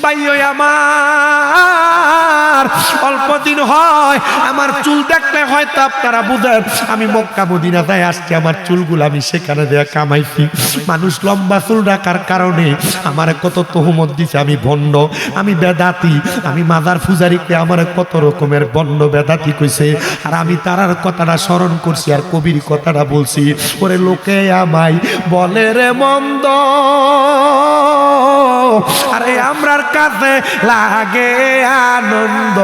ভাইও আমার অল্প দিন হয় আমার চুল দেখলে হয়তো আপনারা বুঝেন আমি মক্কা মদিনাতে আসছি, আমার চুলগুলো আমি সেখানে দেয়া কামাইছি। মানুষ লম্বা চুল রাখার কারণে আমার কত তহমত দিছে, আমি ভণ্ড, আমি বেদাতি, আমি মাজার পূজারীকে আমার কত রকমের বন্ড বেদাতি কইছে। আর আমি তারার কথাটা স্মরণ করছি আর কবির কথাটা বলছি। ওরে লোকে আমায় বলে রে মন্দ, আরে আমরার কাছে লাগে আনন্দ।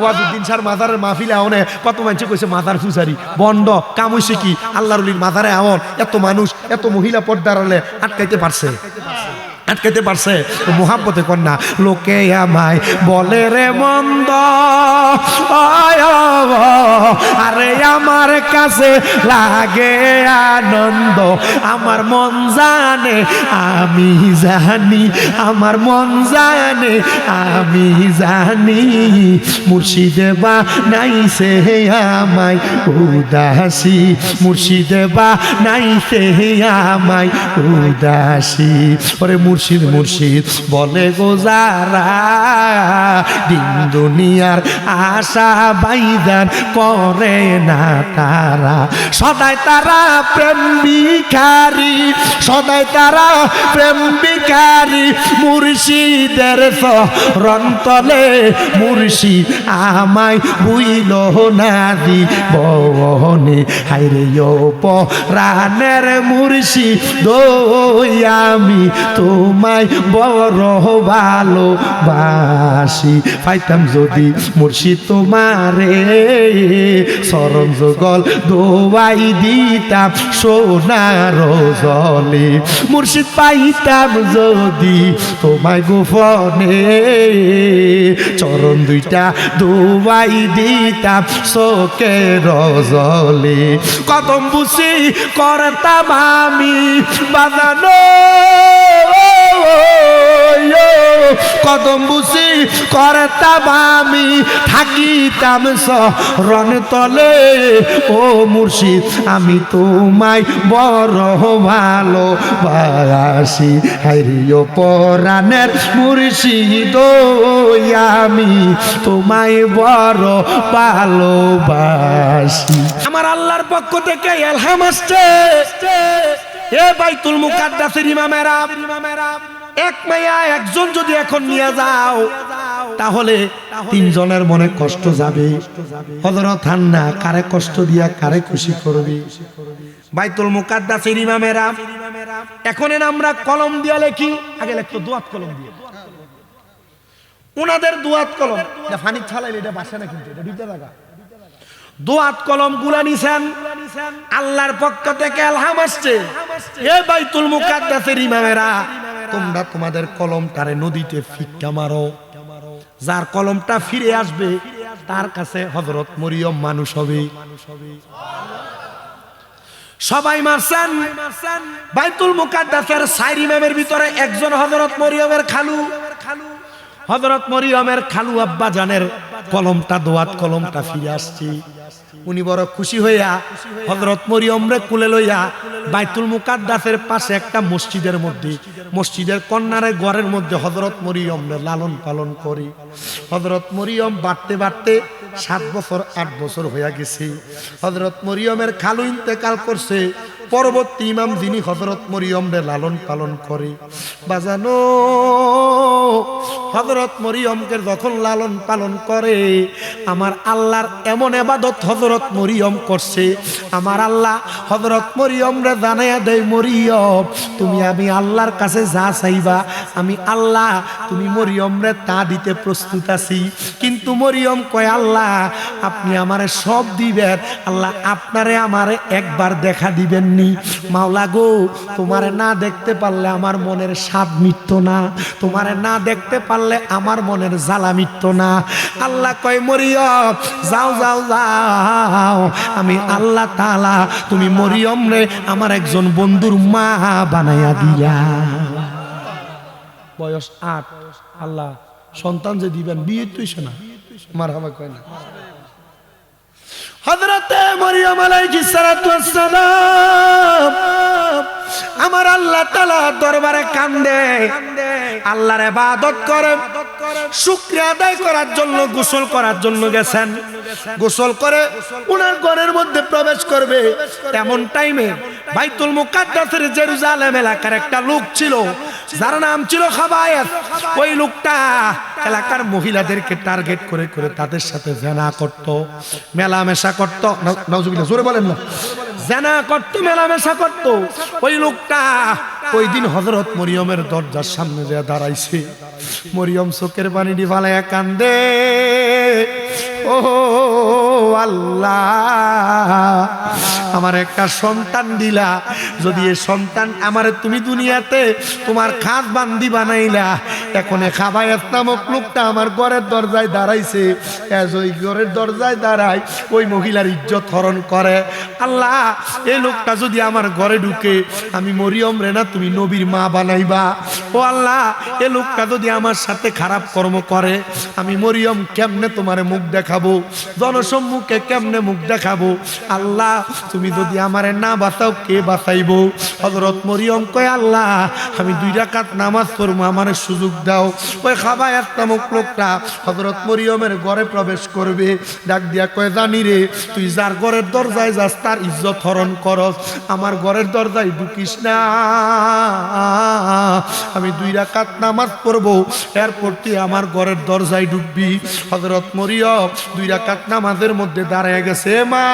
ওয়াজুদ্দিন স্যার মাজারের মাহফিলে আওনে কত মানুষ কইছে মাজার পূজারী বন্ড, কাম হইছে কি আল্লাহর ওলির মাজারে আওন এত মানুষ এত মহিলা পর্দার হলে আটকাইতে পারছে? আটকাইতে পারছে? তো মোহাব্বতে কন্যা লোকে আমায় বলে রে মন্দ, আরে আমার কাছে লাগে আনন্দ। আমার মন জানে আমি জানি, আমার মন জানে আমি জানি, মুর্শিদে বানাইছে আমায় উদাসী, মুর্শিদে বানাইছে আমায় উদাসী। ওরে মুর্শিদ মুর্শিদ বলে গো যারা, দিন দুনিয়ার আশা বাইদান করে না তারা, সদাই তারা প্রেম ভিখারি, সদাই তারা প্রেম ভিখারি। মুর্শিদের চরণ তলে মুর্শিদ আমায় বুইল না দিবনে, হায়রে ও পরাণের মুর্শিদ আমি তোমায় বড় ভালোবাসি। পাইতাম যদি মুর্শিদ তোমারে চরণ যুগল দোয়াই দিতাম সোনার জলে, মুর্শিদ পাইতাম যদি তোমায় গোপনে চরণ দুইটা দোয়াই দিতাম চোখের জলে। কদম বুঝি করতাম আমি বাজানো, কদম বুঝি করতাম আমি থাকিতাম চরণ তলে। ও মুর্শিদ আমি তোমায় বড় ভালোবাসি, হায়রে ও পরাণের মুর্শিদ আমি তোমায় বড় ভালোবাসি। আমার আল্লাহর পক্ষ থেকে ইলহাম আসছে, এ বাইতুল মুকাদ্দাসের ইমামেরা, এক মাইয়া একজন যদি এখন নিয়ে যাও তাহলে তিনজনের মনে কষ্ট যাবে। হযরত হান্না কারে কষ্ট দিয়া কারে খুশি করবে? বাইতুল মুকাদ্দাসের ইমামেরা এখন আমরা কলম দিয়া লেখি, আগে লিখতো দোয়াত কলম দিয়ে। ওনাদের দোয়াত কলম ফানি ছালাইলে এটা বাসে না, কিন্তু এটা দুইটা টাকা দোয়াত কলম গুলা নিছেন আল্লাহর পক্ষ থেকে ইলহাম আসছে। এ বাইতুল মুকাদ্দাসের ইমামেরা তোমরা তোমাদের কলমটারে নদীতে ফিক্কা মারো, যার কলমটা ফিরে আসবে তার কাছে হযরত মরিয়ম মানুষ হবে। সবাই মারছেন। বাইতুল মুকাদ্দাসের চার ইমামের ভিতরে একজন হযরত মরিয়মের খালু, হযরত মরিয়মের খালু আব্বা জানের কলমটা দোয়াত কলমটা ফিরে আসছে। উনি বড় খুশি হইয়া হযরত মরিয়মরে কুলে লইয়া বাইতুল মুকাদ্দাসের পাশে একটা মসজিদের মধ্যে, মসজিদের কর্নারের ঘরের মধ্যে হযরত মরিয়মরে লালন পালন করে। হযরত মরিয়ম বাড়তে বাড়তে 7 বছর 8 বছর হয়ে গেছে। হযরত মরিয়মের খালু ইন্তেকাল করছে। পরবর্তী ইমাম যিনি হযরত মরিয়মরে লালন পালন করে, বাজানো হযরত মরিয়মকে যখন লালন পালন করে, আমার আল্লাহর এমন ইবাদত হযরত মরিয়ম করছে, আমার আল্লাহ হযরত মরিয়মরে জানাইয়া দেয়, মরিয়ম তুমি আমি আল্লাহর কাছে যা চাইবা আমি আল্লাহ তুমি মরিয়মরে তা দিতে প্রস্তুত আছি। কিন্তু মরিয়ম কয়, আল্লাহ আপনি আমারে সব দিবেন, আল্লাহ আপনারে আমারে একবার দেখা দিবেন নি। মাওলা গো তোমারে না দেখতে পারলে আমার মনের স্বাদ মিটতো না, তোমারে না দেখতে পারলে আমার মনের জ্বালা মিটতো না। আল্লাহ কয়, মরিয়ম যাও যাও যাও, আমি আল্লাহ তাআলা তুমি মরিয়ম রে আমার একজন বন্ধুর মা বানাইয়া দিয়া। বয়স 8, আল্লাহ সন্তান যে দিবেন বিয়ে তুইছে না, মারহাবা কয় না। হযরতে মরিয়ম আলাইহিস সালাতু ওয়াস সালাম আমার আল্লাহ তাআলা দরবারে কান্দে, আল্লাহর ইবাদত করে, শুকরিয়া আদায় করার জন্য গোসল করার জন্য গেছেন। গোসল করে উনার ঘরের মধ্যে প্রবেশ করবে, এমন টাইমে বাইতুল মুকাদ্দাসের জেরুজালেম এলাকার একটা লোক ছিল যার নাম ছিল খাবায়েত। ওই লোকটা এলাকার মহিলাদেরকে টার্গেট করে করে তাদের সাথে জিনা করত, মেলামেশা করত। নাউজুবিল্লাহ, জোরে বলেন না। জিনা করত, মেলামেশা করত। ওই লোকটা ওই দিন হযরত মরিয়মের দরজার সামনে যে দাঁড়াইছে, মরিয়ম চোখের পানি দিয়ে ফালাইয়া কান্দে, ও আল্লাহ, আমার একটা সন্তান দিলা, যদি এই সন্তান আমারে তুমি দুনিয়াতে তোমার খাত বান্দি বানাইলা, এখন খাবায়েত নামক লোকটা আমার ঘরের দরজায় দাঁড়াইছে, ওই ঘরের দরজায় দাঁড়ায় ওই মহিলার ইজ্জত হরণ করে। আল্লাহ, এই লোকটা যদি আমার ঘরে ঢুকে, আমি মরিয়ম রে না তুমি নবীর মা বানাইবা। ও আল্লাহ, এই লোকটা যদি আমার সাথে খারাপ কর্ম করে, আমি মরিয়ম কেমনে তোমারে মুখ দেখাবো, জনসম্মুখে কেমনে মুখ দেখাবো। আল্লাহ, তুমি যদি আমারে না বাঁচাও কে বাঁচাইবো? হযরত মরিয়ম কয়, আল্লাহ, আমি 2 রাকাত নামাজ পড়বো, আমারে সুযোগ দাও। ওই খাবায়েত নামক লোকটা হযরত মরিয়মের ঘরে প্রবেশ করবে, ডাক দিয়া কয়, জানি রে, তুই যার ঘরের দরজায় যাস তার ইজ্জত হরণ করস, আমার ঘরের দরজায় ঢুকিস না। আমি 2 রাকাত নামাজ পড়বো, এরপর তুই আমার ঘরের দরজায় ঢুকবি। হযরত মরিয়ম 2 রাকাত নামাজের মধ্যে দাঁড়ায় গেছে। মা,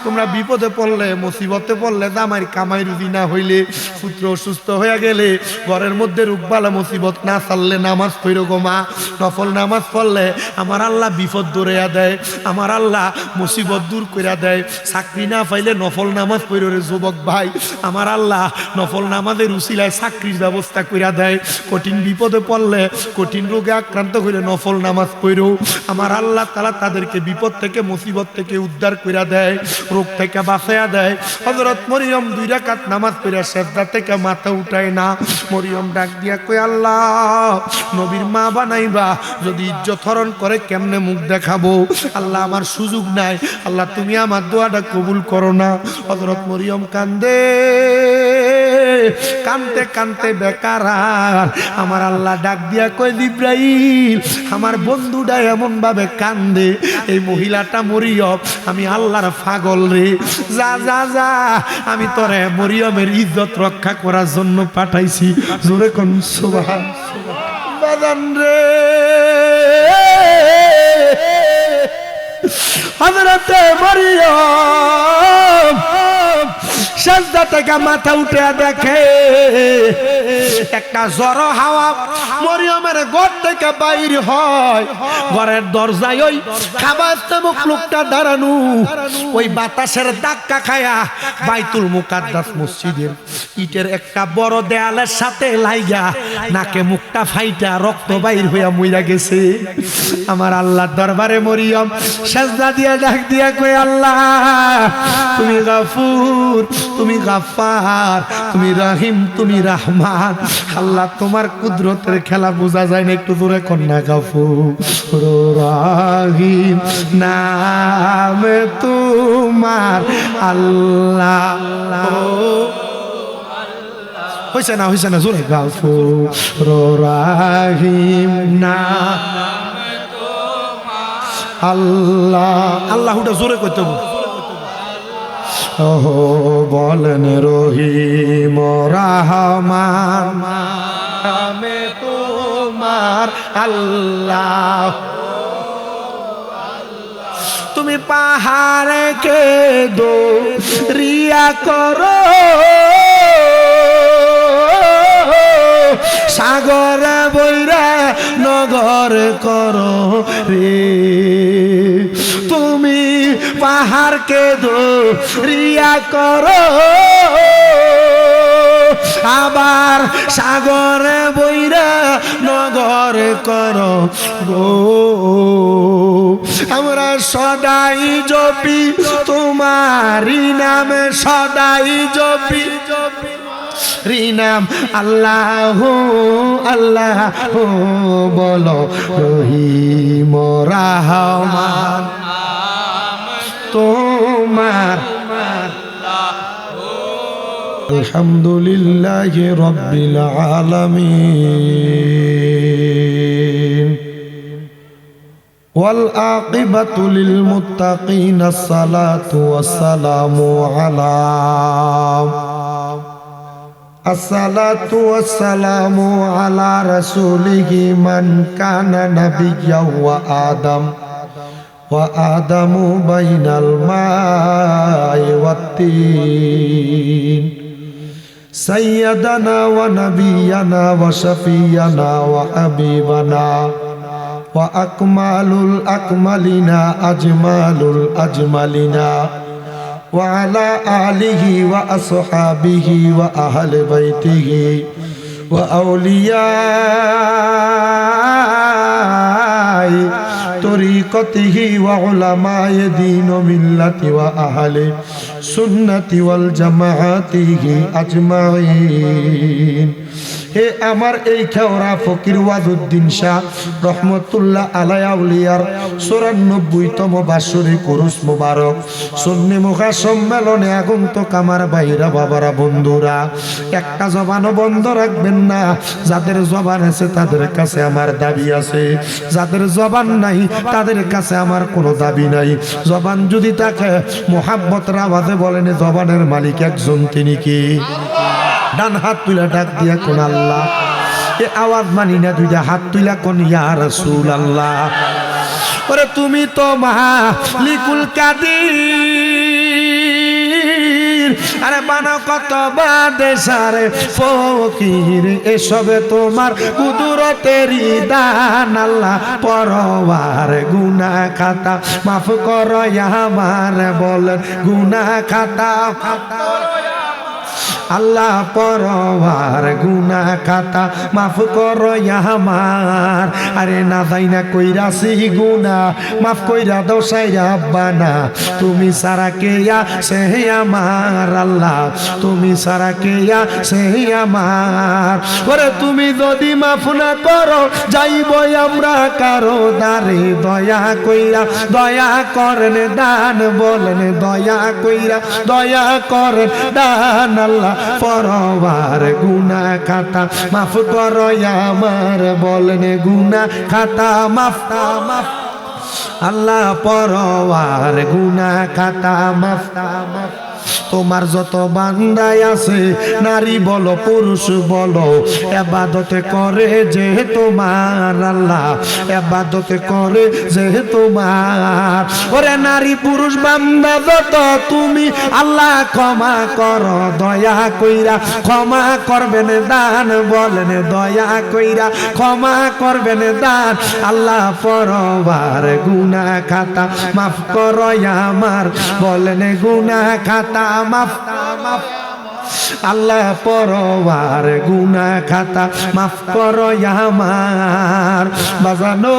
তোমরা বিপদে পড়লে, মুসিবতে পড়লে, জামাই কামাই রুজি না হইলে, পুত্র অসুস্থ হয়ে গেলে, ঘরের মধ্যে রোগবালা মুসিবত না চাললে নামাজ পড়ো গো মা। নফল নামাজ পড়লে আমার আল্লাহ বিপদ দূরাইয়া দেয়, আমার আল্লাহ মুসিবত দূর কইরা দেয়। চাকরি না পাইলে নফল নামাজ পড়ো রে যুবক ভাই, আমার আল্লাহ নফল নামাজের উসিলায় চাকরির ব্যবস্থা কইরা দেয়। কঠিন বিপদে পড়লে, কঠিন রোগে আক্রান্ত হইলে নফল নামাজ পড়ো, আমার আল্লাহ তাআলা তাদেরকে বিপদ থেকে মুসিবত থেকে উদ্ধার কইরা দেয়, রোগ থেকে বাঁচাইয়া দেয়। হযরত মরিয়ম 2 রাকাত নামাজ পড়ে সিজদা থেকে মাথা উঠায় না। মরিয়ম ডাক দিয়া কই, আল্লাহ, নবীর মা বানাইবা, যদি ইজ্জত হরণ করে কেমনে মুখ দেখাবো? আল্লাহ, আমার সুযোগ নাই, আল্লাহ তুমি আমার দোয়াটা কবুল করো না। হযরত মরিয়ম কান্দে, কানতে কানতে বেকার। আমার আল্লাহ ডাক দিয়া কয়, জিবরাইল, আমার বন্ধুটা এমন ভাবে কান্দে, এই মহিলাটা মরিয়ম, আমি আল্লাহর পাগল রে, যা যা যা, আমি তোরে মরিয়মের ইজ্জত রক্ষা করার জন্য পাঠাইছি। জোরে কোন সুবহানাল্লাহ। বাজান রে, হযরতে মরিয়ম সিজদা থেকে মাথা উঠে দেখে একটা ঝড়ো হাওয়া মরিয়মের ঘর থেকে বাইর হয়। ঘরের দরজায় ওই খাবায়েত নামক লোকটা দাঁড়ানো, ওই বাতাসের ধাক্কা খায়া বাইতুল মুকাদ্দাস মসজিদের ইটের একটা বড় দেয়ালের সাথে লাইগা নাকে মুখটা ফাইটা রক্ত বাইর হইয়া মইরা গেছে। আমার আল্লাহর দরবারে মরিয়ম সিজদা দিয়া ডাক দিয়া কই, আল্লাহ, তুমি গাফুর, তুমি গাফফার, তুমি রহিম, তুমি রহমান। আল্লাহ, তোমার কুদরতের খেলা বোঝা যায় না, একটু জোরে কন্যা। গাফুর রহিম নাম তোমার আল্লাহ। হইছে না, হইছে না, জোরে। গাফুর রহিম নাম আল্লাহ। আল্লাহটা জোরে কইতে হবে। ওহ বলেন রহিম রহমান নামে তোমার আল্লাহ। তুমি পাহাড়ে কে দো রিয়া করো, সাগর বৈরা নগর করো রে। তুমি পাহাড়কে দরিয়া করো, আবার সাগরে বৈরা নগর করো গো। আমরা সদাই জপি তোমারি নামে, সদাই জপি নাম আল্লাহ আল্লাহ বলো রহিম রহমান তোমার আলহামদুলিল্লাহি রাব্বিল আলামিন ওয়াল আকিবাতু লিল মুত্তাকিন আসসালাতু ওয়াসসালামু আলা আসসালাতু ওয়াসসালামু আলা রাসূলিহি মান কানা নাবিয়্যাও ওয়া আদামু বাইনাল মাই ওয়াত-তিন সাইয়্যিদানা ওয়া নাবিয়্যানা ওয়া শাফিয়্যানা ওয়া হাবিবানা ওয়া আকমালুল আকমালিনা আজমালুল আজমালিনা ওয়া আলা আলিহি ওয়া আসহাবিহি ওয়া আহলি বাইতিহি ওয়া আউলিয়াই তরিকতিহি ওয়া উলামায়ে দ্বীন ও মিল্লাতি ওয়া আহলি সুন্নতি ওয়াল জামাআতিহি আজমাইন। হে আমার এই খেওরা ফকির ওয়াজউদ্দিন শাহ রহমতুল্লাহ আলাই আউলিয়ার 94তম বাৎসরিক উরুস মোবারক সুন্নি মুখা সম্মেলনে আগন্তুক আমার ভাইরা বাবারা বন্ধুরা, একটা জবানও বন্ধ রাখবেন না। যাদের জবান আছে তাদের কাছে আমার দাবি আছে, যাদের জবান নাই তাদের কাছে আমার কোনো দাবি নাই। জবান যদি থাকে মোহাব্বতের আওয়াজে বলেন জবানের মালিক একজন, তিনি কি? ডান হাত তুলে ডাক দিয়া কোন আল্লাহ। এ আওয়াজ মানি না, দুইটা হাত তুইলা কোন ইয়া রাসূলুল্লাহ। ওরে তুমি তো মালিকুল কাদির, আরে বানাও কত বাদেশারে ফকির, এসবে তোমার কুদরতেরই দান। আল্লাহ পরওয়ার গুনাহ খাতা মাফ করো আমার, বলেন গুনাহ খাতা আল্লাহ পরওয়ার গুনাহ খাতা মাফ করো আমার। আরে না যাই না কইরাছি গুনাহ মাফ কইরা দাও সাইরা বানা, তুমি সারা কে আছে আমার আল্লাহ, তুমি সারা কে আছে আমার। ওরে তুমি যদি মাফ না করো যাইব আমরা কারো দারে, দয়া কইরা দয়া করেন দান, বলেন দয়া কইরা দয়া করেন দান। আল্লাহ পরওয়ার গুনাহ খাতা মাফ করো আমার, বলেন গুনাহ খাতা মাফ মাফ। আল্লাহ পরওয়ার গুনাহ খাতা মাফ মাফ। তোমার যত বান্দায় আছে নারী বলো পুরুষ বলো, ইবাদতে করে যে তোমার আল্লাহ, ইবাদতে করে যে তোমার। ওরে নারী পুরুষ বান্দা যত তুমি আল্লাহ ক্ষমা করো দয়া কইরা, ক্ষমা করবেন দান, বলেন দয়া কইরা ক্ষমা করবেন দান। আল্লাহ পরওয়ার গুনাহ খাতা মাফ করো আমার, বলেন গুনাহ খাতা মাফ মাফ। আল্লাহ পরওয়ার গুনাহ খাতা মাফ করো আমার। বাজানো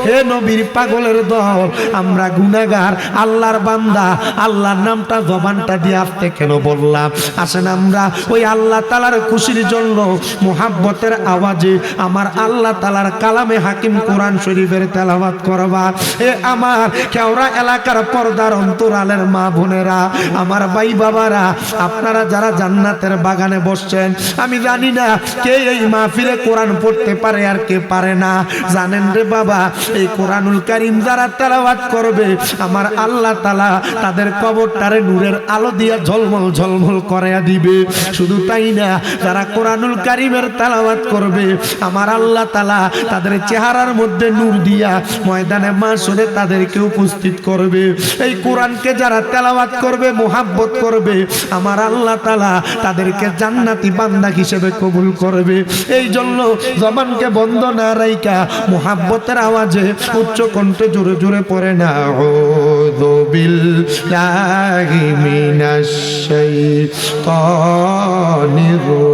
হে নবীর পাগলের দল, আমরা গুনাহগার, আল্লাহর বান্দা। আল্লাহর নামটা জবানটা দিয়ে আসতে কেন বললাম? আসেন আমরা ওই আল্লাহ তাআলার খুশির জন্য মুহাব্বতের আওয়াজে আমার আল্লাহ তাআলার কালামে হাকিম কোরআন শরীফের তেলাওয়াত করবা। এ আমার কেওড়া এলাকার পর্দার অন্তরালের মা বোনেরা, আমার ভাই বাবারা, আপনারা যারা জান্নাতের বাগানে বসছেন, আমি জানি না কে এই মাহফিলে কোরআন পড়তে পারে আর কে পারে না। জানেন রে বাবা, এই কোরআনুল কারীম যারা তেলাওয়াত করবে আমার আল্লাহ তাআলা তাদের কবরটারে নূরের আলো দিয়া ঝলমল ঝলমল করায়া দিবে। শুধু তাই না, যারা কোরআনুল কারীমের তেলাওয়াত করবে আমার আল্লাহ তাআলা তাদের চেহারার মধ্যে নূর দিয়া ময়দানে মাশরে তাদেরকে উপস্থিত করবে। এই কোরআনকে যারা তেলাওয়াত করবে মুহাব্বত করবে আমার আল্লাহ তাআলা তাদেরকে জান্নাতি বান্দা হিসেবে কবুল করবে। এই জন্য জবানকে বন্ধ না রাইখা মুহাব্বতের আওয়াজে উচ্চ কণ্ঠে জোরে জোরে পড়ে না, আউযু বিল্লাহি মিনাশ শাইতানির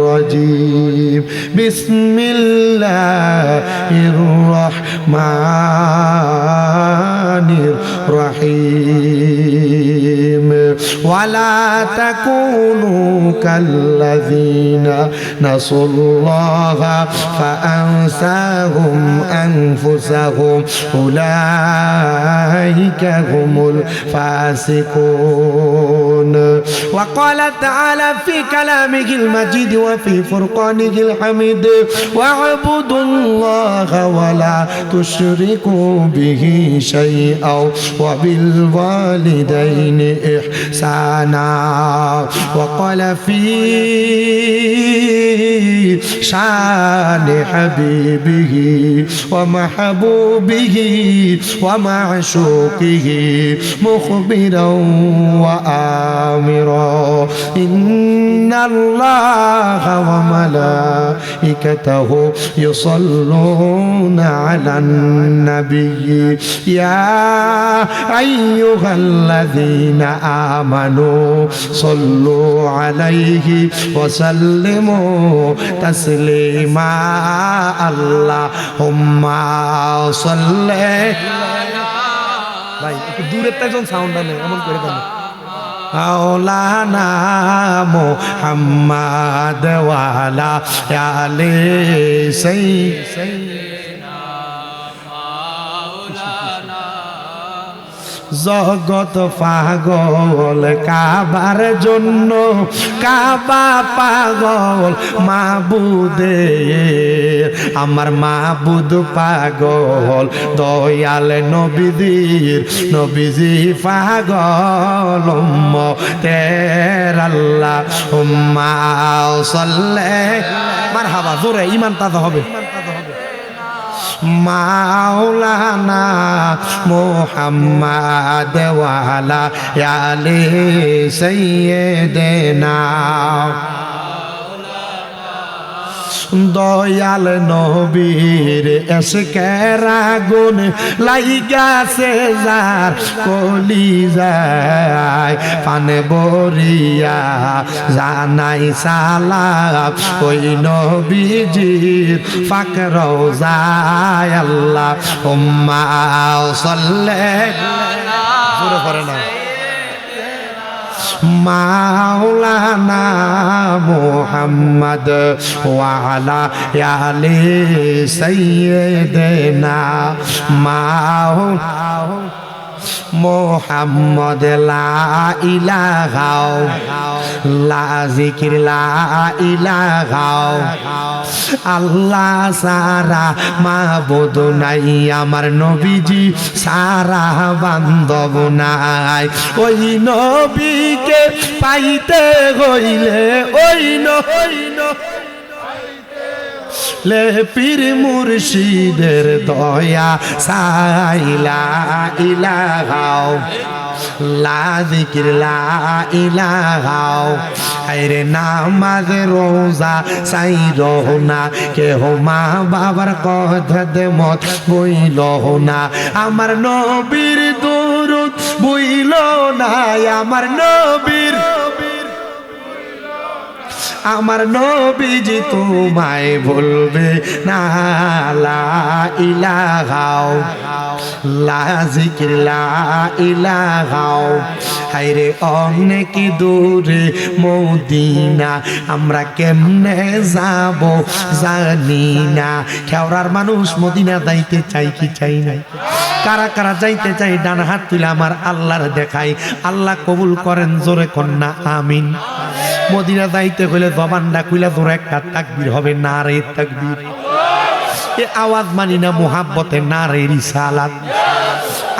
রাজীম, বিসমিল্লাহির রাহমানির রাহিম, ওয়ালা تكونوا كالذين نسوا الله فأنساهم أنفسهم أولئك هم الفاسقون. وقال تعالى في كلامه المجيد وفي فرقانه الحميد واعبدوا الله ولا تشركوا به شيئا وبالوالدين إحسانا. وقال في شان حبيبه ومحبوبه ومعشوقه مخبرا وآمرا إن الله وملائكته يصلون على النبي يا أيها الذين آمنوا صلوا عليه وسلموا تسليما. اللهم صل ভাই একটু দূরের একজন সাউন্ড আনে এমন করে দেন মাওলানা মুহাম্মদ ওয়ালা আলে সাইয়্যিদিনা মাওলানা। জগৎ পাগল কাবার জন্য, কাবা পাগল মাবুদের, আমার মাবুদ পাগল দয়াল নবীদের, নবীজি পাগল উম্মতের আল্লাহুম্মা সাল্লি মারহাবা। জোরে ঈমান তাজা হবে। মাওলানা মুহাম্মদ ওয়ালা আলি সাইয়্যিদিনা। দয়াল নবীর এশকের আগুন লাইগাছে যার কলিজায়, পানে বরিয়া জানাই সালাম ওই নবীজির পাক রওজায়। আল্লাহুম্মা সাল্লি জোরে পড়ে না মাওলানা মুহাম্মদ ওয়ালা আলি সাইয়্যিদিনা মোহাম্মদ লা ইলাহা লা জিকির লা ইলাহা আল্লাহ সারা মাবুদ নাই, আমার নবীজি সারা বান্ধব নাই। ওই নবীকে পাইতে হইলে ওই লে পীর মুর্শিদের দয়া সাইলা ইলাহা লা জিকির লা ইলাহা। আরে নামাজ রোজা সাইর না, কেহ মা বাবার কথা মত বইল না, আমার নবীর দুরূদ বইল না, আমার নবীজি তোমায় বলবে না। লা ইলাহা লা জিকির লা ইলাহা। হায়রে অনেক দূরে মদিনা, আমরা কেমনে যাব জানি না। খেওড়ার মানুষ মদিনা যাইতে চাই কি চাই না? কারা কারা যাইতে চাই ডান হাত তুলে আমার আল্লাহর দেখাই। আল্লাহ কবুল করেন, জোরে কন্যা আমিন। মদিনা যাইতে হইলে জবানটা খুলে জোরে একটা তাকবীর হবে, নারে তাকবীর। এ আওয়াজ মানি না, মুহাব্বতে নারে রিসালাত।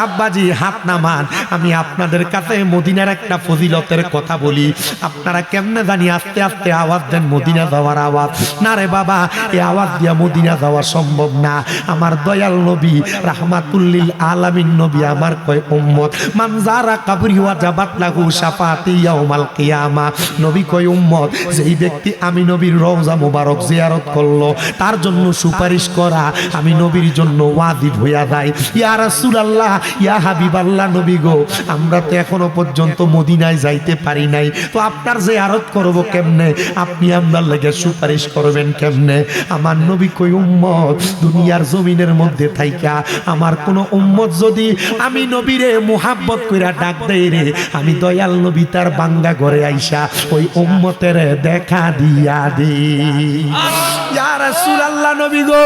আব্বাজি হাত নামান, আমি আপনাদের কাছে মদিনার একটা ফজিলতের কথা বলি। আপনারা কেমনে জানি আস্তে আস্তে আওয়াজ দেন মদিনা যাওয়ার আওয়াজ। না রে বাবা, এই আওয়াজ দিয়া মদিনা যাওয়া সম্ভব না। আমার দয়াল নবী রাহমাতুল লিল আলামিন নবী আমার কয় উম্মত মান যারা কবরি ওয়াজাবাত লাহু শাফাতি ইয়াউমাল কিয়ামা। নবী কয় উম্মত, যেই ব্যক্তি আমি নবীর রওজা মোবারক জিয়ারত করলো তার জন্য সুপারিশ করা আমি নবীর জন্য ওয়াজিব হইয়া যায়। ইয়া রাসূলুল্লাহ, ইয়া হাবিবাল্লাহ নবী গো, আমরা তো এখনো পর্যন্ত মদিনায় যাইতে পারি নাই, তো আপনার জিয়ারত করব কেমনে, আপনি আপনার লেগে সুপারিশ করবেন কেমনে? আমার নবী কই উম্মত দুনিয়ার জমিনের মধ্যে থাইকা আমার কোন উম্মত যদি আমি নবীরে মুহাব্বত কইরা ডাক দেই রে, আমি দয়াল নবী তার বাঙ্গা ঘরে আইসা ওই উম্মতের দেখা দিয়া দি। ইয়া রাসূলুল্লাহ নবী গো,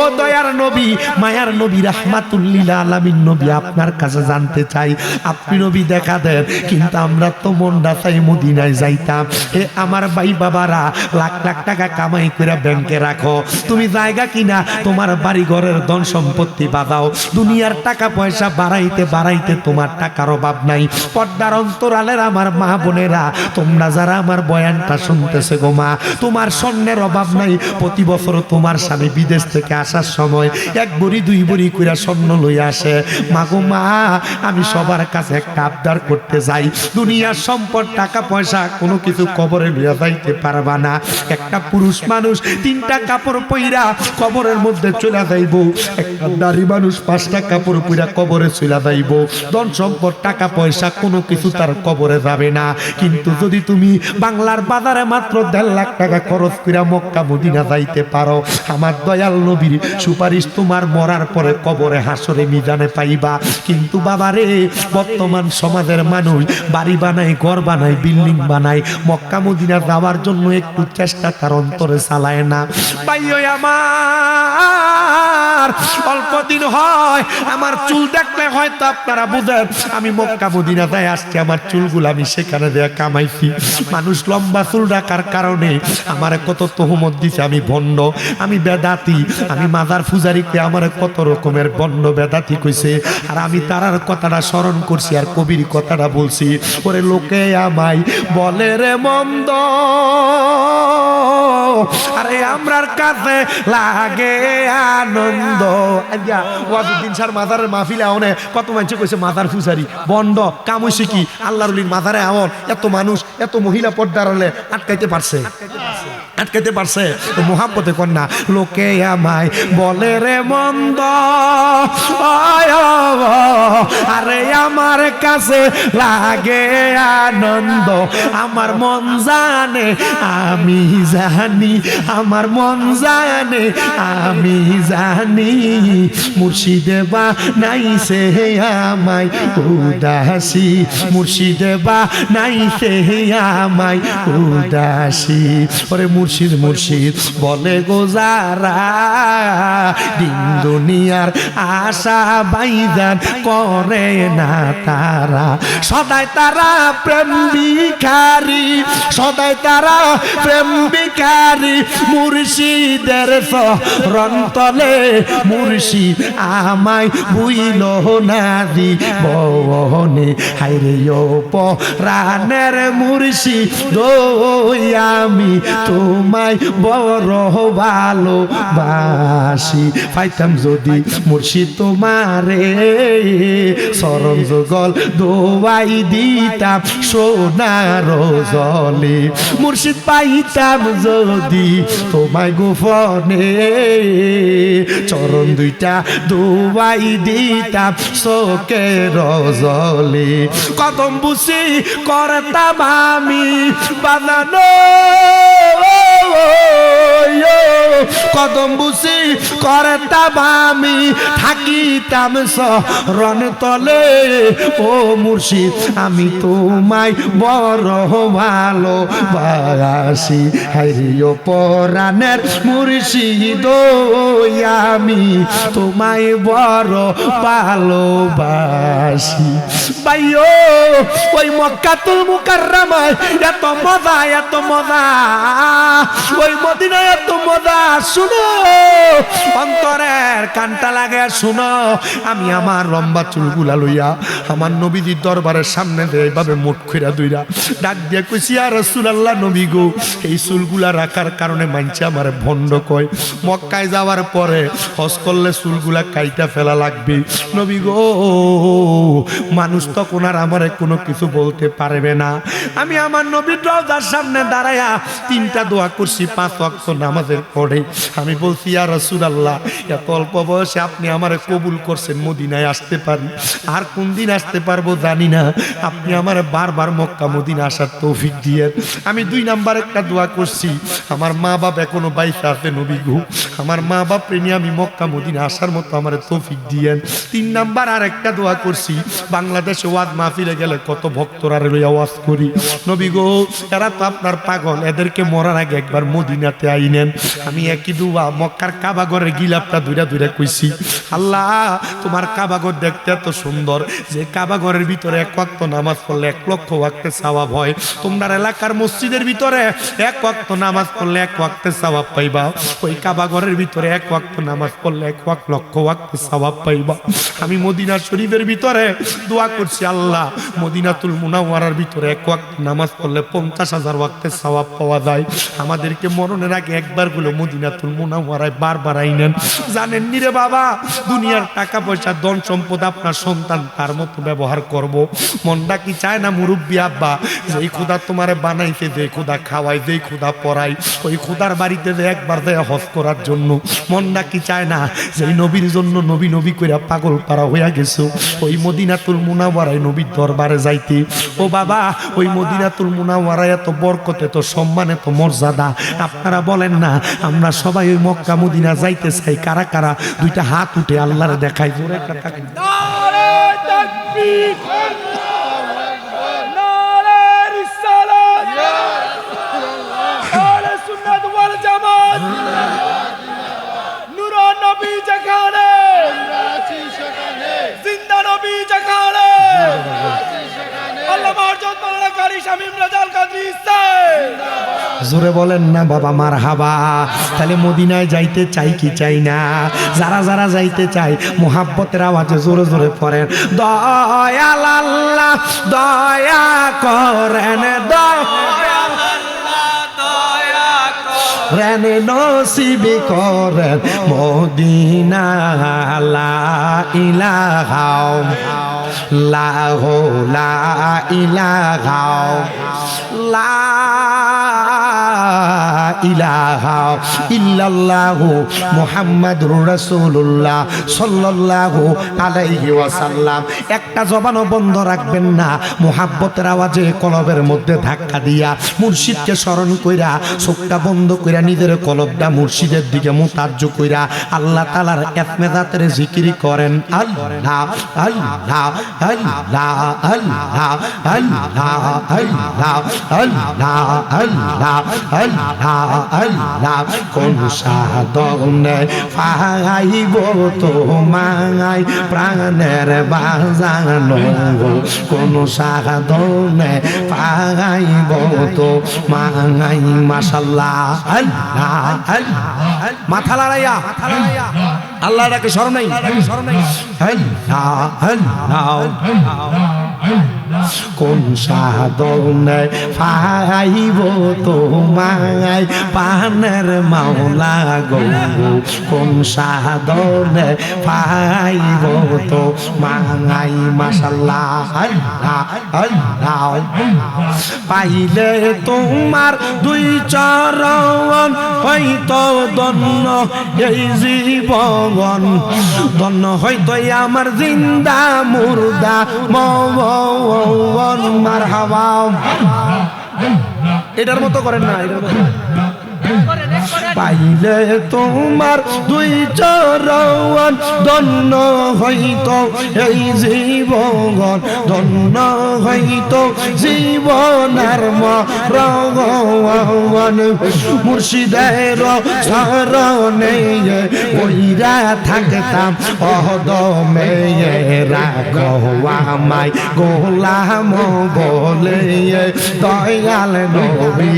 ও দয়ার নবী, মায়ার নবী, রাহমাতুল লিল আলামিন নবী, আপনার কাছে জানতে চাই, আপনি নবী দেখা দেন, কিন্তু আমরা তো মনটা চাই মদিনায় যাইতাম। হে আমার ভাই বাবারা, লাখ লাখ টাকা কামাই করে ব্যাংকে রাখো, তুমি জায়গা কিনা তোমার বাড়ি ঘরের ধন সম্পত্তি বাঁধাও, দুনিয়ার টাকা পয়সা বাড়াইতে বাড়াইতে তোমার টাকার অভাব নাই। পর্দার অন্তরালের আমার মা বোনেরা, তোমরা যারা আমার বয়ানটা শুনতেছে গো মা, তোমার স্বর্ণের অভাব নাই। প্রতি বছর তোমার স্বামী বিদেশ থেকে আসার সময় এক বড়ি দুই বড়ি কইরা স্বর্ণ লইয়া আসে। মা গো মা, আমি সবার কাছে একটা আবদার করতে যাই, দুনিয়ার সম্পদ টাকা পয়সা কোনো কিছু কবরে লইয়া যাইতে পারবা না। একটা পুরুষ মানুষ 3টা কাপড় পইরা কবরের মধ্যে চলে যাইব, একটা নারী মানুষ 5টা কাপড় পইরা কবরে চলে যাইব। ধন সম্পদ টাকা পয়সা কোনো কিছু তার কবরে যাবে না। কিন্তু যদি তুমি বাংলার বাজারে মাত্র 1.5 লাখ টাকা খরচ কইরা মক্কা মদিনা যাইতে পারো, আমার দয়াল নবীর সুপারিশ তোমার মরার পরে কবরে হাসরে মিজানে পাইবা। কিন্তু বাবারে, বর্তমান সমাজের মানুষ বাড়ি বানায়, ঘর বানায়, বিল্ডিং বানায়, মক্কা মদিনা যাওয়ার জন্য একটু চেষ্টা তার অন্তরে চালায় না। ভাইও আমার, অল্প দিন হয় আমার চুল দেখলে হয়তো আপনারা বুঝেন আমি মক্কা মদিনা যাই আসছি, আমার চুলগুলো আমি সেখানে দেয়া কামাইছি। মানুষ লম্বা চুল রাখার কারণে আমার কত তহমত দিছে, আমি ভণ্ড, আমি বেদাতি, আমি মাজার পূজারীকে আমার কত রকমের বন্ড বেদাতি কইছে। আর আমি তারার কথাটা স্মরণ করছি আর কবির কথাটা বলছি। ওরে লোকে আমায় বলে রে মন্দ, আরে আমরার কাছে লাগে আনন্দ। আজ্ঞা ওয়াজুদ্দিন স্যার মাজারের মাহফিলে আওনে কত মানুষ কইছে মাজার পূজারী বন্ড, কাম হইছে কি আল্লাহর ওলির মাজারে আওন এত মানুষ এত মহিলা পর্দার হলে আটকাইতে পারছে, আটকাইতে পারছে? তো মোহাব্বতে কন্যা লোকে আমায় বলে রে মন্দ, আরে আমার কাছে লাগে আনন্দ। আমার মন জানে আমি জানি, আমার মন জানে আমি জানি, মুর্শিদে বা নাইছে আমায় উদাসী, মুর্শিদে বা নাইছে আমায় উদাসী। ওরে মুর্শিদ মুর্শিদ বলে গো যারা, দিন দুনিয়ার আশা বাইজান করে না তারা, সদাই তারা প্রেম ভিখারি, সদাই তারা প্রেম ভিখারি। মুর্শিদের শরণ তলে মুর্শিদ আমায় বুইল না দিবনে, হাইরে ও পরাণের মুর্শিদ আমি তোমায় বড় ভালোবাসি। পাইতাম যদি মুর্শিদ তোমারে শরণ যুগল দোয়াই দিতাম সোনার জলে, মুর্শিদ পাইতাম যদি তোমায় গোপনে চরণ 2টা দোয়াই দিতাম চোখের জলে। কদম বুঝি করতাম আমি বানানো, কদম বুঝি করতাম আমি থাকিতাম শরণ তলে। ও মুর্শিদ আমি তোমায় বড় ভালোবাসি, হাইরিও পরাণের মুর্শিদ আমি তোমায় বড় ভালোবাসি। ভাইও ওই মক্কাতুল মুকাররমায় এত মজা, এত মজা, ওই মদিনায় এত মজা। শুনো অন্তরের কানটা লাগে, শুনো। আমি আমার লম্বা চুলগুলা লইয়া আমার নবীজির দরবারের সামনে এইভাবে মুখ খুইরা দুইরা ডাক দিয়ে কইছি, ইয়া রাসূলুল্লাহ নবী গো, এই চুলগুলা রাখার কারণে মানছে আমার ভণ্ড কয়, মক্কায় যাওয়ার পরে হজ করলে চুলগুলা কাইটা ফেলা লাগবে। নবী গো, মানুষ তখন আর আমারে কোনো কিছু বলতে পারবে না। আমি আমার নবীর রওজার সামনে দাঁড়ায়া 3টা দোয়া করছি 5 ওয়াক্ত নামাজের পরে। আমি বলছি, ইয়া রাসূলুল্লাহ রাসূলুল্লাহ, এত অল্প বয়সে আপনি আমারে কবুল করছেন, মদিনায় আসতে পারি, আর কোন দিন আসতে পারবো জানি না, আপনি আমারে বারবার মক্কা মদিনা আসার তৌফিক দিয়েন। আমি 2 নাম্বার একটা দোয়া করছি, আমার মা বাপ এখনো বাইসা আছে নবী গো, আমার মা বাপ নিয়ে আমি মক্কা মদিনা আসার মতো আমার তৌফিক দিয়েন। 3 নাম্বার আর একটা দোয়া করছি, বাংলাদেশে ওয়াজ মাহফিলে গেলে কত ভক্তরা লইয়া ওয়াজ করি, নবী গো এরা তো আপনার পাগল, এদেরকে মরার আগে একবার মদিনাতে আইনেন। আমি একই দোয়া মক্কার কাবা ঘরের গিলাপটা দুইরা দুইরা কইছি, আল্লাহ তোমার কাবা ঘর দেখতে এত সুন্দর, যে কাবা ঘরের ভিতরে 1 ওয়াক্ত নামাজ পড়লে 1 লক্ষ ওয়াক্তের সওয়াব হয়, তোমার এলাকার মসজিদের ভিতরে 1 ওয়াক্ত নামাজ পড়লে 1 ওয়াক্তের সওয়াব পাইবা, ওই কাবা ঘরের ভিতরে 1 ওয়াক্ত নামাজ পড়লে 1 লক্ষ ওয়াক্তের সওয়াব পাইবা। আমি মদিনা শরীফের ভিতরে দোয়া করছি, আল্লাহ মদিনাতুল মুনাওয়ারার ভিতরে 1 ওয়াক্ত নামাজ পড়লে 50,000 ওয়াক্তের সওয়াব পাওয়া যায়। আমাদেরকে মরণের আগে একবার গুলো মদিনাতুল মুনাওয়ারায় বারবার আইনেন। জানেন নি রে বাবা, দুনিয়ার টাকা পয়সা ধন সম্পদ আপনার সন্তান তার মতো ব্যবহার করব, মনটা কি চায় না মুরব্বী আব্বা, যেই খোদা তোমারে বানাইতে, যেই খোদা খাওয়াই, যেই খোদা পড়াই, ওই খোদার বাড়িতে যে একবার যায় হজ করার জন্য, মনটা কি চায় না যেই নবীর জন্য নবী নবী কইরা পাগল পারা হইয়া গেছো, ওই মদিনাতুল মুনাওয়ারায় নবীর দরবারে যাইতে। ও বাবা, ওই মদিনাতুল মুনাওয়ারায় এত বরকত, এত সম্মান, এত মর্যাদা, আপনারা বলেন না আমরা সবাই ওই মক্কা মদিনা যাইতে চাই, কারা কারা 2টা হাত উঠে আল্লাহরে দেখাই, জোরে একটা তাকবীর। নারে তাকবীর, নারে রিসালাত, আহলে সুন্নাত ওয়াল জামাত, নূর নবী যেখানে, জিন্দা নবী যেখানে, আল্লাহ মারজাত মাওলানা কারি শামীম রাজাল কাদরি জোরে বলেন না বাবা মারহাবা। তাহলে মদিনায় যাইতে চাই কি চাই না? যারা যারা যাইতে চাই মোহাব্বতের আওয়াজে জোরে জোরে পড়েন, দয়াল আল্লাহ দয়া করেন, দয়া নসিব করেন মদিনা, লা ইলাহা লা ইলাহা লা ইলাহা ইল্লাল্লাহু মুহাম্মাদুর রাসূলুল্লাহ সাল্লাল্লাহু আলাইহি ওয়াসাল্লাম। একটা জবানও বন্ধ রাখবেন না, মুহাব্বতের আওয়াজে কলবের মধ্যে ধাক্কা দিয়া মুর্শিদকে স্মরণ কইরা, চোখটা বন্ধ কইরা নিজের কলবটা মুর্শিদের দিকে মুতাজ্জ কইরা আল্লাহ তাআলার ইসমে জাতের জিকির করেন, আল্লাহ আল্লাহ আল্লাহ আল্লাহ আল্লাহ আল্লাহ আল্লাহ আল্লাহ আল্লাহ আল্লাহ। কোন সাধনে পাইব তোমায় প্রাণের বাজানো, কোন সাধনে পাইব তোমায়, মাশাআল্লাহ আল্লাহ আল্লাহ। মাথা লড়াইয়া আল্লাহ ডাকে স্মরণ নাই, আল্লাহ আল্লাহ। কোন সাধনে পাইব তোমায় পানের মাওলা গো, কোন সাধনে পাইব তোমায়, মাশাআল্লাহ আল্লাহ আল্লাহ। পাইলে তোমার 2 চরণ হয়তো ধন্য এই জীবন, ধন্য হয়তো আমার জিন্দা মুর্দা মন, মারহাবা। এটার মতো করেন না, এটার মতো পাইলে তোমার 2 চরণ ধন্য হইতো এই জীবন, ধন্য হইতো জীবনার মরণ, মুর্শিদের চরণে ওইরা থাকতাম অহদমে, রাখো আমায় গোলাম বলে, দয়াল নবী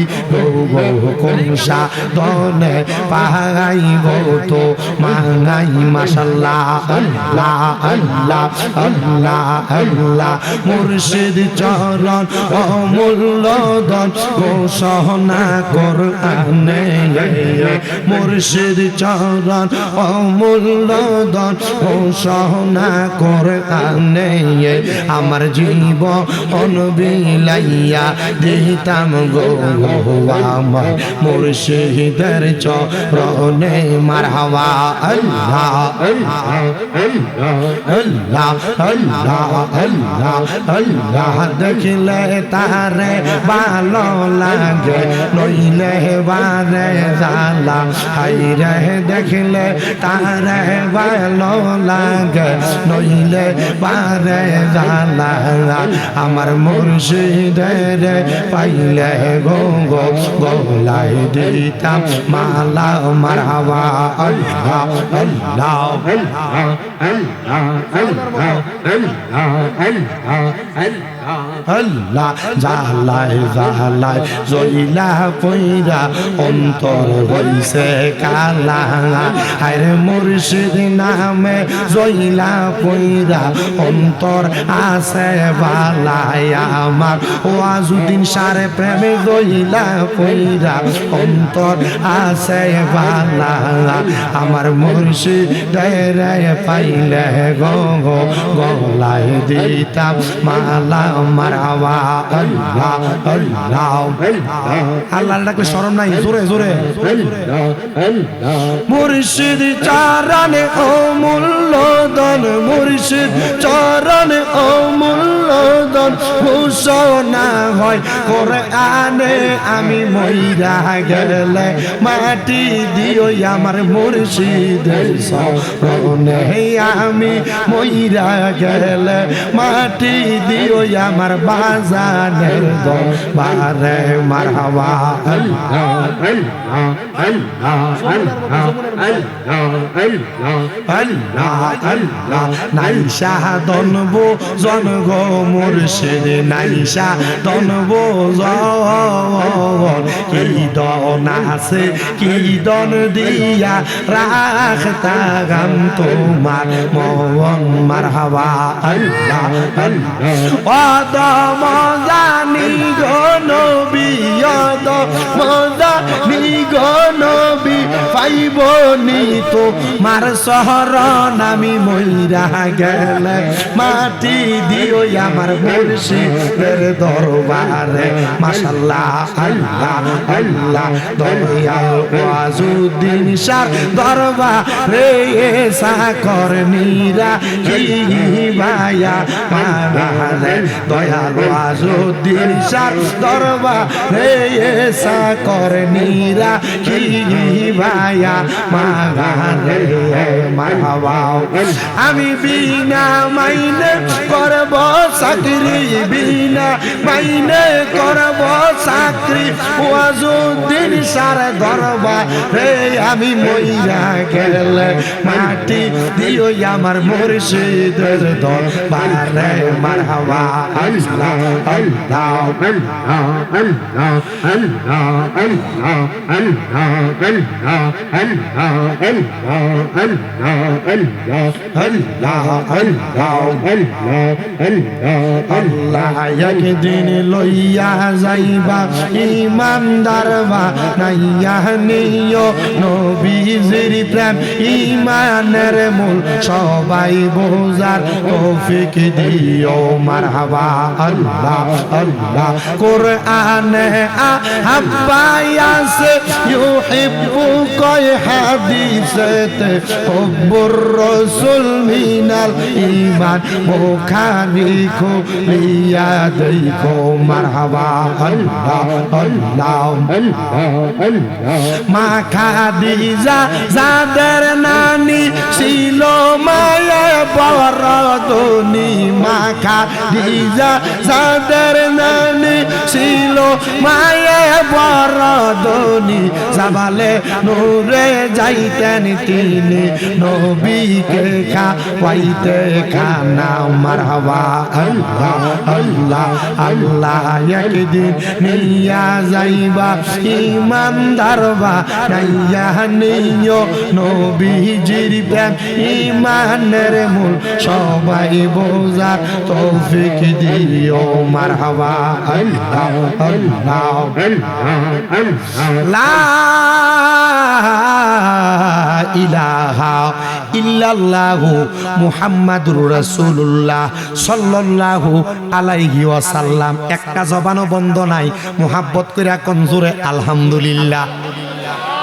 কোন সাধনে পাইব তো মাঙাই, মাশাআল্লাহ আল্লাহ আল্লাহ আল্লাহ আল্লাহ। মুর্শিদ চরণ অমূল্য ধন ঘোষণা কোরআনে, মুর্শিদ চরণ অমূল্য ধন ঘোষণা কোরআনে, আমার জীবন বিলাইয়া দিতাম গো আমার মুর্শিদ মুর্শিদের চরণে মারহাবা আল্লাহ আল্লাহ আল্লাহ আল্লাহ আল্লাহ আল্লাহ দেখিলে তারে ভালো লাগে নইলে বারে জালা হাইরে দেখিলে তারে ভালো লাগে নইলে বারে জালা আমার মুর্শিদের পাইলে গো গো গোলাই দিতাম মালা মারহাবা আল্লাহ আল্লাহ আল্লাহ জালাই জালাই জইলা পইরা অন্তর হইছে কালা হায়রে মুর্শিদ নামে জইলা পইরা অন্তর আছে বালাই আমার ওয়াজুদ্দিন সারে প্রেমে জইলা পইরা অন্তর আছে বালা আমার মুর্শিদের পাইলে গো গো গলাই দিতাম মালা মারহাবা আল্লাহ আল্লাহ আল্লাহ ডাকলে শরম নাই জোরে জোরে মুর্শিদ চরণে অমূল্য দান মুর্শিদ চরণে অমূল্য দান ঘোষণা হয় কোরআনে আমি মইরা গেলে মাটি দিও আমার মুর্শিদের চরণে আমি মইরা গেলে মাটি দিও আমার বাজানের দরবারে মারহাবা আল্লাহ আল্লাহ আল্লাহ আল্লাহ আল্লাহ নাইশা দনবো জনগ মুর্শিদ নাইশা দনবো জন কি দন আছে কি দন দিয়া রাখতা গাম তোমার মন মারহাবা আল্লাহ আল্লাহ অদম জানি গো নবী অদম জানি গো নবী পাইব নি তো মার শহরন আমি মইরা গেলে মাটি দিও আমার মুর্শিদের দরবারে মাশাআল্লাহ আল্লাহ আল্লাহ দয়াল ওয়াজুদ্দিন শাহ দরবারে সাকর নিরা কি ভায়া মারে দয়াল ওয়াজুদ্দিন শাহ দরবারে সাকর নিরা কি ভায়া মারে মারহাবা আমি বিনা মাইনে করব চাকরি বিনা মাইনে করব চাকরি ওয়াজুদ্দিন শাহ দরবারে আমি মইরা গেলে মাটি দিও আমার মুর্শিদের দরবারে মারহাবা আল্লাহ আল্লাহ আল্লাহ আল্লাহ আল্লাহ আল্লাহ আল্লাহ আল্লাহ আল্লাহ আল্লাহ একদিন লইয়া যাইবা ইমানদার বা নাইয়া নিও নবীজির প্রেম ইমানের মূল সবাই বোঝার তৌফিক দিও মারহাবা আল্লাহ আল্লাহ কোরআনে আব্বায়াসে ইউহিব্বুকা হাদিসেতে হুব্বুর রাসূল মিনাল ঈমান বুখারী খুলিয়া দেখো মারহাবা আল্লাহ আল্লাহ আল্লাহ মা খাদিজা যাদের নানি ছিল মায়া বরদনি মা খাদিজা যাদের নানি ছিল মায়া বরদনি জাবালে নূরে যাইতেন তিনি নবীকে খাওয়াইতে খানা মারহাবা আল্লাহ আল্লাহ আল্লাহ একদিন নিয়া যাইবা ইমানদার বা নাইয়া নিও নবীজির প্রেম ইমানের মূল সবাই বোঝার তৌফিক দিও মারহাবা আল্লাহ আল্লাহ লা ইলাহা ইল্লাল্লাহু মুহাম্মাদুর রাসূলুল্লাহ সাল্লাল্লাহু আলাইহি ওয়াসাল্লাম একটা জবানও বন্ধ নাই মুহাব্বত কইরা কোন জোরে আলহামদুলিল্লাহ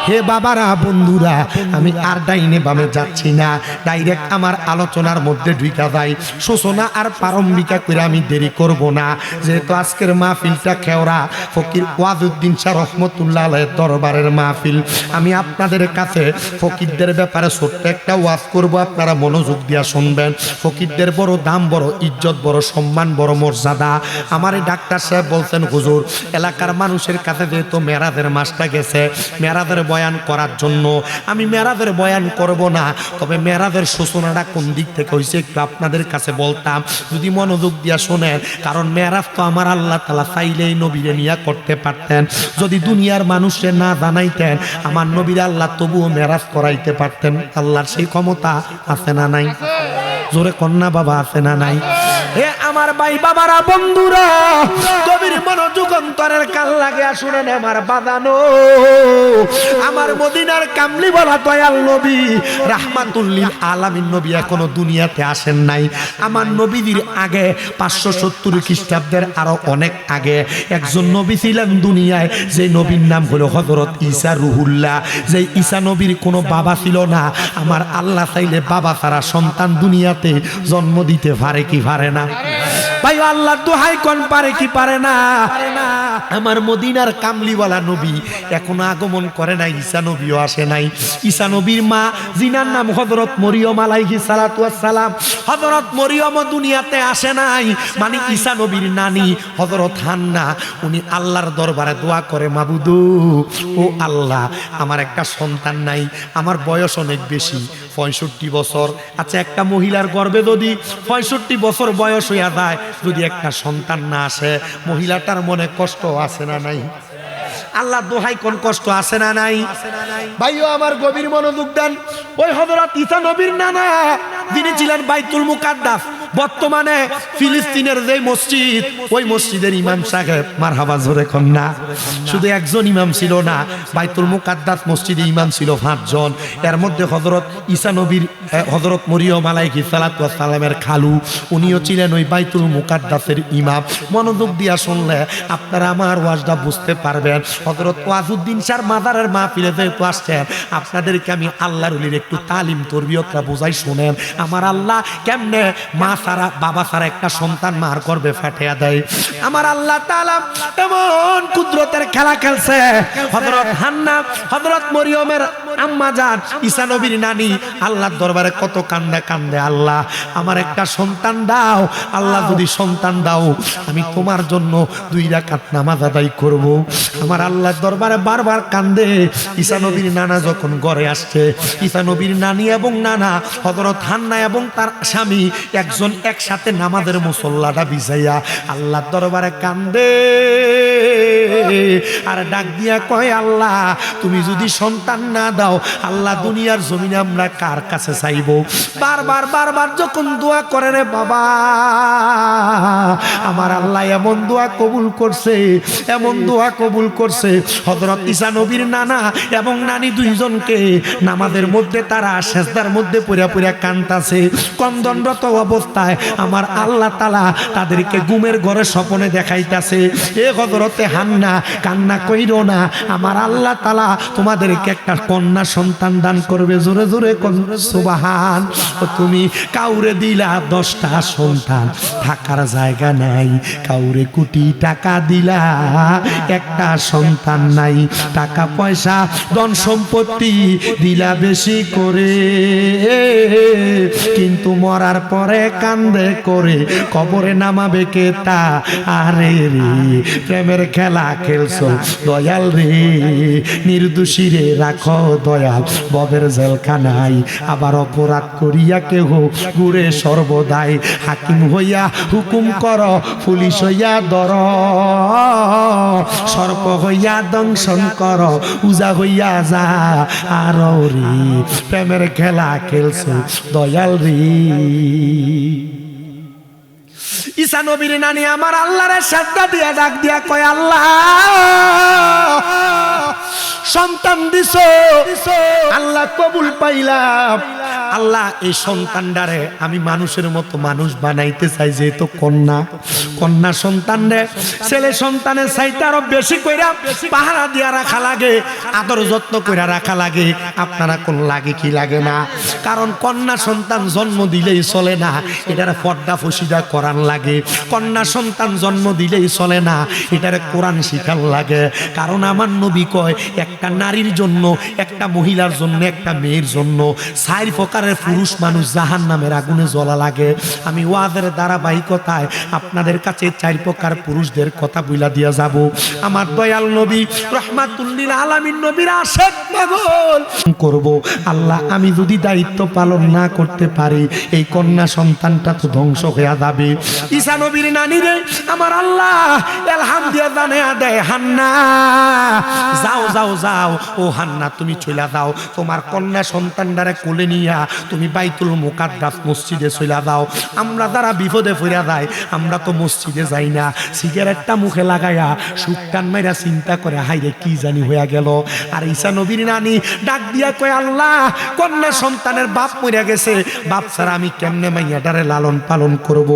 হে বাবারা, বন্ধুরা, আমি আর ডাইনে বামে যাচ্ছি না, ডাইরেক্ট আমার আলোচনার মধ্যে ঢুকা যাই। সূচনা আর প্রারম্ভিকা করে আমি দেরি করব না, যেহেতু আজকের মাহফিলটা খেওরা ফকির ওয়াজউদ্দিন শাহ রহমতুল্লাহ আলাইহির দরবারের মাহফিল। আমি আপনাদের কাছে ফকিরদের ব্যাপারে ছোট্ট একটা ওয়াজ করব, আপনারা মনোযোগ দিয়া শুনবেন। ফকিরদের বড় দাম, বড় ইজ্জত, বড় সম্মান, বড় মর্যাদা। আমার এই ডাক্তার সাহেব বলছেন, হুজুর, এলাকার মানুষের কাছে যেহেতু মেরাজের মাসটা গেছে, মেরাজের বয়ান করার জন্য আমি মেরাজের বয়ান করব না, তবে মেরাজের সূচনাটা কোন দিক থেকে হয়েছে একটু আপনাদের কাছে বলতাম, যদি মনোযোগ দিয়া শোনেন। কারণ মেরাজ তো আমার আল্লাহ তাআলা চাইলেই নবীরে নিয়া করতে পারতেন। যদি দুনিয়ার মানুষের না জানাইতেন, আমার নবীর আল্লাহ তবুও মেরাজ করাইতে পারতেন। আল্লাহর সেই ক্ষমতা আছে না নাই? জোরে কন্যা বাবা, আছে না নাই? হে আমার ভাই বাবারা, বন্ধুরা, কবির মনোযোগ অন্তরের কাল লাগে শুনেন আমার বাদানো। আমার মদিনার কামলি বলা দয়াল নবী রাহমাতুল লিল আলামিন নবী এখনো দুনিয়াতে আসেন নাই। আমার নবীদের আগে 570 খ্রিস্টাব্দের আরো অনেক আগে একজন নবী ছিলেন দুনিয়ায়, যে নবীর নাম হলো হযরত ঈসা রুহুল্লাহ। যে ঈসা নবীর কোনো বাবা ছিল না। আমার আল্লাহ চাইলে বাবা ছাড়া সন্তান দুনিয়াতে জন্ম দিতে পারে কি পারে না? ভাই আল্লাহ দোহাই কোন পারে কি পারে না? আমার মদিনার কামলিওয়ালা নবী এখনো আগমন করে নাই, ঈসা নবীও আসে নাই। ঈসা নবীর মা জিনার নাম হযরত মরিয়ম আলাইহিস সালাতু ওয়াস সালাম, হযরত মরিয়ম দুনিয়াতে আসে নাই। মানে ঈসা নবীর নানি হযরত হান্না, উনি আল্লাহর দরবারে দোয়া করে, মাবুদু, ও আল্লাহ, আমার একটা সন্তান নাই, আমার বয়স অনেক বেশি, 65 বছর। আচ্ছা, একটা মহিলার গর্ভে যদি 65 বছর বয়স হইয়া যায়, যদি একটা সন্তান না আসে, মহিলাটার মনে কষ্ট আছে না নাই? আল্লাহ দোহাই কোন কষ্ট আছে না নাই? ভাইও আমার গভীর মনোযোগ দেন। ওই হযরত ঈসা নবীর নানা, যিনি ছিলেন বাইতুল মুকাদ্দাস, বর্তমানে ফিলিস্তিনের যে মসজিদ, ওই মসজিদের ইমাম সাহেব, মারহাবা জোরে কন্যা। শুধু একজন ইমাম ছিল না, বাইতুল মুকাদ্দাস মসজিদে ইমাম ছিল 5 জন। এর মধ্যে হযরত ঈসা নবীর হযরত মরিয়ম আলাইহিস সালাতু ওয়াস সালামের খালু, উনিও ছিলেন ওই বাইতুল মুকাদ্দাসের ইমাম। মনোযোগ দিয়া শুনলে আপনারা আমার ওয়াজটা বুঝতে পারবেন। হযরত ওয়াজউদ্দিন শাহর মাজারের মাহফিলে যেহেতু আসছেন, আপনাদেরকে আমি আল্লাহর ওলির একটু তালিম তরবিয়তটা বোঝাই শুনেন। আমার আল্লাহ কেমনে মা ছাড়া, বাবা ছাড়া একটা সন্তান মার গর্ভে ফাটিয়ে দেয়। আমার আল্লাহ তাআলা এমন কুদরতের খেলা খেলছে। হযরত হান্না, হযরত মরিয়মের আম্মা জান, ঈসা নবীর নানি আল্লাহর দরবারে কত কান্দে কান্দে, আল্লাহ আমার একটা সন্তান দাও, আল্লাহ যদি সন্তান দাও আমি তোমার জন্য 2 রাকাত নামাজ আদায় করব। আমার আল্লাহর দরবারে বারবার কান্দে। ঈসা নবীর নানা যখন ঘরে আসছে, ঈসা নবীর নানি এবং নানা হযরত হান্না এবং তার স্বামী একজন একসাথে নামাজের মুসল্লাটা বিছাইয়া আল্লাহর দরবারে কান্দে আর ডাক দিয়া কয়, আল্লাহ তুমি যদি সন্তান না দাও, আল্লাহ দুনিয়ার জমিনে আমরা কার কাছে চাইব? বারবার বারবার যখন দোয়া করে রে বাবা, আমার আল্লাহ এমন দোয়া কবুল করছে, এমন দোয়া কবুল করছে। হযরত ঈসা নবীর নানা এবং নানি দুইজনকে নামাজের মধ্যে তারা সেজদার মধ্যে পুরা পুরা কান্তাছে, কন্দনরত অবস্থায় আমার আল্লাহ তাআলা তাদেরকে ঘুমের ঘরে স্বপ্নে দেখাইতাছে, এ হযরতে হান্না, কান্না কইরো না, আমার আল্লাহ তাআলা তোমাদেরকে একটা কন্যা সন্তান দান করবে। জোরে জোরে সুবহান। তুমি কাউরে দিলা 10টা সন্তান, থাকার জায়গা নাই, কাউরে কোটি টাকা দিলা, একটা সন্তান নাই, টাকা পয়সা ধন সম্পত্তি দিলা বেশি করে, কিন্তু মরার পরে কান্দে করে কবরে নামাবে কে তা? আরে রে, প্রেমের খেলা খেলছো দয়াল রে, নির্দোষী রে রাখো দয়াল ববের জেলখানায়, আবার অপরাধ করিয়া কেহ ঘুরে সর্বদাই, হাকিম হইয়া হুকুম কর, পুলিশ হইয়া ধর, সর্প হইয়া দংশন কর, উজা হইয়া যা, আর রে প্রেমের খেলা খেলছো দয়াল রে। ঈসা নবীর নানি আমার আল্লাহরে সাজদা দিয়া ডাক দিয়া কয়, আল্লাহ সন্তান দিছো, আল্লাহ কবুল পাইলাম। আল্লাহ এই সন্তানটারে আমি মানুষের মতো মানুষ বানাইতে চাই, যেহেতু কন্যা সন্তান রে ছেলে সন্তানের চাইতে আরো বেশি কইরা পাহারা দিয়া রাখা লাগে, আদর যত্ন কইরা রাখা লাগে। আপনারা কোন লাগে কি লাগে না? কারণ কন্যা সন্তান জন্ম দিলেই চলে না, এটার পর্দা ফসিদা করান লাগে। কন্যা সন্তান জন্ম দিলেই চলে না, এটারে কোরআন শিখান লাগে। কারণ আমার নবী কয়, একটা নারীর জন্য, একটা মহিলার জন্য, একটা মেয়ের জন্য 4 প্রকারের পুরুষ মানুষ জাহান্নামের আগুনে জ্বলা লাগে। আমি ওয়াজের ধারাবাহিকতায় আপনাদের কাছে 4 প্রকার পুরুষদের কথা বইলা দিয়া যাব। আমার দয়াল নবী রাহমাতুল লিল আলামিন নবীর আশেক পাগল করব। আল্লাহ আমি যদি দায়িত্ব পালন না করতে পারি, এই কন্যা সন্তানটা তো ধ্বংস হয়ে যাবে। ঈসা নবীর নানি রে আমার আল্লাহ এলহাম দিয়া জানিয়া দেয়, হান্না যাও যাও যাও, ও হান্না তুমি চলে যাও, তোমার কন্যা সন্তানটারে কোলে নিয়া তুমি বাইতুল মুকাদ্দাস মসজিদে চলে যাও। আমরা যারা বিপদে পড়ে যাই, আমরা তো মসজিদে যাই না, সিগারেটটা মুখে লাগাইয়া সুটকান মাইরা চিন্তা করে হাইরে কি জানি হইয়া গেল। আর ঈসা নবীর নানি ডাক দিয়া কয়, আল্লাহ কন্যা সন্তানের বাপ মরিয়া গেছে, বাপ ছাড়া আমি কেমনে মাইয়াটারে লালন পালন করব।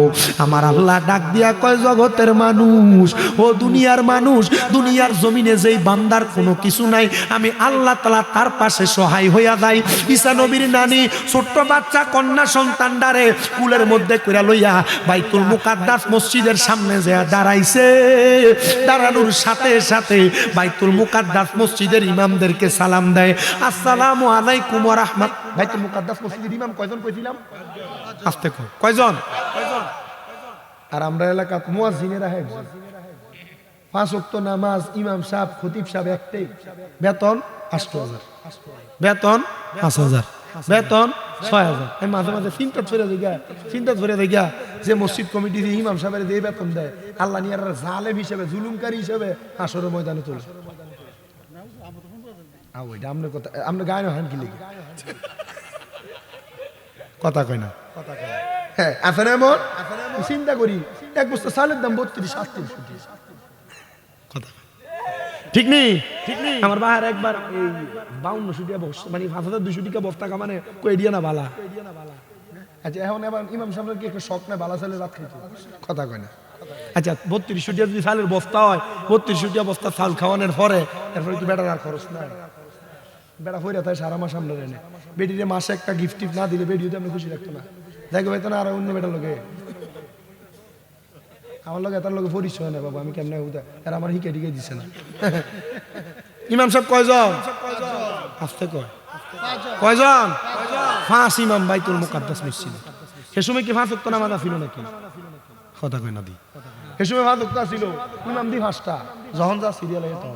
আমার আল্লাহ ডাক দিয়া কয়, জগতের মানুষ, ও দুনিয়ার মানুষ, দুনিয়ার জমিনে যেই বান্দার কোনো কিছু নাই, আমি আল্লাহ তাআলা তার পাশে সহায় হইয়া যাই। ঈসা নবীর নানি ছোট্ট বাচ্চা কন্যা সন্তানটারে কুলের মধ্যে কইরা লইয়া বাইতুল মুকাদ্দাস মসজিদের সামনে যে দাঁড়াইছে, দাঁড়ানোর সাথে সাথে বাইতুল মুকাদ্দাস মসজিদের ইমামদেরকে সালাম দেয়, আসসালামু আলাইকুম ওয়া রাহমাত। বাইতুল মুকাদ্দাস মসজিদের ইমাম কয়জন কইছিলাম? আস্তে কয়, কয়জন? আর আমরা এলাকা মুয়াজ্জিনেরা একজন। 5 ওয়াক্ত নামাজ ইমাম সাহেব খতিব সাহেব একটাই, বেতন 8000, বেতন 5000, বেতন 6000। আমি মাঝে মাঝে চিন্তা ধরে দেখা যে মসজিদ কমিটি যে ইমাম সাহেবের যে বেতন দেয়, আল্লাহ নিয়ার জালেম হিসেবে, জুলুমকারী হিসেবে হাসরের ময়দানে তুলছে। আপনার কথা, আপনার গায়ে হান কি লেগে কথা কয় না? হ্যাঁ আসলে এমন চিন্তা করি, এক বস্তা চালের দাম 32-38 কথা ঠিক নেই, ঠিক নেই। আমার বাহার একবার এই 52 টাকা মানে 5200 টাকা বস্তা কামানে কই দিয়া না বালা। আচ্ছা এখন এবার ইমাম সাহেবের কি একটা শখ না বালা চালের রাত খাইতে? কথা কয় না। আচ্ছা 3200 টাকা যদি চালের বস্তা হয়, 3200 টাকা বস্তা চাল খাওয়ানোর পরে এরপরে কি বেটার আর খরচ নাই? বেটা হইরা তাই সারা মাস সামনে রেনে বেটিরে মাসে একটা গিফট টিফট না দিলে বেটি যদি আপনি খুশি রাখতো না, দেখো হয়তো না আর অন্য বেটার লোকে আমার লোক এটার লোকে পরিচয় না বাবা, আমি কেমন এরা আমার হিকে টিকে দিচ্ছে না। ইমাম সাহেব কয়জন? আসতে কয় কয়জন? 5 ইমাম বাইতুল মুকাদ্দাস মসজিদে। সে সময় কি 5 ওয়াক্ত নামাজ ছিল নাকি? কথা কয় না দি। সে সময় 5 ওয়াক্ত ছিল, ইমাম দি 5টা, যখন যা সিরিয়াল হতো।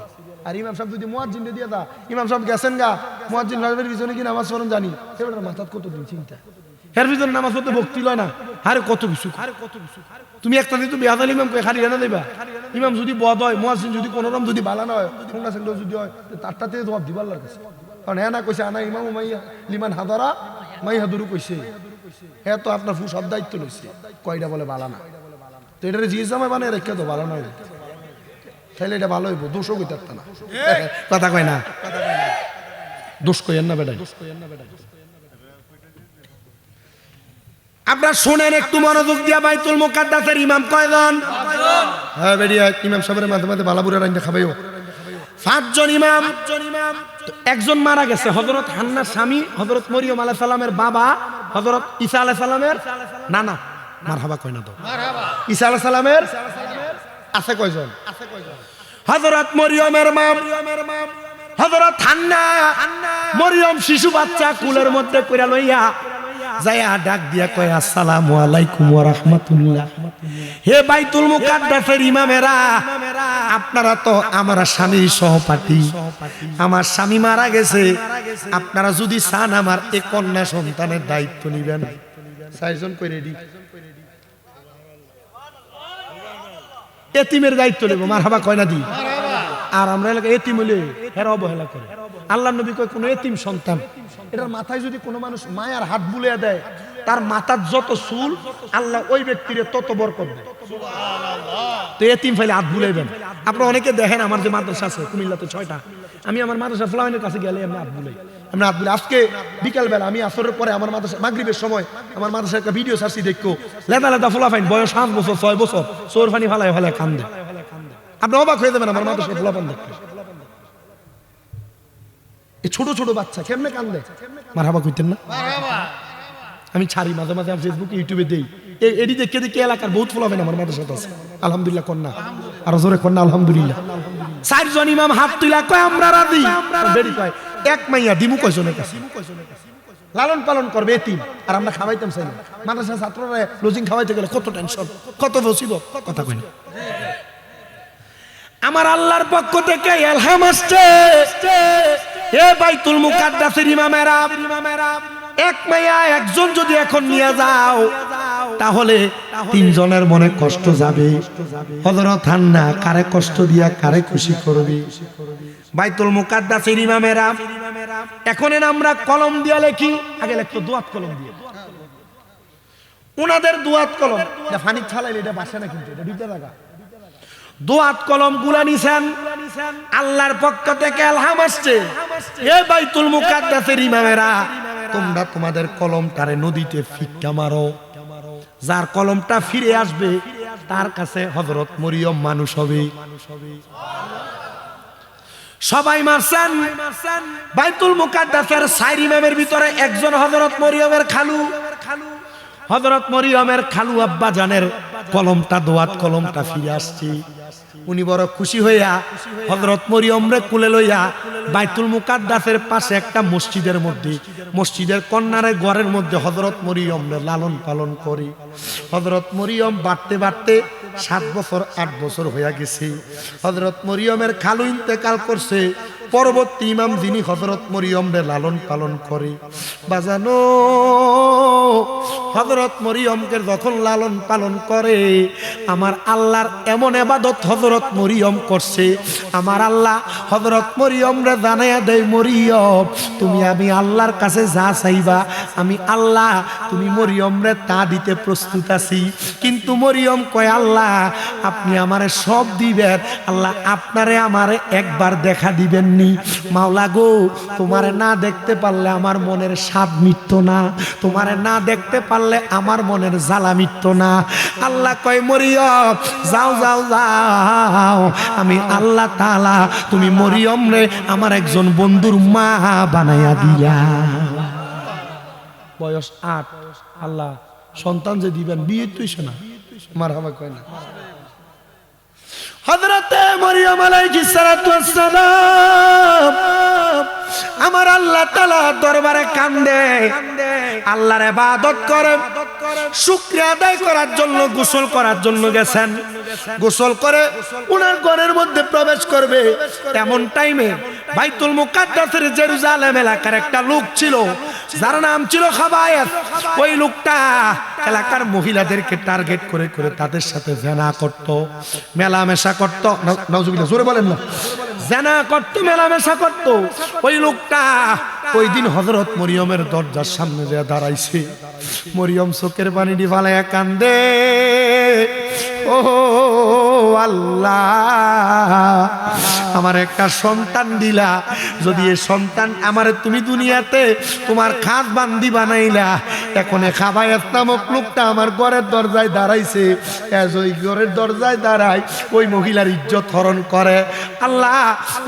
আর ইমাম সাহেব যদি মুয়াজ্জিন দিয়ে দা, ইমাম সাহেব গেছেন গা মুয়াজ্জিন রাজবের পিছনে কি নামাজ পড়েন জানি, সেটার মাথাত কতদিন চিন্তা। এর ভিতরে নামাজ পড়তে ভক্তি লয় না, আরে কত কিছু। তুমি একটা দিন তুমি বেহাদাল ইমামকে খালি এনে দেবা, ইমাম যদি বদ হয়, মুয়াজ্জিন যদি কোনোরকম যদি ভালো না হয়, ঠোঙ্গা সেগুলো যদি হয়, তারটাতে জবাব দিবা আল্লাহর কাছে। কারণ হ্যাঁ না কইছে আনা ইমাম মাইয়া লিমান হাদারা মাই হাদুরু কইছে, হ্যাঁ তো আপনার সব দায়িত্ব লইছে, কয়টা বলে ভালো না, তো এটারে জিজ্ঞেস জামাই বানিয়ে রেখে তো ভালো নয়, তাহলে এটা ভালো হইব, দোষও কইতে পারত না। কথা কয় না, দোষ কইেন না বেটাই। আপনারা শুনেন একটু মনোযোগ দিয়া, বাইতুল মুকাদ্দাসের ইমাম কয়জন? হ্যাঁ বেরিয়া ইমাম সাহেবের মাঝে মাঝে বালাপুরা রাইন্দা খাবাইও। 5 জন ইমাম। একজন মারা গেছে, হযরত হান্নার স্বামী, হযরত মরিয়ম আলাইহিস সালামের বাবা, হযরত ঈসা আলাইহিস সালামের নানা। মারহাবা কয় না তো? মারহাবা। ঈসা আলাইহিস সালামের আছে কয়জন? হযরত মরিয়মের মা, হযরত হান্না। মরিয়ম শিশু বাচ্চা কুলের মধ্যে কইরা লইয়া যায়া ডাক দিয়া কয়, আসসালামু আলাইকুম ওয়া রাহমাতুল্লাহ। হে বাইতুল মুকাদ্দাসের ইমামেরা, আপনারা তো আমার স্বামীর সহপাঠী, আমার স্বামী মারা গেছে, আপনারা যদি চান আমার এই কন্যা সন্তানের দায়িত্ব নিবেন। 4 জন কই রেডি? এতিমের দায়িত্ব নেব, মারহাবা কয় না দি। আর আমরা এলাকা এতিম হইলে এরা অবহেলা করে। আল্লাহর নবী কয়, কোন এতিম সন্তান এটার মাথায় যদি কোনো মানুষ মায়ার হাত বুলিয়ে দেয়, তার মাথার যত চুল আল্লাহ ওই ব্যক্তির তত বরকত দেয়। তো এতিম ফাইলে হাত বুলাইবেন। আপনারা অনেকে দেখেন, আমার যে মাদ্রাসা আছে কুমিল্লাতে 6টা, আমি আমার মাদ্রাসা ফ্লাওয়ানের কাছে গেলে আমি আব্দুল আজকে বিকালবেলা আমি আসরের পরে আমার মাদ্রাসা মাগরিবের সময় আমার মাদ্রাসার একটা ভিডিও ছাড়ছি দেখো লেদা লেদা ফোলাফাইন বয়স 5 বছর 6 বছর চোর ফানি ফালায় ফালায় কান্দে। আপনি অবাক হয়ে যাবেন আমার মাদ্রাসার ফোলাফান দেখতে। এই ছোট ছোট বাচ্চা কেমনে কান্দে, মারহাবা কইতেন না? আমি ছাড়ি মাঝে মাঝে ফেসবুকে ইউটিউবে দেই, এডি দেখে দেখে এলাকার বহুত ফোলাফাইন আমার মাদ্রাসাতে আছে। আলহামদুলিল্লাহ কন্যা, আরো জোরে কন্যা আলহামদুলিল্লাহ। 4 জন ইমাম হাত তুলা কয় আমরা রাজি, বেরি কয় এক মাইয়া দিমু কয়জনের কাছে লালন পালন করবে এতিম, আর আমরা খাওয়াইতাম চাই না। মাদ্রাসা ছাত্ররা লজিং খাওয়াইতে গেলে কত টেনশন, কত মুসিবত, কথা কই না। আমার আল্লাহর পক্ষ থেকে ইলহাম আসছে, এ বাইতুল মুকাদ্দাসের ইমামেরা, এক মাইয়া একজন যদি এখন নিয়ে যাও তাহলে 3 জনের মনে কষ্ট যাবে। হযরত হান্না কারে কষ্ট দিয়া কারে খুশি করবে? বাইতুল মুকাদ্দাসের ইমামেরা এখন আমরা কলম দিয়ে লিখি, আগে লিখতো দোয়াত কলম দিয়ে। উনাদের দোয়াত কলম এটা ফানি ছালাইলে এটা বাসে না, কিন্তু এটা দুইটা টাকা। দোয়াত কলম গুলা নিছেন, আল্লাহর পক্ষ থেকে ইলহাম আসছে, এ বাইতুল মুকাদ্দাসের ইমামেরা তোমরা তোমাদের কলমটারে নদীতে ফিক্কা মারো, যার কলমটা ফিরে আসবে তার কাছে হযরত মরিয়ম মানুষ হবে। সবাই মারছেন। বাইতুল মুকাদ্দাসের 4 ইমামের ভিতরে একজন হযরত মরিয়মের খালু, হযরত মরিয়মের খালু আব্বা জানের কলমটা দোয়াত কলমটা ফিরে আসছে। উনি বড় খুশি হইয়া হযরত মরিয়মরে কুলে লইয়া বাইতুল মুকাদ্দাসের পাশে একটা মসজিদের মধ্যে, মসজিদের কর্নারে ঘরের মধ্যে হযরত মরিয়মরে লালন পালন করে। হযরত মরিয়ম বাড়তে বাড়তে 7 বছর 8 বছর হইয়া গেছে। হযরত মরিয়মের খালু ইন্তেকাল করছে। পরবর্তী ইমাম যিনি হযরত মরিয়মরে লালন পালন করে, বাজানো হযরত মরিয়মকে যখন লালন পালন করে, আমার আল্লাহর এমন ইবাদত হযরত মরিয়ম করছে, আমার আল্লাহ হযরত মরিয়মরে জানাইয়া দেয়, মরিয়ম তুমি আমি আল্লাহর কাছে যা চাইবা আমি আল্লাহ তুমি মরিয়মরে তা দিতে প্রস্তুত আছি। কিন্তু মরিয়ম কয়, আল্লাহ আপনি আমারে সব দিবেন, আল্লাহ আপনারে আমারে একবার দেখা দিবেন নি। মাওলা গো, তোমারে না দেখতে পারলে আমার মনের স্বাদ মিটত না, তোমারে না দেখতে পারলে আমার মনের জ্বালা মিটত না। আল্লাহ কয়, মরিয়ম যাও যাও যাও, আমি আল্লাহ তাআলা তুমি মরিয়ম রে আমার একজন বন্ধুর মা বানাইয়া দিয়া। বয়স 8, আল্লাহ সন্তান যে দিবেন বিয়ে তুই শোনা, মারহাবা কয় না। হযরতে মরিয়ম আলাইহিস সালাতু ওয়াস সালাম আমার আল্লাহ তাআলা দরবারে কান্দে, আল্লাহর ইবাদত করে, শুকরিয়া আদায় করার জন্য গোসল করার জন্য গেছেন। গোসল করে উনার ঘরের মধ্যে প্রবেশ করবে, এমন টাইমে বাইতুল মুকাদ্দাসের জেরুজালেম এলাকার একটা লোক ছিল যার নাম ছিল খাবায়েত। ওই লোকটা এলাকার মহিলাদেরকে টার্গেট করে করে তাদের সাথে জিনা করত, মেলামেশা করত। নাউজুবিল্লাহ, জোরে বলেন না। জিনা করত, মেলামেশা করত। ওই লোকটা ওই দিন হযরত মরিয়মের দরজার সামনে যে দাঁড়াইছে, মরিয়ম চোখের পানি দিয়ে ফালাইয়া কান্দে, ও আল্লাহ আমার একটা সন্তান দিলা, যদি এই সন্তান আমারে তুমি দুনিয়াতে তোমার খাস বান্দি বানাইলা, এখন খাবায়েত নামক লোকটা আমার ঘরের দরজায় দাঁড়াইছে, ওই ঘরের দরজায় দাঁড়ায় ওই মহিলার ইজ্জত হরণ করে। আল্লাহ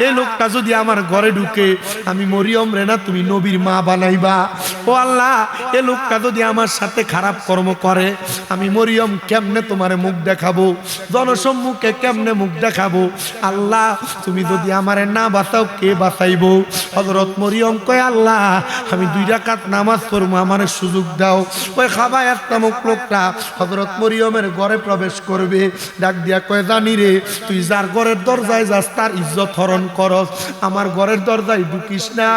এই লোকটা যদি আমার ঘরে ঢুকে, আমি মরিয়ম রে না তুমি নবীর মা বানাইবা। ও আল্লাহ এই লোকটা যদি আমার সাথে খারাপ কর্ম করে, আমি মরিয়ম কেমনে তোমারে মুখ দেখাবো, জনসম্মুখে কেমনে মুখ দেখাবো? আল্লাহ তুমি যদি আমারে না বাঁচাও কে বাঁচাইবো? হযরত মরিয়ম কয়, আল্লাহ আমি 2 রাকাত নামাজ পড়বো, আমারে সুযোগ দাও। ওই খাবায়েত নামক লোকটা হযরত মরিয়মের ঘরে প্রবেশ করবে, ডাক দিয়া কয়, জানি রে তুই যার ঘরের দরজায় যাস তার ইজ্জত হরণ করস, আমার ঘরের দরজায় ঢুকিস না।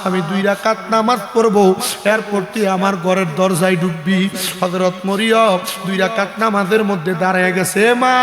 আমি 2 রাকাত নামাজ পড়বো, এরপর তুই আমার ঘরের দরজায় ঢুকবি। হযরত মরিয়ম 2 রাকাত নামাজের মধ্যে দাঁড়ায় গেছে। মা,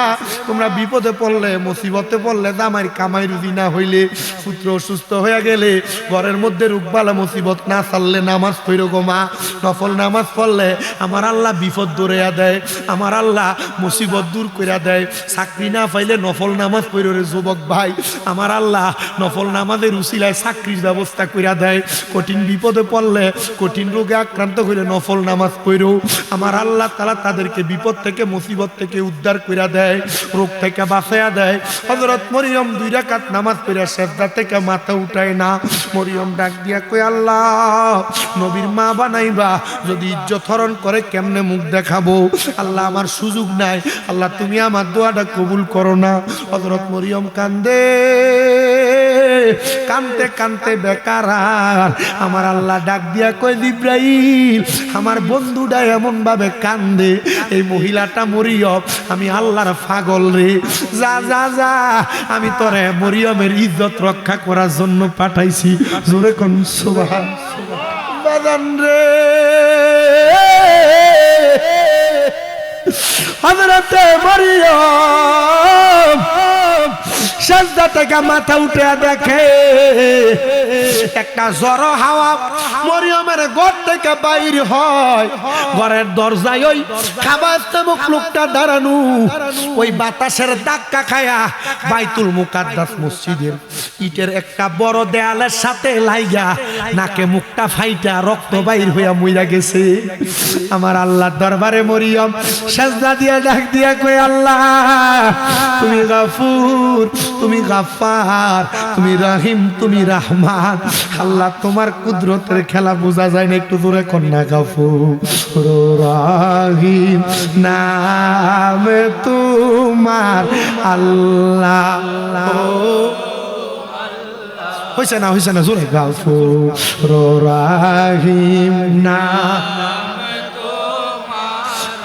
তোমরা বিপদে পড়লে, মুসিবতে পড়লে, দামাই কামাই রুজি না হইলে, পুত্র অসুস্থ হয়ে গেলে, ঘরের মধ্যে রুকবালা মুসিবত না চাললে নামাজ পড়ো গো মা। নফল নামাজ পড়লে আমার আল্লাহ বিপদ দূরাইয়া দেয়, আমার আল্লাহ মুসিবত দূর কইরা দেয়। চাকরি না পাইলে নফল নামাজ পড়ো রে যুবক ভাই, আমার আল্লাহ নফল নামাজের উসিলায় চাকরির ব্যবস্থা কইরা দেয়। কঠিন বিপদে পড়লে, কঠিন রোগে আক্রান্ত হইলে নফল নামাজ পড়ো, আমার আল্লাহ তাআলা তাদেরকে বিপদ থেকে মুসিবত থেকে উদ্ধার কইরা দেয়, রোগ থেকে বাঁচাইয়া দেয়। হযরত মরিয়ম 2 রাকাত নামাজ পড়ে সেজদা থেকে মাথা উঠায় না। মরিয়ম ডাক দিয়া কই, আল্লাহ নবীর মা বানাইবা, যদি ইজ্জত হরণ করে কেমনে মুখ দেখাবো? আল্লাহ আমার সুযোগ নাই, আল্লাহ তুমি আমার দোয়াটা কবুল করো না। হযরত মরিয়ম কান্দে, কানতে কানতে বেকার। আমার আল্লাহ ডাক দিয়া কই, জিবরাইল আমার বন্ধুটা এমন ভাবে কান্দে, এই মহিলাটা মরিয়ম আমি আল্লাহর পাগল রে, যা যা যা, আমি তোরে মরিয়মের ইজ্জত রক্ষা করার জন্য পাঠাইছি। জোরে কোন সুবহান। বাজান রে, হযরত মরিয়ম সেজদা থেকে মাথা উঠে দেখে একটা ঝড়ো হাওয়া মরিয়মের ঘর থেকে বাইর হয়। ঘরের দরজায় ওই খাবাস্তামুক লোকটা দাঁড়ানো, ওই বাতাসের ধাক্কা খায়া বাইতুল মুকাদ্দাস মসজিদের ইটের একটা বড় দেয়ালের সাথে লাইগা নাকে মুখটা ফাইটা রক্ত বাইর হইয়া মইরা গেছে। আমার আল্লাহর দরবারে মরিয়ম সেজদা দিয়ে ডাক দিয়া কই, আল্লাহ তুমি গাফুর, তুমি গাফফার, তুমি রহিম, তুমি রহমান। আল্লাহ তোমার কুদরতের খেলা বোঝা যায় না, একটু দূরে কন্যা। গাফুর রহিম নাম তোমার আল্লাহ। হইছে না, হইছে না, জোরে। গাফুর রহিম নাম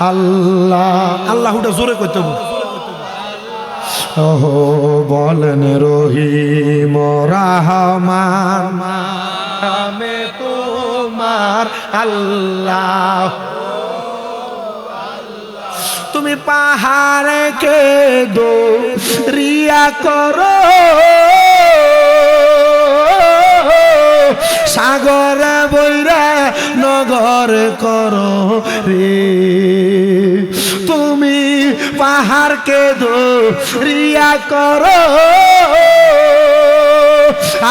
আল্লাহ। আল্লাহটা জোরে কইতে হবে। ওহো বলেন রহিম রহমান নামে তোমার আল্লাহ। তুমি পাহাড়ে কে দো রিয়া করো, সাগর বৈরা নগর করো রে। তুমি পাহাড়কে দরিয়া করো,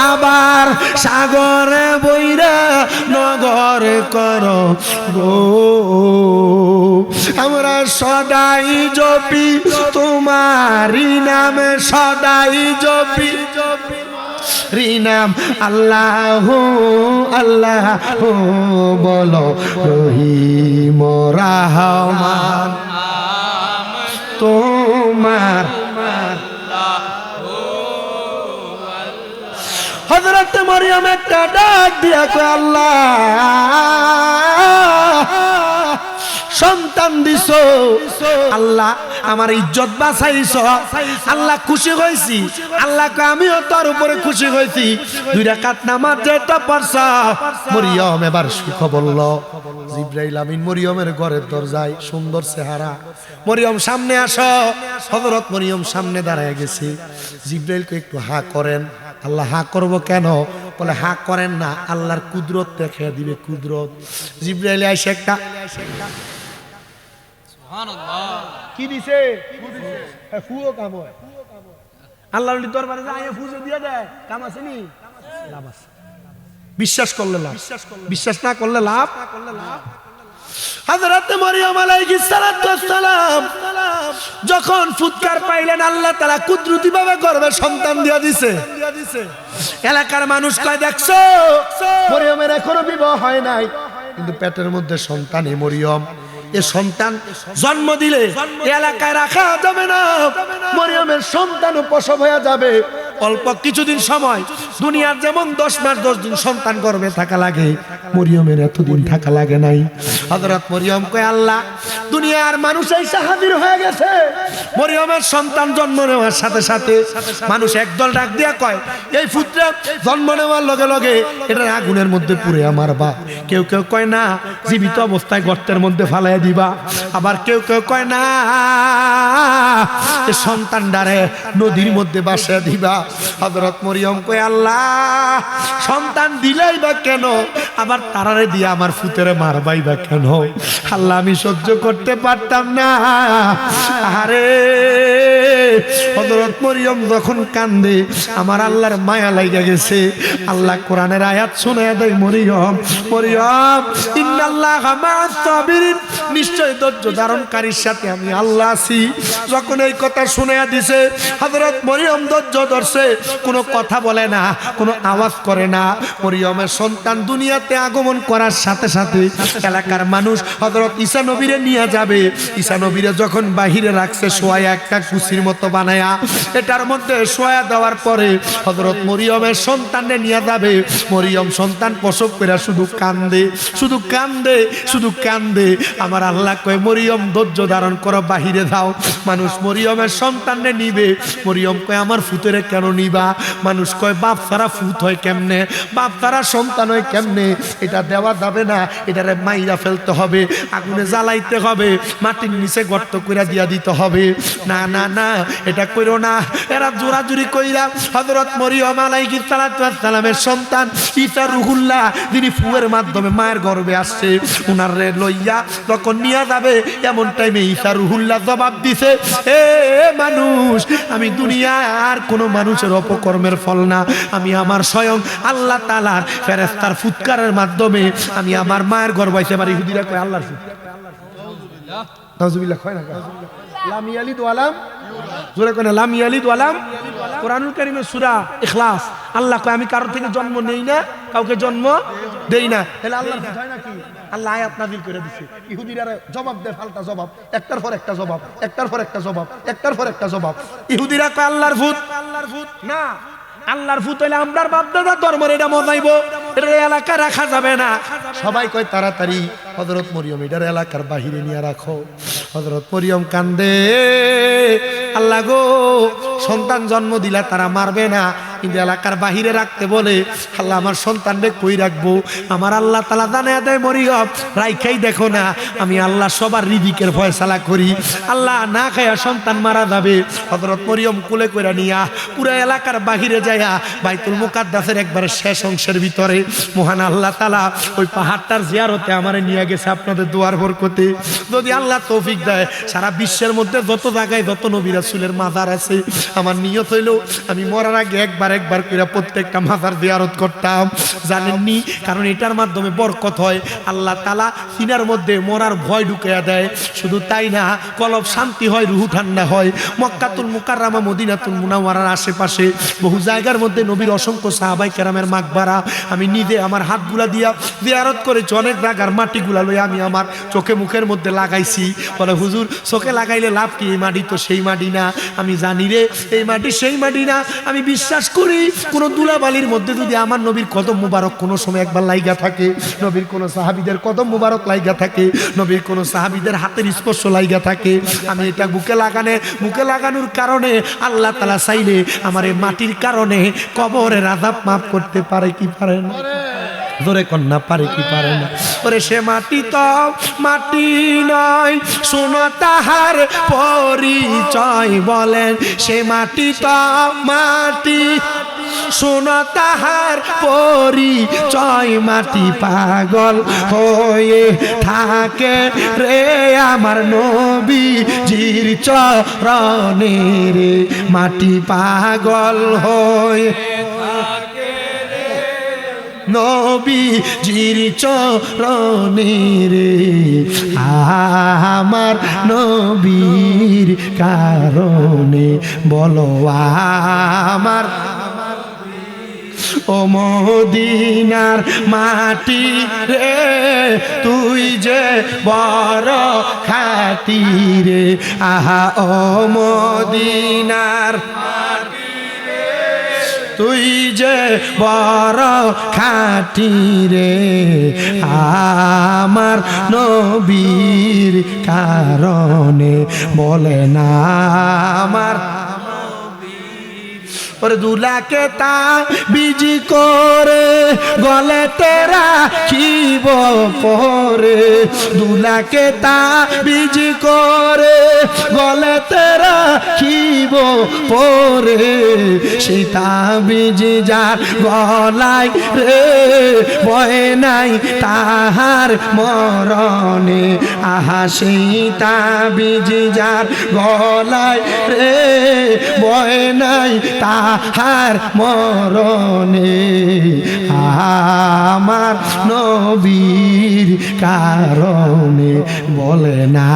আবার সাগরে বৈরা নগর করো গো। আমরা সদাই জপি তোমারি নামে, সদাই জপি নাম আল্লাহ আল্লাহ বলো রহিম রহমান তোমার। হযরত মরিয়ম একটা ডাক দিয়া কয়, আল্লাহ সন্তান দিছো, আল্লাহ আমার ইজ্জত বাঁচাইছো, আল্লাহ খুশি হইছি। আল্লাহ কয় আমিও তোর উপরে খুশি হইছি। 2 রাকাত নামাজ যেটা পড়ছ। মরিয়ম এবার সুখ বলল। জিবরাইল আমিন মরিয়মের ঘরের দরজায়, সুন্দর চেহারা। মরিয়ম সামনে আসো। হযরত মরিয়ম সামনে দাঁড়ায় গেছে। জিবরাইলকে একটু হা করেন। আল্লাহ হা করব কেন? বলে হা করেন না, আল্লাহর কুদরত দেখে দিবে, কুদরত। জিবরাইল আইসা একটা কি দিছে, ফুও কাম হয়। আল্লাহর দরবারে যায় ফুজো দিয়ে দেয়, কাম আছে নি? লাভ আছে। বিশ্বাস করলে লাভ, বিশ্বাস না করলে লাভ। হযরত মরিয়ম আলাইহিস সালাম যখন ফুৎকার পাইলেন, আল্লাহ তাআলা কুদরতি ভাবে গর্ভে সন্তান দিয়া দিছে। এলাকার মানুষ কয়, দেখছো মরিয়মের এখনো বিবাহ হয় নাই, কিন্তু পেটের মধ্যে সন্তান। মরিয়ম এ সন্তান জন্ম দিলে এলাকায় রাখা যাবে না, মরিয়মের সন্তানও প্রসব হয়ে যাবে। অল্প কিছুদিন সময় দুনিয়ার যেমন 10 মাস 10 দিন সন্তান গর্ভে থাকা লাগে, মরিয়মের এতদিন থাকা লাগে নাই। হযরত মরিয়ম কয় আল্লাহ, দুনিয়ার মানুষ এসে হাজির হয়ে গেছে। মরিয়মের সন্তান জন্ম নেওয়ার সাথে সাথে মানুষ একদল ডাক দিয়া কয়, এই পুত্র জন্ম নেওয়ার লগে লগে এটা আগুনের মধ্যে পুড়ে আমার বা। কেউ কেউ কয় না, জীবিত অবস্থায় গর্তের মধ্যে ফালাইয়া দিবা। আবার কেউ কেউ কয় না, সন্তান ডারে নদীর মধ্যে বাসা দিবা। হযরত মরিয়ম কয় আল্লাহ, সন্তান দিলাই বা কেন, আবার তারারে দিয়ে আমার ফুতেরে মারবাই বা কেন? আল্লাহ, আমি সহ্য করতে পারতাম না। আরে হযরত মরিয়ম যখন কান্দে আমার আল্লাহর মায়া লাগা গেছে। আল্লাহ কোরআনের আয়াত শোনায়া দেয়, মরিয়ম মরিয়ম ইন্নাল্লাহা মা'আস সাবিরিন, নিশ্চয় ধৈর্য ধারণকারীর সাথে আমি আল্লাহ আছি। যখন এই কথা শোনায়া দিছে, হযরত মরিয়ম ধৈর্য ধরছে, কোনো কথা বলে না, কোনো আওয়াজ করে না। মরিয়মের সন্তান দুনিয়াতে আগমন করার সাথে সাথে এলাকার মানুষ হযরত ঈসা নবীরে নিয়ে যাবে। ঈসা নবীরে যখন বাহিরে রাখছে শোয়া একটা কুসির মতো বানায়া, এটার মধ্যে শোয়া দেওয়ার পরে হযরত মরিয়মের সন্তানকে নিয়ে যাবে। মরিয়ম সন্তান প্রসব করে শুধু কান্দে, শুধু কান্দে, শুধু কান্দে। আমার আল্লাহ কয়, মরিয়ম ধৈর্য ধারণ করো, বাহিরে দাও। মানুষ মরিয়মের সন্তানকে নিবে। মরিয়ম কয়, আমার ফুতেরে কেন নিবা? মানুষ কয়, বাপ ছাড়া ফুত হয় কেমনে, বাপ ছাড়া সন্তান হয় কেমনে? এটা দেওয়া যাবে না, এটারে মাইরা ফেলতে হবে, আগুনে জ্বালাইতে হবে, মাটির নিচে গর্ত কইরা দিয়া দিতে হবে। না না না, এটা কইরো না। এরা জোরাজুরি কইরা হযরত মরিয়ম আলাইহিস সালাতু ওয়াস সালামের সন্তান ঈসা রুহুল্লাহ, যিনি ফুয়ের মাধ্যমে মায়ের গর্ভে আসছে, উনারে লইয়া যখন নিয়ে যাবে, এমন টাইমে ঈসা রুহুল্লাহ জবাব দিছে, এ মানুষ, আমি দুনিয়ার কোনো মানুষের অপকর্মের ফল না, আমি আমার স্বয়ং আল্লাহ তাআলার ফেরেশতার ফুৎকারের মাধ্যমে আমি আমার মায়ের গর্ভে আইতে পারি। ইহুদিরা কয় আল্লাহর ফুৎকার। নাউজুবিল্লাহ, কয় না লাম ইয়ালিদ ওয়া লাম, জোরে কয় না লাম ইয়ালিদ ওয়া লাম। কোরআনুল কারীমের সূরা ইখলাস, আল্লাহ কয় আমি কারো থেকে জন্ম নেই না, কাউকে জন্ম দেই না। তাহলে আল্লাহর ফুৎ হয় নাকি? আল্লাহ আয়াত নাযিল করে দিছে। ইহুদিরা জবাব দেয় ফালতা জবাব, একটার পর একটা জবাব, একটার পর একটা জবাব, একটার পর একটা জবাব। ইহুদিরা কয় আল্লাহর ফুৎ, আল্লাহর ফুৎ না, আল্লাহর ফুত হইলে আমরার বাপদাদা ধর্মের এটা মজাইবো, এটা এলাকা রাখা যাবে না। সবাই কয় তাড়াতাড়ি হযরত মরিয়ম এটার এলাকার বাহিরে নিয়ে রাখো। হযরত মরিয়ম কান্দে, আল্লাহ গো, সন্তান জন্ম দিলা তারা মারবে না, কিন্তু এলাকার বাহিরে রাখতে বলে। আল্লাহ, আমার সন্তানকে কই রাখবো? আমার আল্লাহ তাআলা জানায়া দেয়, মরিয়ম রাইখাই দেখো না, আমি আল্লাহ সবার রিজিকের ফয়সালা করি। আল্লাহ না খায়া সন্তান মারা যাবে। হযরত মরিয়ম কোলে কইরা নিয়া পুরো এলাকার বাহিরে যায়া বাইতুল মুকাদ্দাসের একবারে শেষ অংশের ভিতরে মহান আল্লাহ তাআলা ওই পাহাড়টার জিয়ারতে আমারে নিয়ে গেছে আপনাদের দোয়ার বরকতে। যদি আল্লাহ তৌফিক দেয়, সারা বিশ্বের মধ্যে যত জায়গায় যত নবী রাসূলের মাজার আছে, আমার নিয়ত হইল আমি মরার আগে একবার একবার করে প্রত্যেকটা মাজার জিয়ারত করতাম। জানেননি? কারণ এটার মাধ্যমে বরকত হয়। আল্লাহ তাআলা সিনার মধ্যে মরার ভয় ঢুকাইয়া দেয়। শুধু তাই না, কলব শান্তি হয়, রুহু ঠান্ডা হয়। মক্কাতুল মুকাররমা, মদিনাতুল মুনাওয়ারার আশেপাশে বহু জায়গার মধ্যে নবীর অসংখ্য সাহাবায়ে কেরামের মাকবারা আমি নিজে আমার হাতগুলা দিয়া জিয়ারত করেছি। অনেক জায়গার মাটিগুলা লই আমি আমার চোখে মুখের মধ্যে লাগাইছি। বলে হুজুর, চোখে লাগাইলে লাভ কি? এই মাটি তো সেই মাটি না। আমি জানি রে, এই মাটি সেই মাটি না। আমি বিশ্বাস করি, কোন দুলাবালির মধ্যে যদি আমার নবীর কদম মুবারক কোনো সময় একবার লাইগা থাকে, নবীর কোন সাহাবীদের কদম মুবারক লাইগা থাকে, নবীর কোন সাহাবীদের হাতের স্পর্শ লাইগা থাকে, আমি এটা বুকে লাগানোর কারণে আল্লাহ তাআলা চাইলে আমার এই মাটির কারণে কবরের আযাব মাফ করতে পারে কি পারে না? জোরে কন্যা, পারে কি পারে না? ওরে সে মাটি তো মাটি নয়, শোনো তাহার পরিচয় বলেন। সে মাটি তো মাটি, শোনো তাহার পরিচয়। মাটি পাগল হয়ে থাকে রে আমার নবীজির চরণে রে। মাটি পাগল হয়ে নবীজির চরণে রে। আমার নবীর কারণে বলো আমার ও মদিনার মাটি রে, তুই যে বড় খাঁটি রে। আহা ও মদিনার তুই যে বড় খাঁটি রে আমার নবীর কারণে বলে না আমার ওরে দুলাকে তা বিজি করে গলে তেরা খিব পরে দুলাকে তা বিজি করে গলে তেরা খিব পরে সীতা বিজি যার গলায় রে বয় নাই তাহার মরণে আহা সীতা বিজি যার গলায় রে বয় নাই তাহার মরণে আমার নবীর কারণে বলে না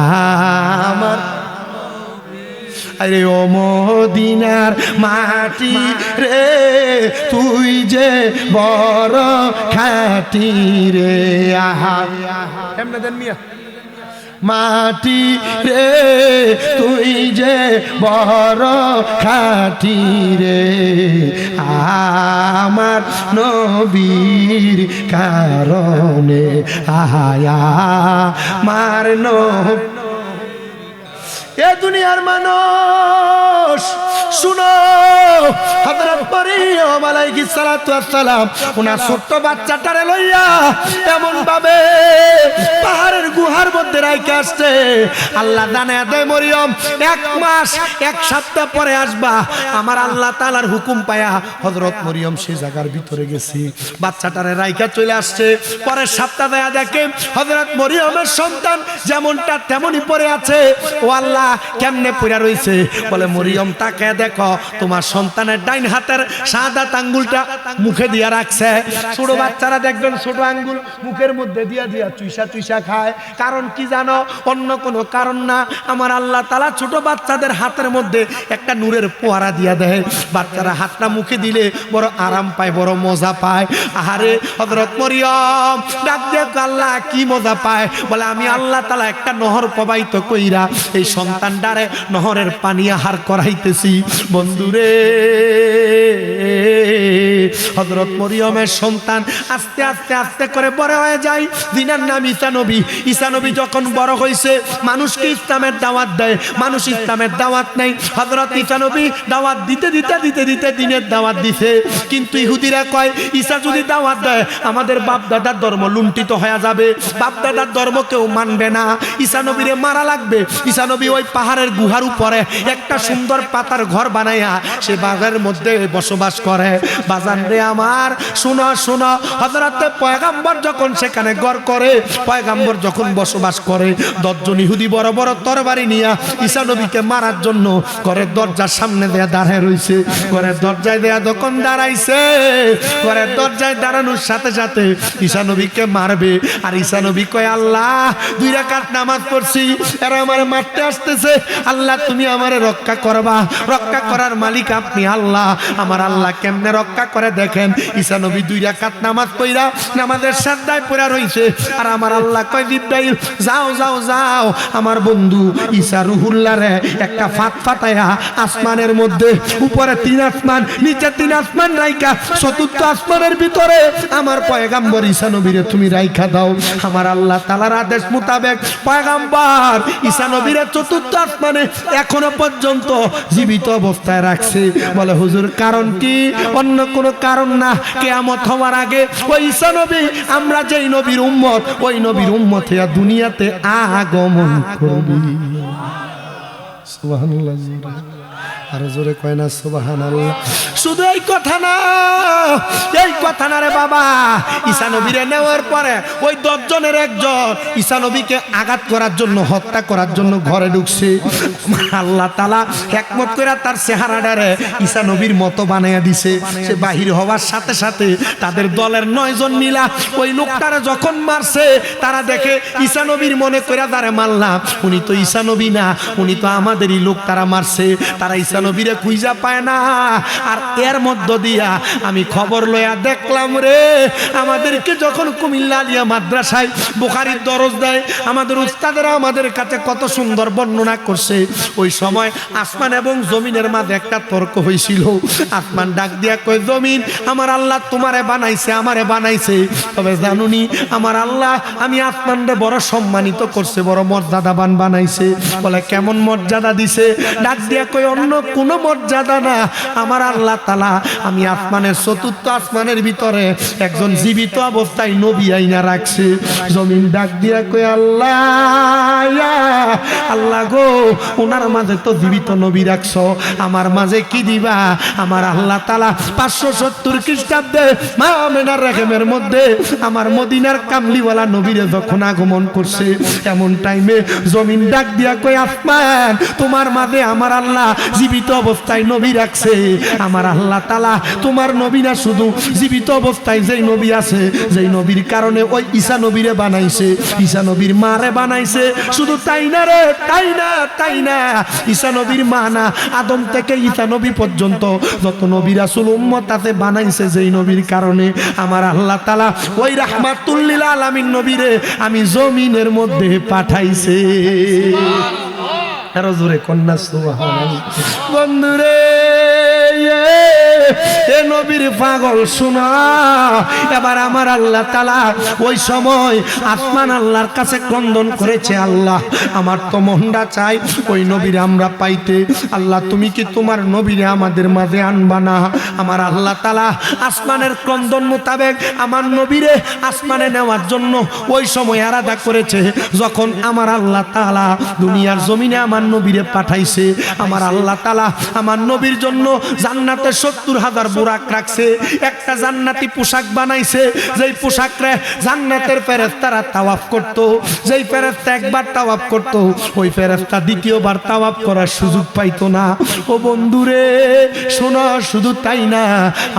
আমার আরে ও মদিনার মাটি রে তুই যে বড় খাঁটি রে আহা এমনে দেন মিয়া মাটি রে তুই যে বড় খাঁটি রে আমার নবীর কারণে আহায়া মার এ দুনিয়ার মানুষ শুনো হযরত মরিয়ম আলাইহিস সালাতু ওয়াস সালাম ওনার ছোট্ট বাচ্চাটারে লইয়া এমন ভাবে পাহাড়ের গুহার মধ্যে রাইখা আসছে আল্লাহ জানায় দেয় মরিয়ম 1 মাস 1 সপ্তাহ পরে আসবা আমার আল্লাহ তাআলার হুকুম পায়া হযরত মরিয়ম সেই জায়গার ভিতরে গেছি বাচ্চাটারে রাইখা চলে আসছে পরের সপ্তাহ দেয়া দেখে হযরত মরিয়মের সন্তান যেমনটা তেমনই পড়ে আছে ও আল্লাহ কেমনে পড়ে রইছে বলে মরিয়ম তাকে দেখো তোমার সন্তানের ডাইন হাতের শাহাদাত আঙ্গুলটা মুখে দিয়া রাখছে ছোট বাচ্চারা দেখবেন ছোট আঙ্গুল মুখের মধ্যে দিয়া দিয়া চুইসা চুইসা খায় কারণ কি জানো অন্য কোনো কারণ না আমার আল্লাহ তাআলা ছোট বাচ্চাদের হাতের মধ্যে একটা নূরের ফোয়ারা দিয়া দেয় বাচ্চারা হাতটা মুখে দিলে বড় আরাম পায় বড় মজা পায় আহারে হযরত মরিয়ম ডাক দিয়ে আল্লাহ কি মজা পায় বলে আমি আল্লাহ তাআলা একটা নহর প্রবাহিত কইরা এই সন্তানটারে নহরের পানি আহার করাইতেছি বন্ধুরে হযরত মরিয়মের সন্তান আস্তে আস্তে আস্তে করে বড় হয়ে যায় দিনার নাম ঈসা নবী ঈসা নবী যখন বড় হয়েছে মানুষকে ইসলামের দাওয়াত দেয় মানুষ ইসলামের দাওয়াত নেই হযরত ঈসা নবী দাওয়াত দিতে দিতে দিতে দিতে দিনের দাওয়াত দিছে কিন্তু ইহুদিরা কয় ঈসা যদি দাওয়াত দেয় আমাদের বাপ দাদার ধর্ম লুণ্ঠিত হয়ে যাবে বাপ দাদার ধর্ম কেউ মানবে না ঈসা নবীরে মারা লাগবে ঈসা নবী ওই পাহাড়ের গুহার উপরে একটা সুন্দর পাতার ঘর বানাইয়া সে বাগানের মধ্যে বসবাস করে বাজান রে আমার শোনো শোনো হযরতে পয়গম্বর যখন সেখানে ঘর করে পয়গম্বর যখন বসবাস করে 10 জন ইহুদি বড় বড় তরবারি নিয়ে ঈসা নবীকে মারার জন্য ঘরের দরজার সামনে দেয়া দাঁড়ায় রইছে ঘরের দরজায় দেয়া যখন দাঁড়াইছে ঘরের দরজায় দাঁড়ানোর সাথে সাথে ঈসা নবীকে মারবে আর ঈসা নবী কয় আল্লাহ 2 রাকাত নামাজ পড়ছি এরা আমারে মারতে আসতেছে আল্লাহ তুমি আমারে রক্ষা করবা রক্ষা করার মালিক আপনি আল্লাহ আমার আল্লাহ কেমনে রক্ষা করে দেখেন ঈসা নবী 2 রাকাত নামাজ পড়া নামাজের সাজদায় পড়া রইছে আর আমার আল্লাহ কয় জিবরাইল যাও যাও যাও আমার বন্ধু ঈসা রুহুল্লাহ রে একটা ফাত ফাটায়া আসমানের মধ্যে উপরে 3 আসমান নিচে 3 আসমান রাইখা চতুর্থ আসমানের ভিতরে আমার পয়গম্বর ঈসা নবীরে তুমি রাইখা দাও আমার আল্লাহ তাআলার আদেশ মোতাবেক পয়গম্বর ঈসা নবীরে চতুর্থ আসমানে এখনো পর্যন্ত জীবিত অবস্থায় রাখছে বলে হুজুর কারণ কি অন্য কোনো কারণ না কিয়ামত হওয়ার আগে ওই ঈসা নবী আমরা যেই নবীর উম্মত ওই নবীর উম্মত হইয়া দুনিয়াতে আগমন করবে সুবহানাল্লাহ আর জোরে কয় না সুবহানাল্লাহ শুধু এই কথা না রে বাবা ঈসা নবীরে নেওয়ার পরে ওই 10 জনের একজন ঈসা নবীকে আঘাত করার জন্য হত্যা করার জন্য ঘরে ঢুকছে আল্লাহ তাআলা হিকমত করে তার চেহারাটারে ঈসা নবীর মতো বানায়া দিছে সে বাহির হওয়ার সাথে সাথে তাদের দলের 9 জন মিলা ওই লোকটারে যখন মারছে তারা দেখে ঈসা নবীর মনে করে তারে মারলাম উনি তো ঈসা নবী না উনি তো আমাদেরই লোক তারা মারছে তারা ঈসা নবীরে খুঁজা পায় না আর এর মধ্য দিয়া আমি খবর লইয়া দেখলাম রে, আমাদেরকে যখন কুমিল্লা আলিয়া মাদ্রাসায় বুখারীর দরজ দেয়, আমাদের উস্তাদেরা আমাদের কাছে কত সুন্দর বর্ণনা করছে। ওই সময় আসমান এবং জমিনের মাঝে একটা তর্ক হয়েছিল। আসমান ডাক দিয়া কয়, জমিন আমার আল্লাহ তোমারে বানাইছে, আমারে বানাইছে, তবে জানুনি আমার আল্লাহ আমি আসমানরে বড় সম্মানিত করছে, বড় মর্যাদাবান বানাইছে। বলে কেমন মর্যাদা দিছে? ডাক দিয়া কই অন্য কোনো মর্যাদা না, আমার আল্লাহ তাআলা আমি আসমানের চতুর্থ আসমানের ভিতরে একজন জীবিত অবস্থায় নবী আইনা রাখছে। জমিন ডাক দিয়া কই আল্লাহ, আল্লাহ গো, ওনার মাঝে তো জীবিত নবী রাখছো, আমার মাঝে কি দিবা? আমার আল্লাহ তাআলা 570 খ্রিস্টাব্দে মা আমেনার রেহেমের মধ্যে আমার মদিনার কামলিওয়ালা নবীরে যখন আগমন করছে, এমন টাইমে জমিন ডাক দিয়া কই আসমান তোমার মাঝে আমার আল্লাহ জীবিত অবস্থায় নবী রাখছে। আমার আল্লাহ তাআলা তোমার নবী না, শুধু জীবিত অবস্থায় যেই নবী আছে, যেই নবীর কারণে ওই ঈসা নবীরে বানাইছে, ঈসা নবীর মারে বানাইছে। শুধু তাই না রে, তাই না, তাই না, ঈসা নবীর মা না, আদম থেকে ঈসা নবী পর্যন্ত যত নবী রাসূল উম্মত আছে বানাইছে যেই নবীর কারণে আমার আল্লাহ তাআলা ওই রাহমাতুল লিল আলামিন নবীরে আমি জমিনের মধ্যে পাঠাইছে। আরো জোরে কন্যা সুবহানাল্লাহ। বন্ধুরে এ নবীর পাগল শোনা, এবার আমার আল্লাহ তাআলা ওই সময় আসমান আল্লাহর কাছে ক্রন্দন করেছে, আল্লাহ আমার তো মনটা চাই ওই নবীরে আমরা পাইতে, আল্লাহ তুমি কি তোমার নবীরে আমাদের মাঝে আনবা না? আমার আল্লাহ তাআলা আসমানের ক্রন্দন মোতাবেক আমার নবীরে আসমানে নেওয়ার জন্য ওই সময় আলাদা করেছে। যখন আমার আল্লাহ তাআলা দুনিয়ার জমিনে আমার নবীরে পাঠাইছে, আমার আল্লাহ তাআলা আমার নবীর জন্য জান্নাতে 70,000 বুরাক রাখছে। একটা জান্নাতি পোশাক বানাইছে, যেই পোশাকরে জান্নাতের ফেরেশতারা তাওয়াফ করত। যেই ফেরেশতা একবার তাওয়াফ করত, ওই ফেরেশতা দ্বিতীয়বার তাওয়াফ করার সুযোগ পাইতো না। ও বন্ধুরে শোনো, শুধু তাই না,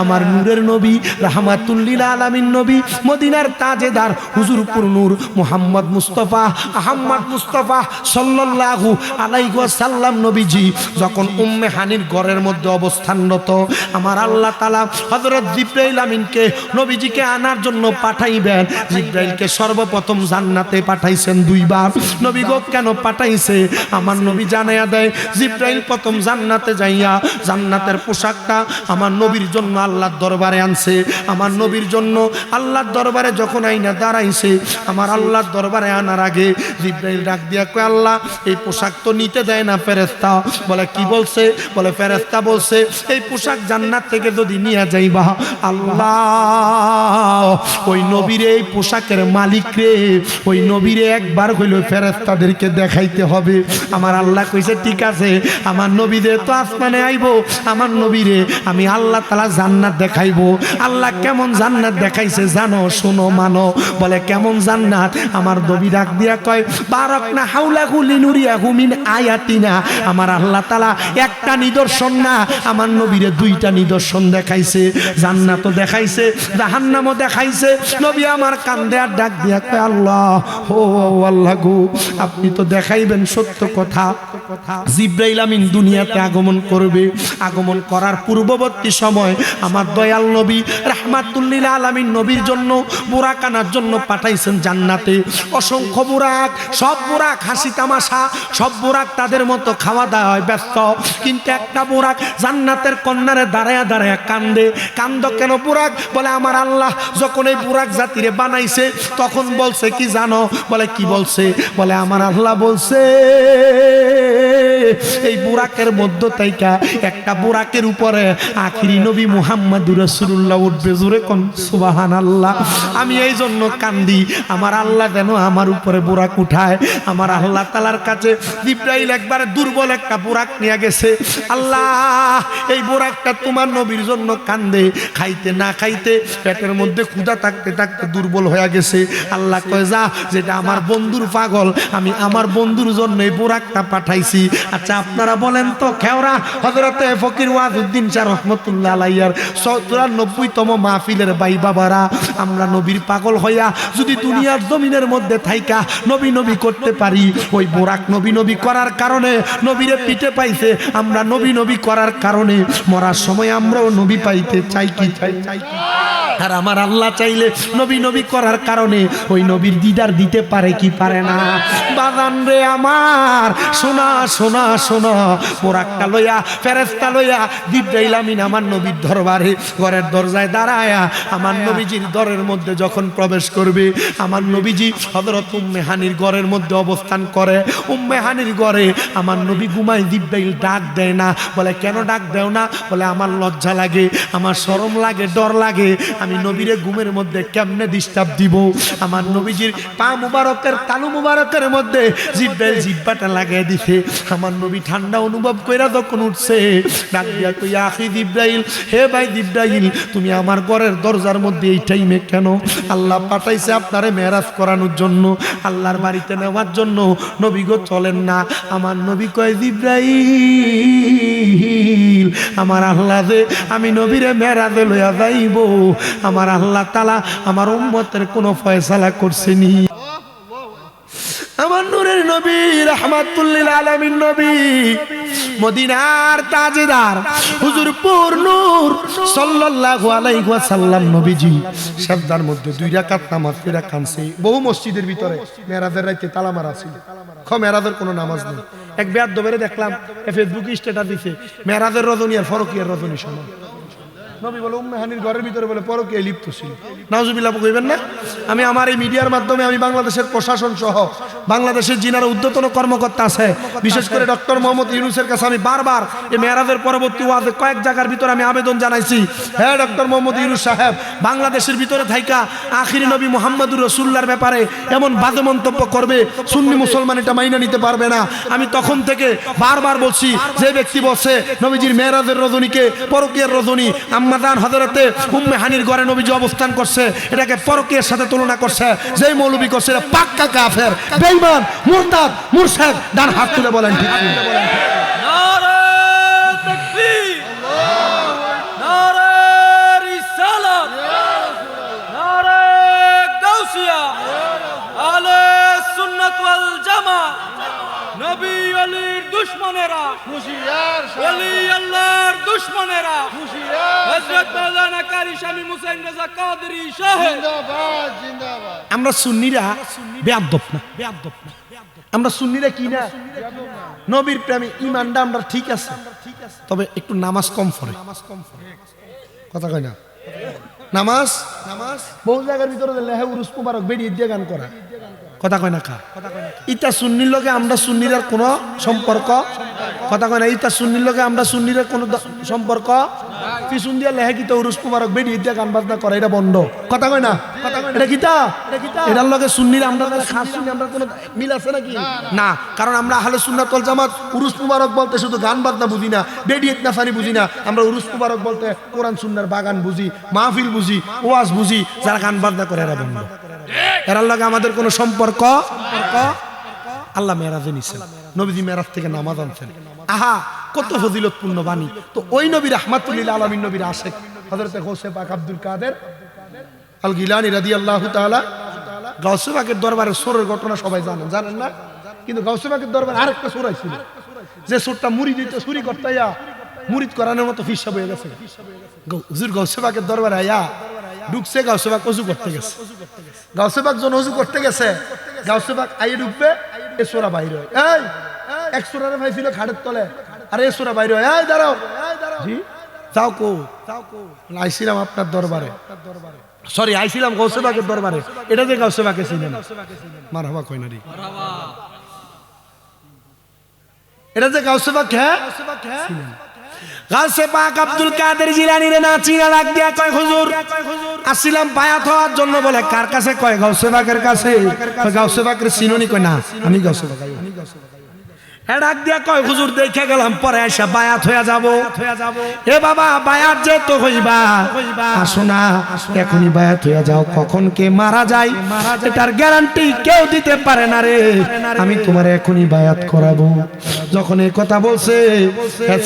আমার নূরের নবী রাহমাতুল লিল আলামিন নবী মদিনার তাজেদার হুজুরপুর নূর মুহাম্মদ মুস্তাফা আহমদ মুস্তাফা সাল্লাল্লাহু আলাইহি ওয়াসাল্লাম নবীজি যখন উম্মে হানির ঘরের মধ্যে অবস্থানরত, আমার আল্লাহ তাআলা হযরত জিবরাইল আমিনকে নবীজিকে আনার জন্য পাঠাইবেন। জিবরাইলকে সর্বপ্রথম জান্নাতে পাঠাইছেন 2 বার। নবী গো কেন পাঠাইছে? আমার নবী জানায়া দেয়, জিবরাইল প্রথম জান্নাতে যাইয়া জান্নাতের পোশাকটা আমার নবীর জন্য আল্লাহর দরবারে আনছে। আমার নবীর জন্য আল্লাহর দরবারে যখন আইনা দাঁড়াইছে, আমার আল্লাহর দরবারে আনার আগে জিবরাইল ডাক দিয়া কয়, আল্লাহ এই পোশাক তো নিতে দেয় না ফেরেশতা। বলে কি বলছে? বলে ফেরেশতা বলছে এই পোশাক জান্নাত থেকে যদি নিয়ে যাইবা, আল্লাহ ওই নবীর এই পোশাকের মালিক রে, ওই নবীরে একবার হইল ফেরেশতাদেরকে দেখাইতে হবে। আমার আল্লাহ কইছে ঠিক আছে, আমার নবীরে তো আসমানে আইবো, আমার নবীরে আমি আল্লাহ তাআলা জান্নাত দেখাইবো। আল্লাহ কেমন জান্নাত দেখাইছে জানো, শোনো, মানো। বলে কেমন জান্নাত? আমার নবী ডাক দিয়া কয়, বারাকনা হাওলাহু লিনুরিয়াহু মিন আয়াতিনা। আমার আল্লাহ তাআলা একটা নিদর্শন না, আমার নবীরে 2টা নিদর্শন দেখাইছে। জান্নাতও দেখাইছে, জাহান্নামও দেখাইছে। নবী আমার কান্দে আর ডাক দিয়া কয়, আল্লাহ ও আল্লাহ গো, আপনি তো দেখাইবেন সত্য কথা। জিবরাইল আমিন দুনিয়াতে আগমন করবে। আগমন করার পূর্ববর্তী সময় আমার দয়াল নবী রাহমাতুল লিল আলামিন নবীর জন্য বুরাক আনার জন্য পাঠাইছেন জান্নাতে। অসংখ্য বুরাক, সব বুরাক হাসি তামাশা, সব বুরাক তাদের মতো খাওয়া দাওয়ায় ব্যস্ত। কিন্তু একটা বুরাক জান্নাতের কন্যারে দাঁড়ায়া দাঁড়ায়া কান্দে। কান্দ কেন বুরাক? বলে আমার আল্লাহ যখন এই বুরাক জাতিরে বানাইছে তখন বলছে কি জানো? বলে কি বলছে? বলে আমার আল্লাহ বলছে এই বুরাকের মধ্য থেকে একটা বুরাকের উপরে আখিরি নবী মুহাম্মদুর রাসূলুল্লাহ উঠবে। জোরে কোন সুবহানাল্লাহ। আমি এই জন্য কান্দি, আমার আল্লাহ যেন আমার উপরে বুরাক উঠায়। আমার আল্লাহ তাআলার কাছে জিবরাইল একবারে দুর্বল একটা বুরাক নিয়ে গেছে। আল্লাহ এই বুরাকটা তোমার নবীর জন্য কান্দে, খাইতে না খাইতে পেটের মধ্যে ক্ষুধা থাকতে থাকতে দুর্বল হয়ে গেছে। আল্লাহ কয় যা, যেটা আমার বন্ধুর পাগল, আমি আমার বন্ধুর জন্য এই বুরাকটা পাঠাই পাঠাইছি। আচ্ছা আপনারা বলেন তো খেওরা হযরতে ফকির ওয়াজউদ্দিন শাহ রহমাতুল্লাহ আলাইহির 94তম মাহফিলের ভাই বাবারা, আমরা নবীর পাগল হইয়া যদি দুনিয়ার জমিনের মধ্যে থাইকা নবী নবী করতে পারি, ওই বোরাক নবী নবী করার কারণে নবীরে পিঠে পাইছে, আমরা নবী নবী করার কারণে মরার সময় আমরাও নবী পাইতে চাই কি চাই কি। আর আমার আল্লাহ চাইলে নবী নবী করার কারণে ওই নবীর দিদার দিতে পারে কি পারে না। বাজান রে আমার সোনা সোনা সোনা, বোরাকটা লইয়া ফেরেশতা লইয়া জিবরাইল আমিন আমার নবীর দরবারে ঘরের দরজায় দাঁড়ায়া আমার নবীজির দরের মধ্যে যখন প্রবেশ করবে, আমার নবীজি হযরত উম্মে হানির ঘরের মধ্যে অবস্থান করে। উম্মে হানির ঘরে আমার নবী ঘুমায়, জিবরাইল ডাক দেয় না। বলে কেন ডাক দেও না? বলে আমার লজ্জা লাগে, আমার শরম লাগে, ডর লাগে, আমি নবীরে ঘুমের মধ্যে কেমনে ডিস্টার্ব দিব। আমার নবীজির পা মুবারকের তালু মুবারকের মধ্যে জিব্রাইল জিব্বাটা লাগাই দিছে। আমার নবী ঠান্ডা অনুভব কইরা যখন উঠছে, ডাক দিয়া কই আখি জিব্রাইল, হে ভাই জিব্রাইল, তুমি আমার ঘরের দরজার মধ্যে এই টাইমে কেন? আল্লাহ পাঠাইছে আপনারে মেরাজ করানোর জন্য, আল্লাহর বাড়িতে নেওয়ার জন্য। নবী গো চলেন না। আমার নবী কয় জিব্রাইল, আমার আল্লাহ যে আমি নবীরে মেরাজে লইয়া যাইব, আমার আল্লাহ তাআলা আমার উম্মতের কোনো ফয়সালা করছেনি। আমার নূরের নবী রাহমাতুল লিল আলামিন নবী, মদিনার তাজদার হুজুর পুর নূর সাল্লাল্লাহু আলাইহি ওয়াসাল্লাম নবীজি সাজদার মধ্যে 2 রাকাত নামাজ পড়া কানছে। বহু মসজিদের ভিতরে মেরাজের রাতে তালা মারা ছিল, মেরাজের কোনো নামাজ নেই। এক বেয়াদবেরে দেখলাম ফেসবুকে স্ট্যাটাস দিছে, মেরাজের রজনী আর ফরকিয়ার রজনী সমান। নবী বলে উম্মে হানির ঘরের ভিতরে বলে পরকীয়ায় লিপ্ত ছিল। নাউজুবিল্লাহ কইবেন না? আমি আমার এই মিডিয়ার মাধ্যমে আমি বাংলাদেশের প্রশাসন সহ বাংলাদেশের যিনারা উদ্যতন কর্মকর্তা আছে, বিশেষ করে ডক্টর মোহাম্মদ ইউনূসের কাছে আমি বারবার এই মেরাজের পরবর্তী ওয়াজে কয়েক জায়গার ভিতরে আমি আবেদন জানাইছি, হ্যাঁ ডক্টর মোহাম্মদ ইউনূস সাহেব, বাংলাদেশের ভিতরে থাইকা আখিরি নবী মুহাম্মদুর রাসূলুল্লাহর ব্যাপারে এমন বাজে মন্তব্য করবে, সুন্নি মুসলমান এটা মাইনা নিতে পারবে না। আমি তখন থেকে বারবার বলছি, যে ব্যক্তি বলছে নবীজির মেরাজের রজনীকে পরকীয়ার রজনী, আম্মাজান হযরতে উম্মে হানির ঘরে নবীজি অবস্থান করছে, এটাকে পরকীয়ার সাথে তুলনা করছে, যেই মৌলবী করছে এটা পাক্কা কাফের, বেঈমান, মুরতাদ, মুরশিদ। ডান হাত তুলে বলেন ঠিক কি? নারে তাকবীর, নারে রিসালাত, নারে গাউসিয়া, আলে সুন্নাত ওয়াল জামাত। নবী ওলির দুশমনেরা হুঁশিয়ার, ওলি আল্লাহর দুশমনেরা হুঁশিয়ার। হযরত মাওলানা কারি শামীম হুসাইন রেজা কাদেরী সাহেব জিন্দাবাদ, জিন্দাবাদ। আমরা সুন্নিরা বেয়াদব না, আমরা সুন্নিরা কি না, নবীর প্রেমী, ঈমানটা আমরা ঠিক আছে, তবে একটু নামাজ কম পড়ে। কথা কয় না? নামাজ বহু জায়গার ভিতরে লেহে উরুস মুবারক বেরিয়ে দিয়ে গান করা, কথা কয় না খা। ইটা সুন্নির লগে আমরা সুন্নির কোনো সম্পর্ক, কথা কয় না, ইটা সুন্নির লগে আমরা সুন্নির কোনো সম্পর্ক। পিছন দিয়া লেহে কিতা উরুস মুবারক বেরিয়ে দিয়ে গান বাজনা করা, এটা বন্ধ, কথা কয় না? এটা কিতা, এটার লগে সুন্নির আমরা খাস সুন্নি আমরা কোনো মিল আছে নাকি? না, কারণ আমরা আহলে সুন্নাত ওয়াল জামাত উরুস মুবারক বলতে শুধু গান বাজনা বুঝি না, বেডিয়েত নাফানি বুঝি না, আমরা উরুস মুবারক বলতে কোরআন সুন্নাহর বাগান বুঝি, মাহফিল বুঝি, ওয়াজ বুঝি। যারা গান বাজনা করে এরা বন্ধ, এরার লগে আমাদের কোনো সম্পর্ক। আল্লাহ মেরাজে নিছেন, নবীজি মেরাজ থেকে নামাজ আনছেন, আহা কত ফজিলতপূর্ণ বাণী। তো ওই নবী রাহমাতুল লিল আলামিন নবীর আশিক হযরত গৌসে পাক আব্দুল কাদের আল গিলানী রাদিয়াল্লাহু তাআলা, গৌসে পাকের দরবারে সোরের ঘটনা সবাই জানেন না? কিন্তু গৌসে পাকের দরবারে আরেকটা সোর ছিল, যে সোরটা মুরিদ দিতে চুরি করতাইয়া মুরিদ করানোর মতো ফিসাব হয়ে গেছে। হুজুর গৌসে পাকের দরবারে আয়া ঢুকছে, গাউসে পাক ওযু করতে গেছে, গাউসে পাক যখন ওযু করতে গেছে, গাউসে পাক আইয়ে ঢুকবে, এ সোরা বাইরে হয়, এই এক সোরারে ভাইছিল খাটের তলে, আর এ সোরা বাইরে হয়, এই দাঁড়াও, জি যাও কো, আইছিলাম আপনার দরবারে, সরি আইছিলাম গাউসে পাকের দরবারে। এটা যে গাউসে পাকে ছিলেন, মারহাবা কই না রে, এটা যে গাউসে পাক, হ্যাঁ গাউসে পাক আব্দুল কাদের জিলানী রে না চিনা লাগ দিয়া কয় হুজুর আসিলাম বায়াত হওয়ার জন্য। বলে কার কাছে? কয় গাউসে পাকের কাছে। গাউসে পাকের চিনুনি? কয় না আমি গাউসে পাক। ডাক দিয়া কয় হুজুর দেখে গেলাম পরে এসে বায়াত হয়ে যাব। এ বাবা বায়াত যে তো হইবা, আসো না এখনই বায়াত হয়ে যাও, কখন কে মারা যায় এটার গ্যারান্টি কেউ দিতে পারে না রে, আমি তোমার এখনই বায়াত করাবো। যখন এই কথা বলছে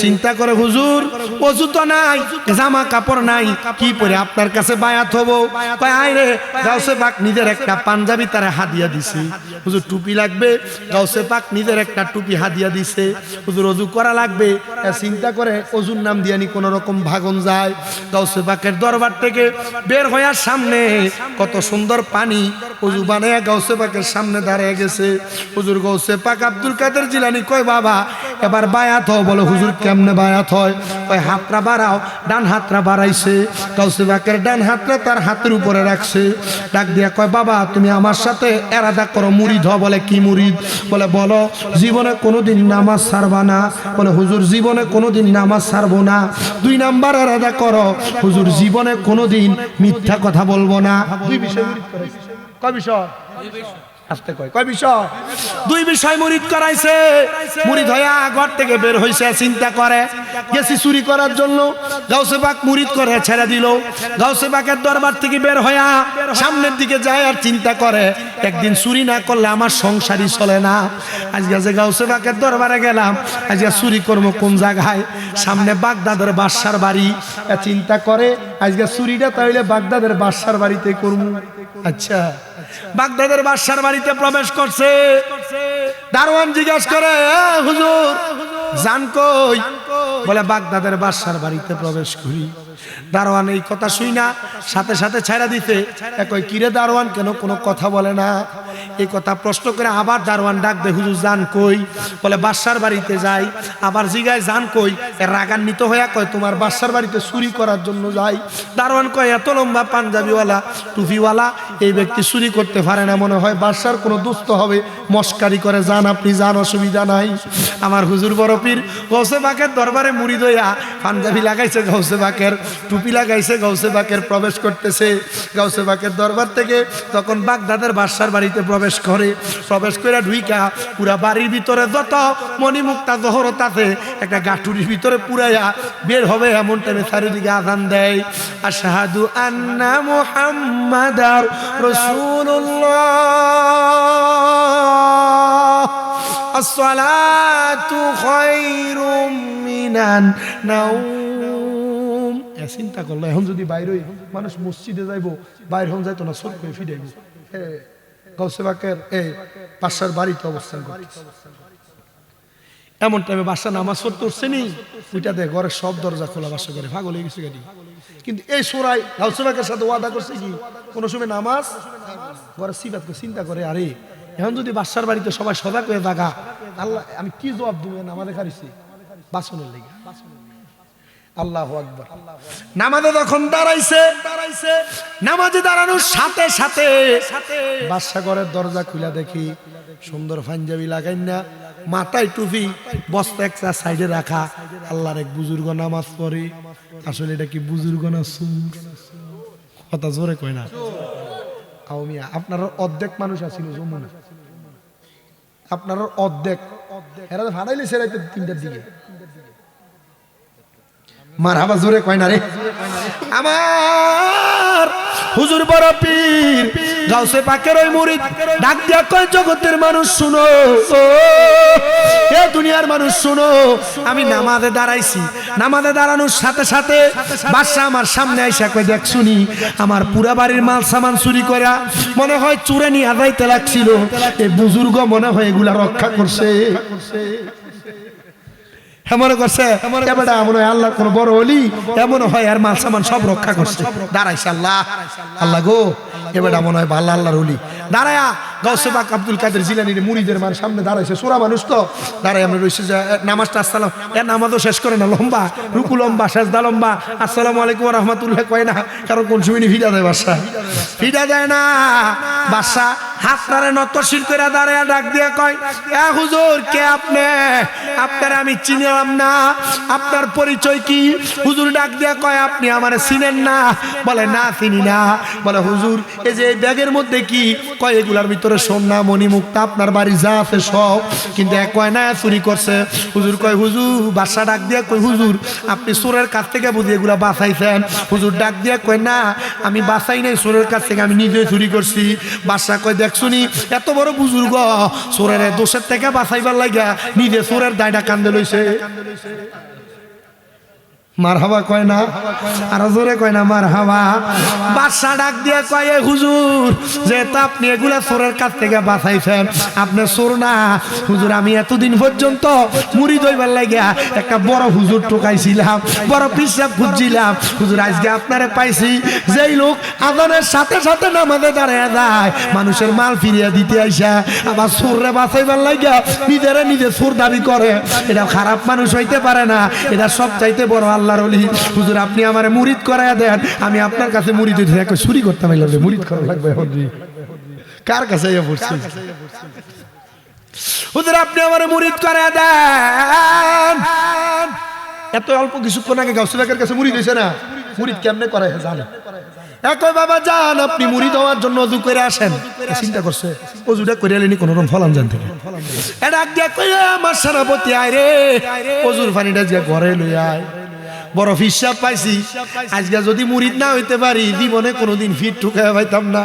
চিন্তা করে হুজুর ওযু তো নাই, জামা কাপড় নাই, কি পরে আপনার কাছে বায়াত হবো? কয় আয় রে, গাউসে পাক নিজের একটা পাঞ্জাবি তারে হাদিয়া দিছে। হুজুর টুপি লাগবে, গাউসে পাক নিজের একটা টুপি হাদিয়া দিছে। হুজুর ওযু করা লাগবে, চিন্তা করে ওযুর নাম দিয়া নি কোন রকম ভাগন যায়। গাউসে পাকের দরবার থেকে বের হইয়ার সামনে কত সুন্দর পানি, ওযু বানায়া গাউসে পাকের সামনে দাঁড়িয়ে গেছে। হুজুর গাউসে পাক আব্দুল কাদের জিলানী কয় বাবা এবার বায়াত হও। বলো হুজুর কেমনে বায়াত হয়? কয় হাতটা বাড়াও। ডান হাতটা বাড়াইছে, গাউসে পাকের ডান হাতটা তার হাতের উপরে রাখছে। ডাক দিয়া কয় বাবা তুমি আমার সাথে এরাদা করো, মুরিদ হও। বলে কি মুরিদ? বলে বলো জীবনে কোনোদিন নামাজ ছাড়বা না। বলে হুজুর জীবনে কোনোদিন নামাজ ছাড়বো না। 2 নাম্বার এরাদা করো, হুজুর জীবনে কোনোদিন মিথ্যা কথা বলবো না। 2 বিষয় মুরিদ করাইছে। কয় বিষয়? আসতে কয় কয় বিষয়? 2 বিষয় মুরিদ করাইছে। মুরিদ হইয়া ঘর থেকে বের হইছে, চিন্তা করে গেছি চুরি করার জন্য। গাউসে পাক মুরিদ করে ছেড়ে দিল। গাউসে পাকের দরবার থেকে বের হইয়া সামনের দিকে যায় আর চিন্তা করে একদিন চুরি না করলে আমার সংসারই চলে না। আজকে যে গাউসে পাকের দরবারে গেলাম, আজকে চুরি করবো কোন জায়গায়? সামনে বাগদাদের বাদশার বাড়ি। চিন্তা করে আজকে চুরিটা তাইলে বাগদাদের বাদশার বাড়িতে করবো। আচ্ছা, বাগদাদের বাদশার বাড়িতে প্রবেশ করছে। দারোয়ান জিজ্ঞাসা করে হুজুর জান কই? বলে বাগদাদের বাদশার বাড়িতে প্রবেশ করি। দারোয়ান এই কথা শুই না সাথে সাথে ছাইড়া দিতে কই কিরে দারোয়ান কেন কোনো কথা বলে না? এই কথা প্রশ্ন করে আবার দারোয়ান ডাক দে, হুজুর জান কই? বলে বাদশার বাড়িতে যাই। আবার জিগায় জান কই? এর রাগান্বিত হইয়া কয় তোমার বাদশার বাড়িতে চুরি করার জন্য যাই। দারোয়ান কয় এত লম্বা পাঞ্জাবিওয়ালা টুপিওয়ালা এই ব্যক্তি চুরি করতে পারে না, মনে হয় বাদশার কোনো দুস্থ হবে, মস্কারি করে। যান আপনি যান, অসুবিধা নাই। আমার হুজুর বড় পীর গাউসে পাকের দরবারে মুরিদ হইয়া পাঞ্জাবি লাগাইছে, গাউসে পাকের টুপি লাগাইছে, গাউসে পাকের প্রবেশ করতেছে। গাউসে পাকের দরবার থেকে তখন বাগদাদের বাদশার বাড়িতে প্রবেশ করে। প্রবেশ করে ঢুইকা পুরা বাড়ির ভিতরে যত মণিমুক্তা জহরত আছে একটা গাঠুরির ভিতরে পুরাইয়া বের হবে এমন টাইমে চারিদিকে আযান দেয়, আশহাদু আন্না মুহাম্মাদার রাসূলুল্লাহ, আসসালাতু খায়রুম মিনান নাওম। চিন্তা করলো এখন যদি বাইরে মানুষ মসজিদে যাইবো, বাইরে হন যাইতো না, সব করে ফিরাইব। গাউসে পাকের এই বাদশার বাড়িতে অবস্থান করতেছে। এমন টাইমে বাদশা নামাজ পড়তে উঠছে নি, ওইটা দেখ ঘরের সব দরজা খোলা, বাদশা করে পাগল হয়ে গেছে গাড়ি। কিন্তু এই সোরাই গাউসে পাকের সাথে ওয়াদা করছে কি কোনো সময় নামাজ ঘরে সিবাত করে। চিন্তা করে আরে এখন যদি বাদশার বাড়িতে সবাই সজাগ হয়ে থাকা, আল্লাহ আমি কি জবাব দিব? নামাজে খারিছি বাসনের লেগে। আল্লাহু আকবার। নামাজে যখন দাঁড়াইছে, নামাজে দাঁড়ানোর সাথে সাথে বাদশা ঘরের দরজা খুলে দেখি সুন্দর পাঞ্জাবি লাগাই না, মাথায় টুপি, বস্তা একটা সাইডে রাখা আল্লাহর এক বুজুর্গ নামাজ পড়ে। আসলে এটা কি বুজুর্গ না সুর? কথা জোরে কয় না। আওমিয়া আপনার অর্ধেক মানুষ আছিল যমুনা, আপনার অর্ধেক এরা ভাড়াইলে সেরাইতে 3টার দিকে। মারহাবা জোরে কয় না রে। আমার হুজুর বড় পীর গাউসে পাকের ওই মুরিদ ডাক দিয়া কয় জগতের মানুষ শুনো, এ দুনিয়ার মানুষ শুনো, আমি নামাজে দাঁড়াইছি। নামাজে দাঁড়ানোর সাথে সাথে বাদশা আমার সামনে আইসা কয় দেখ শুনি আমার পুরা বাড়ির মাল সামান চুরি করা মনে হয় চুরে নিয়ে আদাইতে লাগছিল, এই বুজুর্গ মনে হয় এগুলা রক্ষা করছে। এমন করছে এবারে মনে হয় আল্লাহ কোন বড় ওলি, এমন হয় আর মাল সামান সব রক্ষা করছে। দাঁড়াইছে আল্লাহ, আল্লাহ গো এবারে মনে হয় ভাল্লা আল্লাহর ওলি। দাঁড়ায়া গাউসে পাক আব্দুল কাদের জিলানীর মুরিদের মান সামনে দাঁড়াইছে। সোরা মানুষ তো দাঁড়াই আমরা রয়েছে যে নামাজটা আসসালাম, এর নামাজও শেষ করে না, লম্বা রুকু লম্বা, সেজদা লম্বা, আসসালামু আলাইকুম ওয়া রাহমাতুল্লাহ কয় না, কারণ কোন সময় ভিড়া দেয় বাদশা, ভিড়া দেয় না। বাদশা হাতটারে নতশির করে দাঁড়ায়া ডাক দিয়া কয় এ হুজুর কে আপনি? আপনার আমি চিনলাম না, আপনার পরিচয় কি? হুজুর ডাক দিয়া কয় আপনি আমারে চিনেন না? বলে না চিনি না। বলে হুজুর এই যে ব্যাগের মধ্যে কি? কয় এগুলার ভিতরে সোনা মণি মুক্তা আপনার বাড়ি যা আছে সব, কিন্তু এক কয় না চুরি করছে। হুজুর কয় হুজুর, বাদশা ডাক দিয়ে কয় হুজুর আপনি চোরের কাছ থেকে বুঝি এগুলা বাঁচাইছেন? হুজুর ডাক দিয়ে কয় না, আমি বাঁচাই নাই চোরের কাছ থেকে, আমি নিজে চুরি করছি। বাদশা কয় দেখছুনি এত বড় বুজুর্গ চোরের দোষের থেকে বাঁচাইবার লাগা নিজে চোরের দায়টা কান্দে লইছে। মারহাবা কয় না, আর জোরে কয় না মারহাবা। বাদশা ডাক দিয়ে কয় এ হুজুর, যেহেতু আপনি এগুলা চোরের কাছ থেকে বাঁচাইছেন, আপনি চোর না। হুজুর আমি এতদিন পর্যন্ত মুড়ি দইবার লাগিয়া একটা বড় হুজুর টোকাইছিলাম, বড় পিসাব খুঁজছিলাম। হুজুর আজকে আপনারে পাইছি, যেই লোক আজানের সাথে সাথে নামাজে দাঁড়ায় যায়, মানুষের মাল ফিরিয়ে দিতে আইসা আবার চোররে বাঁচাইবার লাগিয়া নিজেরা নিজে চোর দাবি করে, এটা খারাপ মানুষ হইতে পারে না, এটা সব চাইতে বড় আল্লাহর ওলি। হুজুর আপনি আমারে মুরিদ করাইয়া দেন, আমি আপনার কাছে মুরিদ হইতে থাকি। চুরি করতে পারলাম, মুরিদ করা লাগবে। কার কাছে পড়ছে? হুজুর আপনি আমারে মুরিদ করাইয়া দেন। এত অল্প কিছুক্ষণ আগে গাউসে বাকের কাছে মুরিদ হয়েছে না, মুরিদ কেমনে করায় জানে? একই বাবা যান আপনি মুরিদ হওয়ার জন্য অজু করে আসেন। চিন্তা করছে অজুটা করে এলেনি কোন রকম ফলান জান থেকে, এটা দিয়ে কই আমার সেনাপতি আয় রে, অজুর পানিটা যে ঘরে লই আয়, বড় ফিসাব পাইছি। আজকে যদি মুরিদ না হইতে পারি, জীবনে কোনোদিন ফিট ঠুকায় পাইতাম না।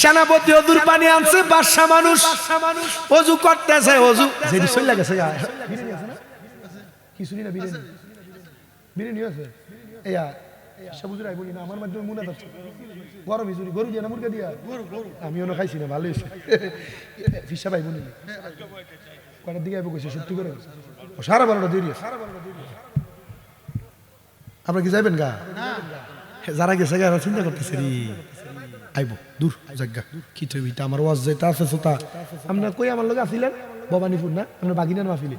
সেনাপতি অজুর পানি আনছে, বাদশা মানুষ অজু করতেছে, অজু যেদি চলে গেছে খিচুড়ি না বিরিয়ানি, বিরিয়ানি আছে এয়া সবুজ রাই বলি না, আমার মাধ্যমে মনে যাচ্ছে গরম খিচুড়ি, গরু দিয়ে না মুরগা দিয়া, আমি অন্য খাইছি না, ভালো হয়েছে। ফিসা ভাই বলি কয়টার দিকে আইব কইছে, সত্যি করে 12:30 দেরি আছে। আপনারা কি যাইবেন গা? যারা গেছে গা চিন্তা করতেছে রে আইব দূর জায়গা কি থইবি, তা আমার ওয়াজ যেটা আছে সোতা। আপনারা কই আমার লগে আছিলেন? ভবানীপুর না, আপনার বাগিনার মাহফিলে?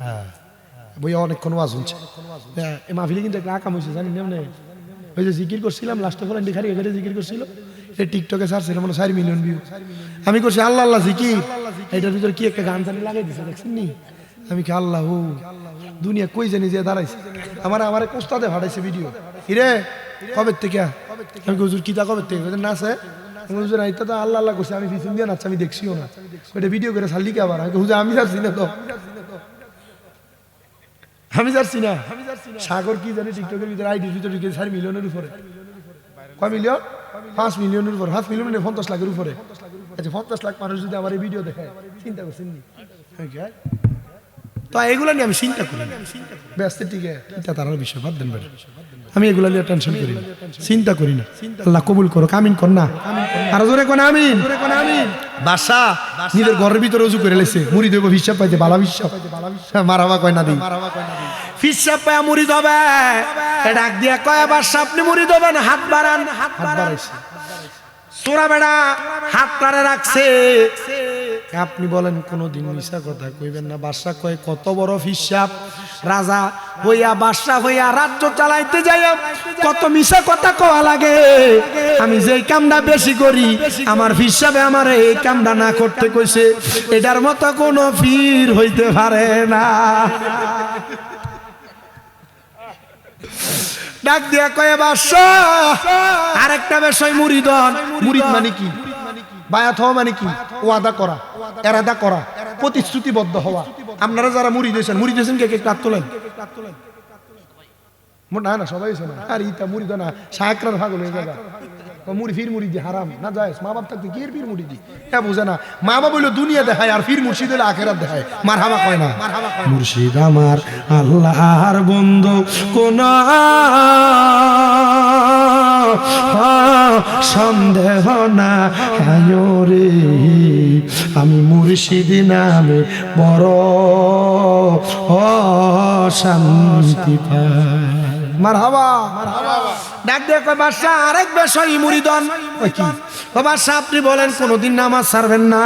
হ্যাঁ বইয়া অনেকক্ষণ ওয়াজ হচ্ছে। এই মাহফিলে কিন্তু একটা আকাম হয়েছে জানি না, ওই যে জিকির করছিলাম লাস্টে ফলে খারি এখানে জিকির করছিল, এই টিকটকে ছাড়ছিল মানে 4 মিলিয়ন ভিউ। আমি করছি আল্লাহ আল্লাহ জিকির, এটার ভিতরে কি একটা গান জানি লাগাই দিছে, দেখছেন নি? আমি কি আল্লাহ দুনিয়া কই জানি যে দাঁড়াইছে, আমার কোস্তাদে ভাড়াইছে ভিডিও। হিরে কবে থেকে? আমি হুজুর কিতা কবে থেকে নাচে? হুজুর আইতা তো আল্লাহ আল্লাহ করছে, আমি পিছন দিয়ে নাচছে, আমি দেখছিও না, ওইটা ভিডিও করে ছাড়লি কে আবার? হুজুর আমি যাচ্ছি না তো, আমি যাচ্ছি না। সাগর কি জানি টিকটকের ভিতরে আইডির ভিতরে 4 মিলিয়নের উপরে, কয় মিলিয়ন? 5 মিলিয়নের উপরে, 5 মিলিয়নের 50 লাখের উপরে। আচ্ছা 50 লাখ মানুষ যদি আমার এই ভিডিও দেখায়, চিন্তা করছেন নি? তো এগুলো নিয়ে আমি চিন্তা করি ব্যস্ত, ঠিক আছে তার বিষয় বাদ দেন, আমি এগুলো নিয়ে টেনশন করি না, চিন্তা করি না। আল্লাহ কবুল করো, আমিন কর না, আর জোরে কোন আমিন। বাদশা নিজের ঘরের ভিতরে উজু করে লেছে, মুড়ি দেব হিসাব পাইতে বালা বিশ্বাস মারাবা কয় না দিই ফিসাব পায় মুড়িদ হবে। ডাক দিয়া কয় বাদশা আপনি মুড়িদ হবেন, হাত বাড়ান। হাত বাড়াইছে, সোরা বেড়া হাত পারে রাখছে। আপনি বলেন কোনদিন মিশা কথা কইবেন না। বাদশা কয় কত বড় ফিসাব, রাজা হইয়া বাদশা হইয়া রাজ্য চালাইতে যাইয়া কত মিশা কথা কওয়া লাগে। আমি যেই কামটা বেশি করি, আমার ফিসাবে আমার এই কামটা না করতে কইছে, এটার মতো কোনো পীর হইতে পারে না। ডাক দিয়া কয়ে বাদশা আরেকটা বিষয়, মুরিদন, মুরিদ মানে কি? বায়াত হওয়া মানে কি? ওয়াদা করা, এরাদা করা, প্রতিশ্রুতিবদ্ধ হওয়া। আপনারা যারা মুরিদ হয়েছেন, মুরিদ হয়েছেন কে কে কাত তোলেন? না না সবাই হয়েছে না, আর ইটা মুরিদ না, শায়করার ভাগল হয়ে যাবে। মুড়ি ফির মুড়ি দি হারাম না যায়, মা বাপ থাকতে কি ফির মুড়ি দি, এটা বোঝে না। মা বাপ হইলো দুনিয়া দেখায়, আর ফির মুর্শিদ হইলে আখেরাত দেখায়। মারহাবা কয় না? মুর্শিদ আমার আল্লাহর বন্ধু, কোন সন্দেহ না রে, আমি মুর্শিদ নামে বড় শান্তি পাই। মারহাবা। ডাক দিয়ে কয় বাদশা আরেক বিষয় মুরিদন কি? বাদশা আপনি বলেন কোনদিন নামাজ ছাড়বেন না।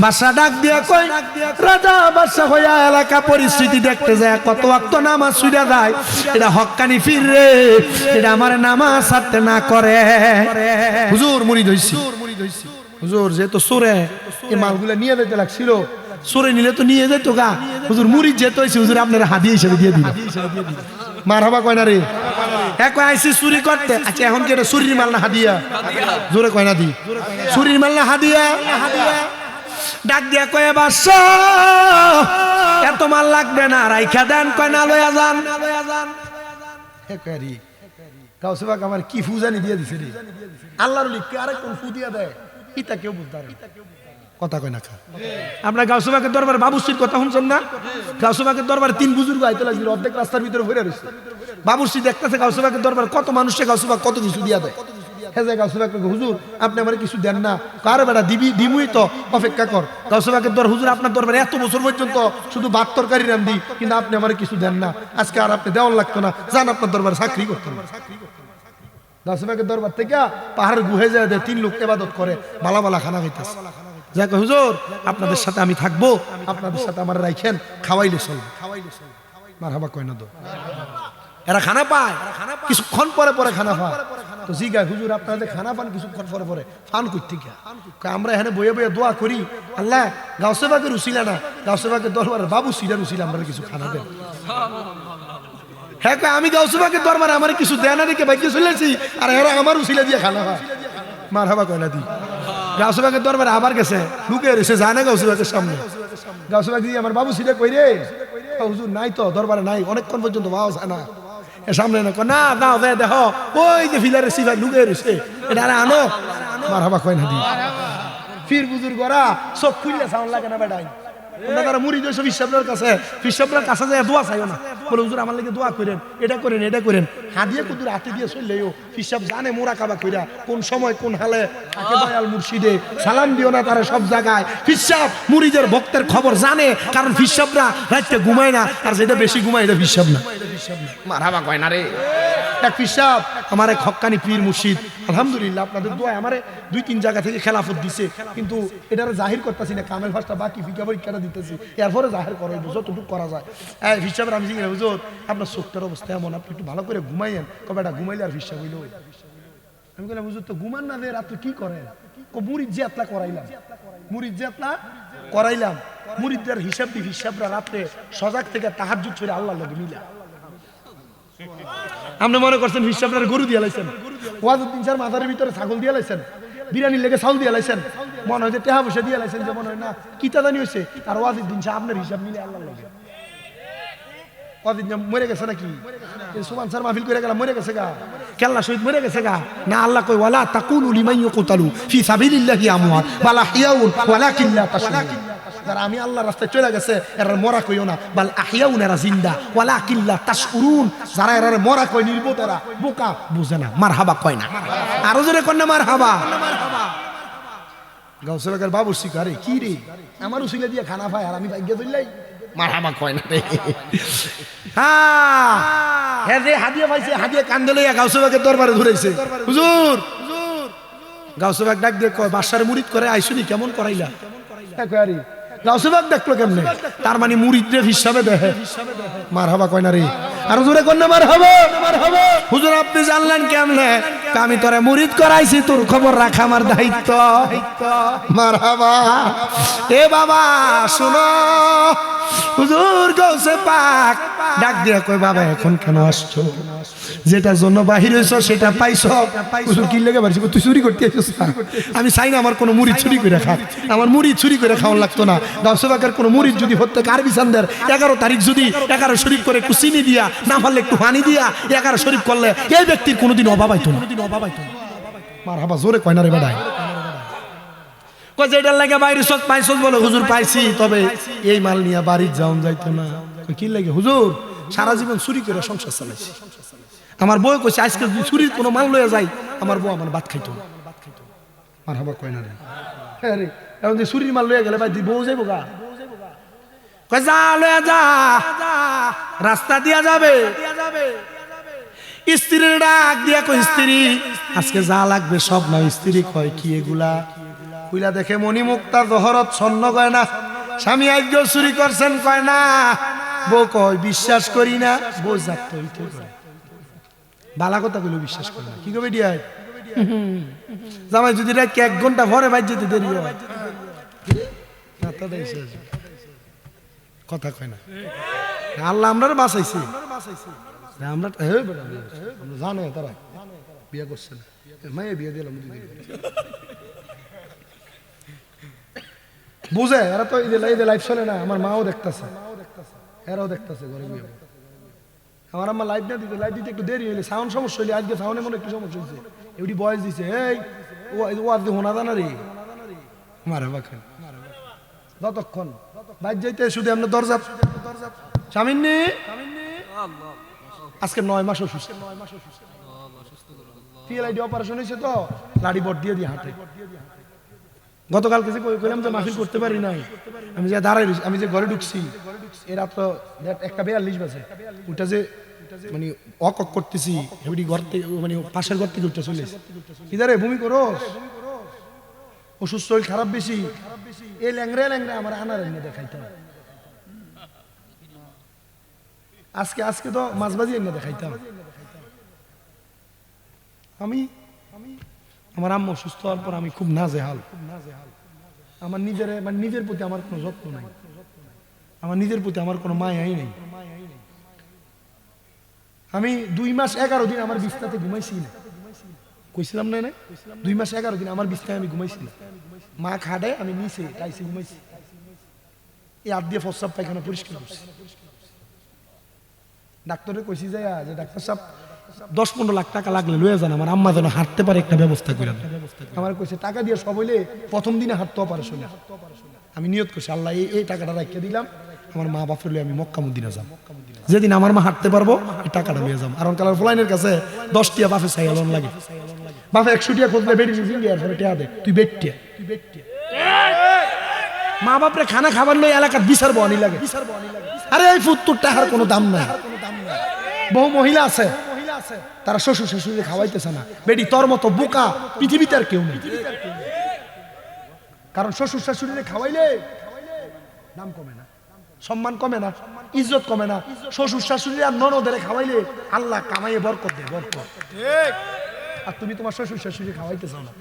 বাদশা ডাক দিয়ে কয় রাজা বাদশা হইয়া এলাকা পরিস্থিতি দেখতে যায়, কত ওয়াক্ত নামাজ ছুড়া যায়, এটা হক্কানি ফির রে, এটা আমার নামাজ ছাড়তে না করে। হুজুর মুরিদ হইছি, হুজুর যেহেতু সোরে এই মালগুলা নিয়ে যেতে লাগছিল, সোরে নিলে তো নিয়ে যেত গা। হুজুর মুরিদ যেতে হয়েছে, হুজুর আপনার হাদিয়া হিসেবে দিয়ে দিল। মারহাবা কয় না রে? হ্যাঁ কয় আইসি চুরি করতে। আচ্ছা এখন কি এটা চুরির মাল না হাদিয়া? জোরে কয় না দি চুরির মাল না হাদিয়া? ডাক দিয়া কয় বাদশাহ এত মাল লাগবে না, রাইখা দেন। কয় না লয়া যান। গাউসে পাক আমার কি ফুজানি দিয়ে দিছে রে, আল্লাহর লিখকে আরেক কোন ফু দিয়া দেয় ইটা কেউ বুঝতে পারে কথা কয় না খা। আমরা গাউসে পাকের দরবার বাবুসির কথা শুনছেন না? গাউসে পাকের দরবার 3 বুজুর্গ আইতে লাগছিল, অর্ধেক রাস্তার ভিতরে ভরে রয়েছে। বাবুসি দেখতেছে গাউসে পাকের দরবার কত মানুষকে গাউসে পাক কত কিছু দিয়া দেয়। হ্যাঁ যে গাউসে পাক হুজুর আপনি আমার কিছু দেন না। কারো বেটা দিবি দিমুই তো, অপেক্ষা কর। গাউসে পাকের দর হুজুর আপনার দরবারে এত বছর পর্যন্ত শুধু ভাত তরকারি রান্ধি, কিন্তু আপনি আমার কিছু দেন না, আজকে আর আপনি দেওয়ার লাগতো না, যান আপনার দরবারে চাকরি করতেন। গাউসে পাকের দরবার থেকে পাহাড়ের গুহে যায় 3 লোক ইবাদত করে, বালা বালা খানা খাইতেছে। যাক হুজুর আপনাদের সাথে আমি থাকবো, আপনাদের সাথে আমার রাইখেন, খাওয়াইলে চলবে। মারহাবা কয় না তো? এরা খানা পায় কিছুক্ষণ পরে পরে খানা পায়। তো জিগায় হুজুর আপনাদের খানা পান কিছুক্ষণ পরে পরে ফান করতে গিয়া? আমরা এখানে বয়ে বয়ে দোয়া করি, আল্লাহ গাউসে পাকের উসিলা না, গাউসে পাকের দরবারে বাবু সিরার উসিলা আমরা কিছু খানা দেন। হ্যাঁ আমি গাউসে পাকের দরবারে আমার কিছু দেয় না রেখে বাইকে চলেছি, আর এরা আমার উসিলা দিয়ে খানা হয়। মারহাবা কয় না দি? গাউসে পাকের দরবারে আবার গেছে, লুকে রয়েছে, যায় না গাউসে পাকের সামনে। গাউসে পাক দিয়ে আমার বাবু সিরা কই রে? হুজুর নাই তো, দরবারে নাই, অনেকক্ষণ পর্যন্ত পাওয়া যায় না। সামনে না দাও দে দেখো ওই যে ফিলারে সিফাই লুকে রয়েছে, এটা আনো। মারহাবা কয় না দি? ফির বুজুর্গরা চোখ খুললে সাউন্ড লাগে না বেটাই। তারা মুড়ি দিয়েছে ফিসাবলার কাছে, ফিসাবলার কাছে যায় দোয়া চাইও না, বলে হুজুর আমার লাগে দোয়া করেন, এটা করেন এটা করেন। হাদিয়ে কুদুর হাতে দিয়ে চললেও ফিসাব জানে মোরা কাবা কইরা কোন সময় কোন হালে তাকে দয়াল মুর্শিদে সালাম দিও না তারা সব জায়গায়। ফিসাব মুড়িদের ভক্তের খবর জানে, কারণ ফিসাবরা রাতে ঘুমায় না, আর যেটা বেশি ঘুমায় এটা ফিসাব না। মারহাবা কয় না রে? এক ফিসাব আমার এক হক্কানি পীর মুর্শিদ, আলহামদুলিল্লাহ আপনাদের দোয়া আমারে 2-3 জায়গা থেকে খেলাফত দিছে, কিন্তু এটারে জাহির করতেছি না, কামেল ভাষটা বাকি ফিকা পরীক্ষাটা দিতেছি, এরপরে জাহির করে যতটুকু করা যায়। এই ফিসাবের আমি জিজ্ঞাসা হুজুর আপনার চোখটার অবস্থা এমন, আপনি একটু ভালো করে ঘুমাইয়েন। কবে এটা ঘুমাইলে আর ফিসাব হইল? আমি বললাম হুজুর তো ঘুমান না, রাত্রে কি করেন? মুরিদ জিয়াতলা করাইলাম, মুরিদ জিয়াতলা করাইলাম, মুরিদদের হিসাব দি ফিসাবরা রাত্রে সজাগ থেকে তাহাজ্জুদ করে আল্লাহর লগে মিলা। আপনি মনে করছেন হিসাবটার গরু দিয়ে লাইছেন, ওয়াজউদ্দিন স্যার মাথার ভিতরে ছাগল দিয়ে লাইছেন, বিরিয়ানির লেগে চাউল দিয়ে লাইছেন, মনে হয় যে টেহা পয়সা দিয়ে লাইছেন, যে মনে হয় না কিতা জানি হয়েছে। আর ওয়াজউদ্দিন স্যার আপনার হিসাব মিলে আল্লাহর লগে। ওয়াজউদ্দিন মরে গেছে নাকি? সুবহান স্যার মাহফিল করে গেলাম, মরে গেছে গা? কেল্লা শহীদ মরে গেছে গা? না, আল্লাহ কই ওয়ালা তাকুলু লিমান ইয়াকুতালু ফি সাবিলিল্লাহি আমওয়াত বাল আহইয়াউন ওয়ালাকিন লা তাশউরুন। যারা আমি আল্লাহর রাস্তায় চলে গেছে এরা মরা কইও না, বাল আহইয়াউন, এরা জিন্দা, ওয়ালাকিন লা তাশউরুন, যারা এরা মরা কই নির্বোধ, এরা বোকা, বুঝে না। মারহাবা কয় না? আরো জোরে কন্যা মারহাবা। গাউসে পাকের বাবু শিকারে কি রে আমার উসিলা দিয়ে খানা পায়, আর আমি ভাগ্য ধরলাই। মারহাবা কয় না রে? হ্যাঁ যে হাদিয়া পাইছে, হাদিয়া কান্দে লইয়া গাউসে পাকের দরবারে ধরেছে। হুজুর গাউসে পাক ডাক দিয়ে কয় বাদশার মুরিদ করে আইসুনি, কেমন করাইলা? গাউসে পাক দেখলো কেমনে? তার মানে মুরিদদের হিসাবে দেখে। মারহাবা কয় না রে? আরো জোরে কন্যা মারহাবা। হুজুর আপনি জানলেন কেমনে? আমি তোরে মুরিদ করাইছি, তোর খবর রাখা আমার দায়িত্ব। মারহাবা। এ বাবা শুনো, হুজুর গাউসে পাক ডাক দিয়ে কয় বাবা এখন কেন আসছো? যেটার জন্য বাহির হইছ সেটা পাইছ। হুজুর কি লেগে বাড়িছ? তুই চুরি করতে আইছিস? আমি চাই না আমার কোনো মুরিদ চুরি করে খাক, আমার মুরিদ চুরি করে খাওয়ার লাগতো না। গাউসে পাকের কোনো মুরিদ যদি প্রত্যেক আরবি চান্দের 11 তারিখ যদি 11 শরীফ করে একটু চিনি দিয়া, না পারলে একটু পানি দিয়া 11 শরীফ করলে এই ব্যক্তির কোনোদিন অভাব হইতো না। মারহাবা জোরে কয় না রে বেটাই? কয় যেটার লাগে বাইরে সব পাইছস? বলে হুজুর পাইছি, তবে এই মাল নিয়ে বাড়ি যাওন যাইতো না। কি লাগে? হুজুর সারা জীবন চুরি করে সংসার চালাইছি, আমার বউ কইছে আজকে যদি চুরির কোনো মাল লইয়া যাই আমার বউ আমার ভাত খাইতো না। মারহাবা কয় না রে? হ্যাঁ রে, এখন যে চুরির মাল লইয়া গেলে ভাই বউ যাইব গা? কয় যা লইয়া যা, রাস্তা দিয়া যাবে। স্ত্রীর ডাক দিয়া কই স্ত্রী আজকে যা লাগবে সব না। স্ত্রী কয় কি এগুলা? কইলা দেখে মণিমুক্তা জহরত স্বর্ণ গয়না স্বামী আজ্ঞ চুরি করছেন। কয় না। বউ কয় বিশ্বাস করি না। বউ যাক তো বালা কথা কইলো বিশ্বাস করে না। কি কবে ডিয়াই জামাই যদি রাত 1 ঘন্টা পরে বাইর যেতে দেরি হয়, কথা কয় না। আল্লাহ আমরা বাঁচাইছি, আমরা আমরা জানে তারা বিয়ে করছে না মায়ে বিয়ে দিলাম বুঝে এরা তো এই লাইফ চলে না আমার মাও দেখতেছে এরাও দেখতেছে ঘরে বিয়ে আমার আম্মা লাইভ না দিতে লাইভ দিতে একটু দেরি হইলে সাউন্ড সমস্যা হইলে আজকে সাউন্ডে মনে একটু সমস্যা হয়েছে এটি বয়স দিছে এই ও আজকে হোনা জানা রে মারে বাখান যতক্ষণ বাইর যাইতে শুধু আমরা দরজা স্বামীন্নি আজকে 9 মাস অসুস্থ পিএলআইডি অপারেশন হয়েছে তো লাড়ি বট দিয়ে হাঁটে গতকাল কিছু কইলাম যে মাহফিল করতে পারি নাই আমি যে দাঁড়াই আমি যে ঘরে ঢুকছি এরা তো 1:42 বাজে ওটা যে মানে অক করতেছি এবারে ঘর থেকে মানে পাশের ঘর থেকে উঠতে চলে কিদারে ভূমি করো অসুস্থ শরীর খারাপ বেশি এই ল্যাংরা আমার আনার এনে দেখাইতাম আজকে তো মাছবাজি এনে দেখাইতাম আমি আমার আম্মা অসুস্থ হওয়ার পর আমি খুব নাজেহাল আমার নিজের প্রতি আমার কোনো যত্ন নাই আমার নিজের প্রতি আমার কোনো মায়াই নেই আমি 2 মাস 11 দিন আমার বিছনাতে ঘুমাইছি না কইছিলাম না 2 মাস 11 দিন আমার বিছনায় আমি ঘুমাইছি না মা খাড়ে আমি নিচে টাইসে ঘুমাইছি এই হাত দিয়ে প্রস্রাব পায়খানা পরিষ্কার করছি ডাক্তারে কইছি যে ডাক্তার সাহেব 10-15 লাখ টাকা লাগলে লয়ে যান আমার আম্মা যেন হাঁটতে পারে একটা ব্যবস্থা করে দেন আমার কইছে টাকা দিয়ে সব হইলে প্রথম দিনে হাঁটতে অপারেশন আমি নিয়ত করছি আল্লাহ এই টাকাটা রাখিয়ে দিলাম আমার মা বাপের লয়ে আমি মক্কা মদিনা যাব যেদিন আমার মা হাঁটতে পারবো এই টাকাটা লয়ে যাব আর কালার ফলাইনের কাছে 10 টিয়া বাপে চাই লোন লাগে বাপে 100 টিয়া খুঁজলে বেটি ইন্ডিয়ার পরে টিয়া দে তুই বেটিয়া মা বাপরে খানা খাবার লই এলাকার বিচার বনি লাগে আরে এই ফুত্তুর টাকার কোনো দাম নাই বহু মহিলা আছে তারা শ্বশুর শাশুড়ি খাওয়াইতেছে না বেটি তোর মতো বোকা পৃথিবীতে আর কেউ নেই কারণ শ্বশুর শাশুড়ি খাওয়াইলে দাম কমে না সম্মান কমে না ইজ্জত কমে না শ্বশুর শাশুড়ি আর ননদের খাওয়াইলে আল্লাহ কামাইয়ে বরকত দেয় বরকত আর তুমি তোমার শ্বশুর শাশুড়ি খাওয়াইতে চাও না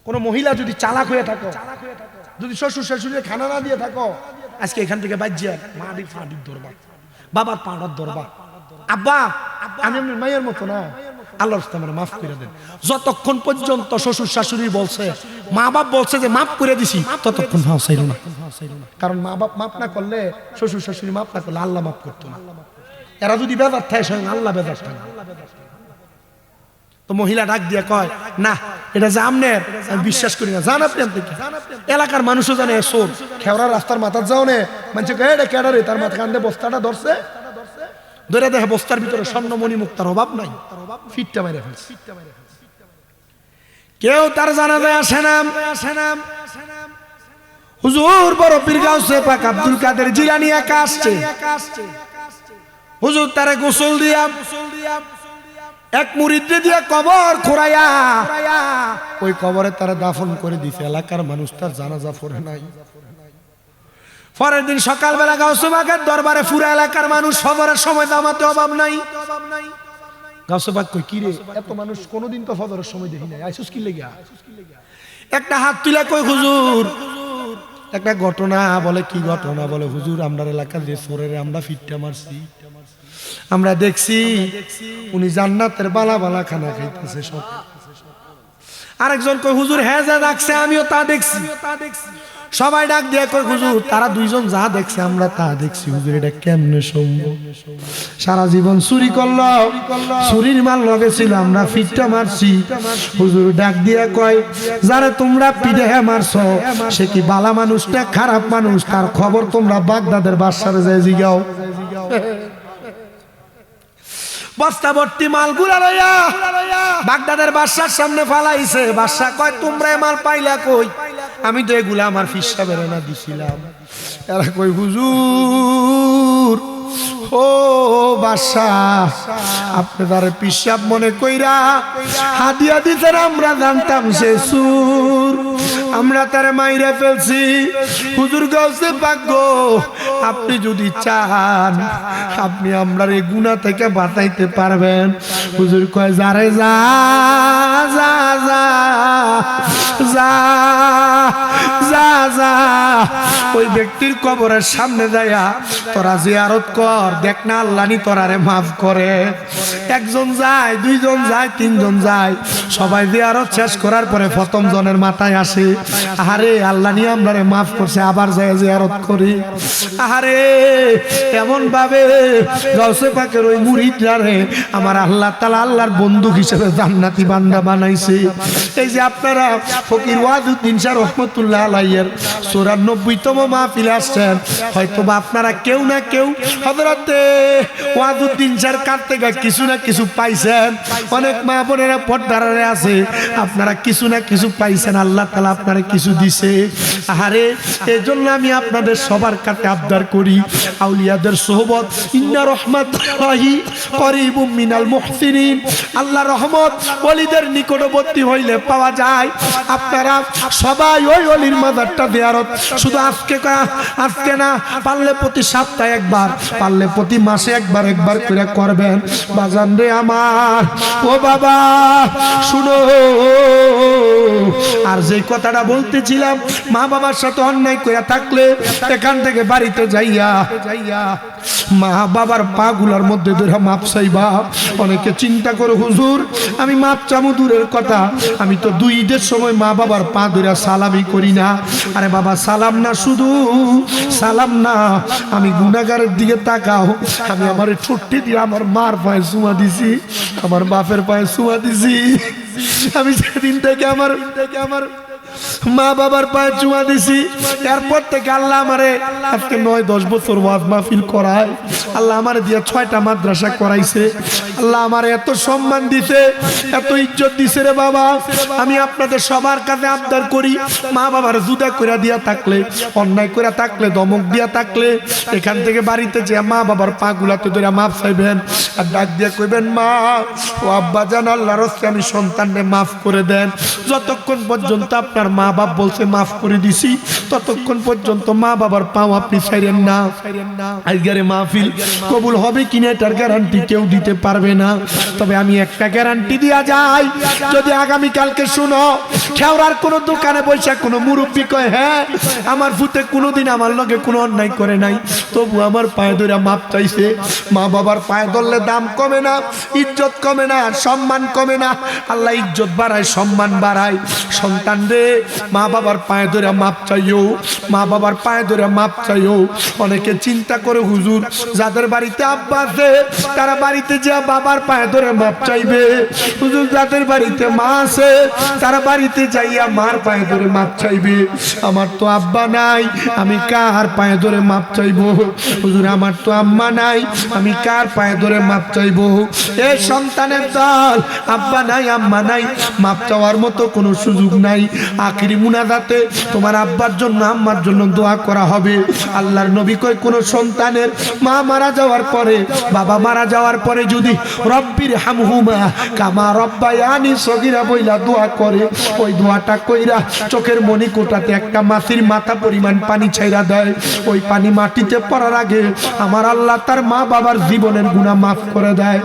কোন মহিলা যদি চালাক হয়ে থাকো যদি শ্বশুর শাশুড়ি খানা না দিয়ে থাকো আজকে এখান থেকে বাজ্যা মাটি ফাঁটির ধরবা বাবার পাড়ার ধরবা আব্বা আমি আপনার মায়ের মতো না আল্লাহর রাস্তায় আমারে মাফ করে দেন যতক্ষণ পর্যন্ত শ্বশুর শাশুড়ি বলছে মা বাপ বলছে যে মাফ করে দিছি ততক্ষণ ভাও চাইল না কারণ মা বাপ মাফ না করলে শ্বশুর শাশুড়ি মাফ না করলে আল্লাহ মাফ করতো না এরা যদি বেজার থাকে স্বয়ং আল্লাহ বেজার থাকে তো মহিলা ডাক দিয়ে কয় না এটা যে আমনের আমি বিশ্বাস করি না জান আপনি এলাকার মানুষও জানে সোর খেওড়া রাস্তার মাথার যাও নে মানুষ এটা কেডারে তার মাথা কান্দে বস্তাটা ধরছে ধরে দেখে বস্তার ভিতরে স্বর্ণমণি মুক্তার অভাব নাই ফিটটা মেরে ফেলছে কেউ তার জানাজায় আসে না হুজুর বড় পীর গাউসে পাক আব্দুল কাদের জিলানী একা আসছে হুজুর তারে গোসল দিয়া এক মুরিদরে দিয়া কবর খোঁড়াইয়া ওই কবরে তারা দাফন করে দিছে এলাকার মানুষ তার জানাজা পড়ে নাই পরের দিন সকালবেলা গাউসে পাকের দরবারে পুরো এলাকার মানুষ ফজরের সময় দামাতে অভাব নাই গাউসে পাক কই কি রে এত মানুষ কোনোদিন তো ফজরের সময় দেখি নাই আইসুস কি লাগা একটা হাত তুলে কই হুজুর একটা ঘটনা বলে কি ঘটনা বলে হুজুর আমরা এলাকার যে সোরেরে আমরা ফিটটা মারছি আমরা দেখছি উনি জান্নাতের বালা বালা খানা খাইতেছে সব আরেকজন কই হুজুর হ্যাঁ যা দেখছে আমিও তা দেখছি সবাই ডাক দিয়ে কই হুজুর তারা দুইজন যা দেখছে আমরা তা দেখছি হুজুর এটা কেমনে সম্ভব সারা জীবন চুরি করলো চুরির মাল লগে ছিল আমরা ফিটটা মারছি হুজুর ডাক দিয়ে কয় যারে তোমরা পিঠে মারছো সে কি বালা মানুষ না খারাপ মানুষ তার খবর তোমরা বাগদাদের বাদশারে যায় জিগাও বস্তা ভর্তি মালগুলা লইয়া বাগদাদের বাদশার সামনে ফালাইছে বাদশা কয় তোমরা মাল পাইলা কই আমি তো এগুলা আমার ফিসা বেরোনা দিছিলাম এরা কই হুজুর ও বাদশাহ আপনি তারে পিসাব মনে কইরা হাদিয়া দিতেন আমরা জানতাম সে সুর আমরা তারে মাইরা ফেলছি হুজুর গাউসে পাক গো আপনি যদি চান আপনি আমরার এই গুনাহ থেকে বাঁচাইতে পারবেন হুজুর কয় যারে যা যা যা যা যা যা ওই ব্যক্তির কবরের সামনে যায়া তোরা জিয়ারত কর, দেখ না আল্লাহ নি তোরারে মাফ করে। একজন যায়, দুইজন যায়, তিনজন যায়, সবাই জিয়ারত শেষ করার পরে প্রথম জনের মাথায় আসে, আরে আল্লাহ নি আমরারে মাফ করছে, আবার যায় জিয়ারত করি। আরে এমন ভাবে গাউসে পাকের ওই মুরিদরারে আমার আল্লাহ তাআলা আল্লাহর বন্ধু হিসেবে জান্নাতি বান্দা বানাইছে। এই যে আপনারা ফকির ওয়াজউদ্দিন শাহ রহমাতুল্লাহ আলাইহির ৯৪তম মাহফিলে আসছেন, হয়তো বা আপনারা কেউ না কেউ হযরতে ওয়াজউদ্দিন শাহর কাছ থেকে কিছু না কিছু পাইছেন। অনেক মা বোনেরা পর্দারে আছে, আপনারা কিছু না কিছু পাইছেন, আল্লাহ তাআলা আপনারা কিছু দিছে। আরে এজন্য আমি আপনাদের সবার কাছে আবদার করি, আউলিয়াদের সোহবত ইন্না রাহমাতুল্লাহি করিবুম মিনাল মুহসিনিন, আল্লাহর রহমত ওলিদের নিকটবর্তী হইলে পাওয়া যায়। আপনারা সবাই ওই ওলির মাজারটা জিয়ারত শুধু আজকে না, পারলে প্রতি সপ্তাহে একবার, পারলে প্রতি মাসে একবার একবার করে করবেন। বাজান রে আমার, ও বাবা শুনো, আর যে কথাটা বলতেছিলাম, মা বাবার সাথে অন্যায় করে থাকলে এখান থেকে বাড়িতে যাইয়া মা বাবার পা গুলার মধ্যে ধরে মাপ চাইবা। অনেকে চিন্তা করে হুজুর আমি মাপ চামু দূরের কথা, আমি তো 2 ঈদের সময় মা বাবার পা ধরে সালামি করি না। আরে বাবা সালাম না, শুধু সালাম না, আমি গুনাহগারের দিকে তাকাও, আমি আমার ঠোঁটটি দিয়ে আমার মার পায়ে চুমা দিছি, আমার বাপের পায়ে চুমা দিছি। আমি সেদিন থেকে আমার মা বাবার পায়ে চুমা দিছি। এরপর থেকে আল্লাহ আমারে আজকে 9-10 বছর ওয়াজ মাহফিল করায়, আল্লাহ আমারে দিয়ে 6টা মাদ্রাসা করাইছে, আল্লাহ আমারে এত সম্মান দিছে, এত ইজ্জত দিছে রে বাবা। আমি আপনাদের সবার কাছে আবদার করি, মা বাবার জুদা করে দিয়া থাকলে, অন্যায় করে থাকলে, ধমক দিয়া থাকলে, এখান থেকে বাড়িতে যে মা বাবার পা গুলাতে ধরে মাফ চাইবেন, আর ডাক দিয়ে কইবেন, মা ও আব্বা জান আল্লাহর রাস্তায় আমি সন্তানকে মাফ করে দেন। যতক্ষণ পর্যন্ত আপনার মা বাপ বলছে মাফ করে দিছি, ততক্ষণ পর্যন্ত মা বাবার পাও আপনি ছাইরেন না। আজকের মাহফিল কবুল হবে কিনা এটার গ্যারান্টি কেউ দিতে পারবে না, তবে আমি একটা গ্যারান্টি দিয়া যাই, যদি আগামী কালকে শুনো খেওড়ার কোনো দোকানে বসে কোনো মুরব্বী কয়, হ্যাঁ আমার ফুতে কোনোদিন আমার লগে কোনো অন্যায় করে নাই, তবু আমার পায়ে ধরে মাপ চাইছে। মা বাবার পায়ে ধরলে দাম কমে না, ইজ্জত কমে না, সম্মান কমে না, আল্লাহ ইজ্জত বাড়ায়, সম্মান বাড়ায়। সন্তান রে মা বাবার পায়ে ধরে মাপ চাইও, মা বাবার পায়ে ধরে মাপ চাইও। অনেকে চিন্তা করে হুজুর যাদের বাড়িতে আব্বা আছে তারা বাড়িতে যা বাবার পায়ে ধরে মাপ চাইবে, হুজুর যাদের বাড়িতে মা আছে তারা বাড়িতে যাইয়া মার পায়ে ধরে মাপ চাইবে। আমার তো আব্বা নাই, আমি কার পায়ে ধরে মাপ চাইবো? হুজুর আমার তো আম্মা নাই, আমি কার পায়ে ধরে মাপ চাইবো? এ সন্তানের দল, আব্বা নাই আম্মা নাই, মাপ চাওয়ার মতো কোনো সুযোগ নাই। আখিরি মুনাজাতে তোমার আব্বার জন্য আম্মার জন্য দোয়া করা হবে। আল্লাহর নবী কয়, কোন সন্তানের মা মারা যাওয়ার পরে, বাবা মারা যাওয়ার পরে যদি রব্বির হামহুমা কামা রব্বায়ানি সগীরা বইলা দোয়া করে, ওই দোয়াটা কইরা চোখের মণিকোটাতে একটা মাছির মাথা পরিমাণ পানি ছাইরা দেয়, ওই পানি মাটিতে পড়ার আগে আমার আল্লাহ তার মা বাবার জীবনের গুনাহ মাফ করে দেয়।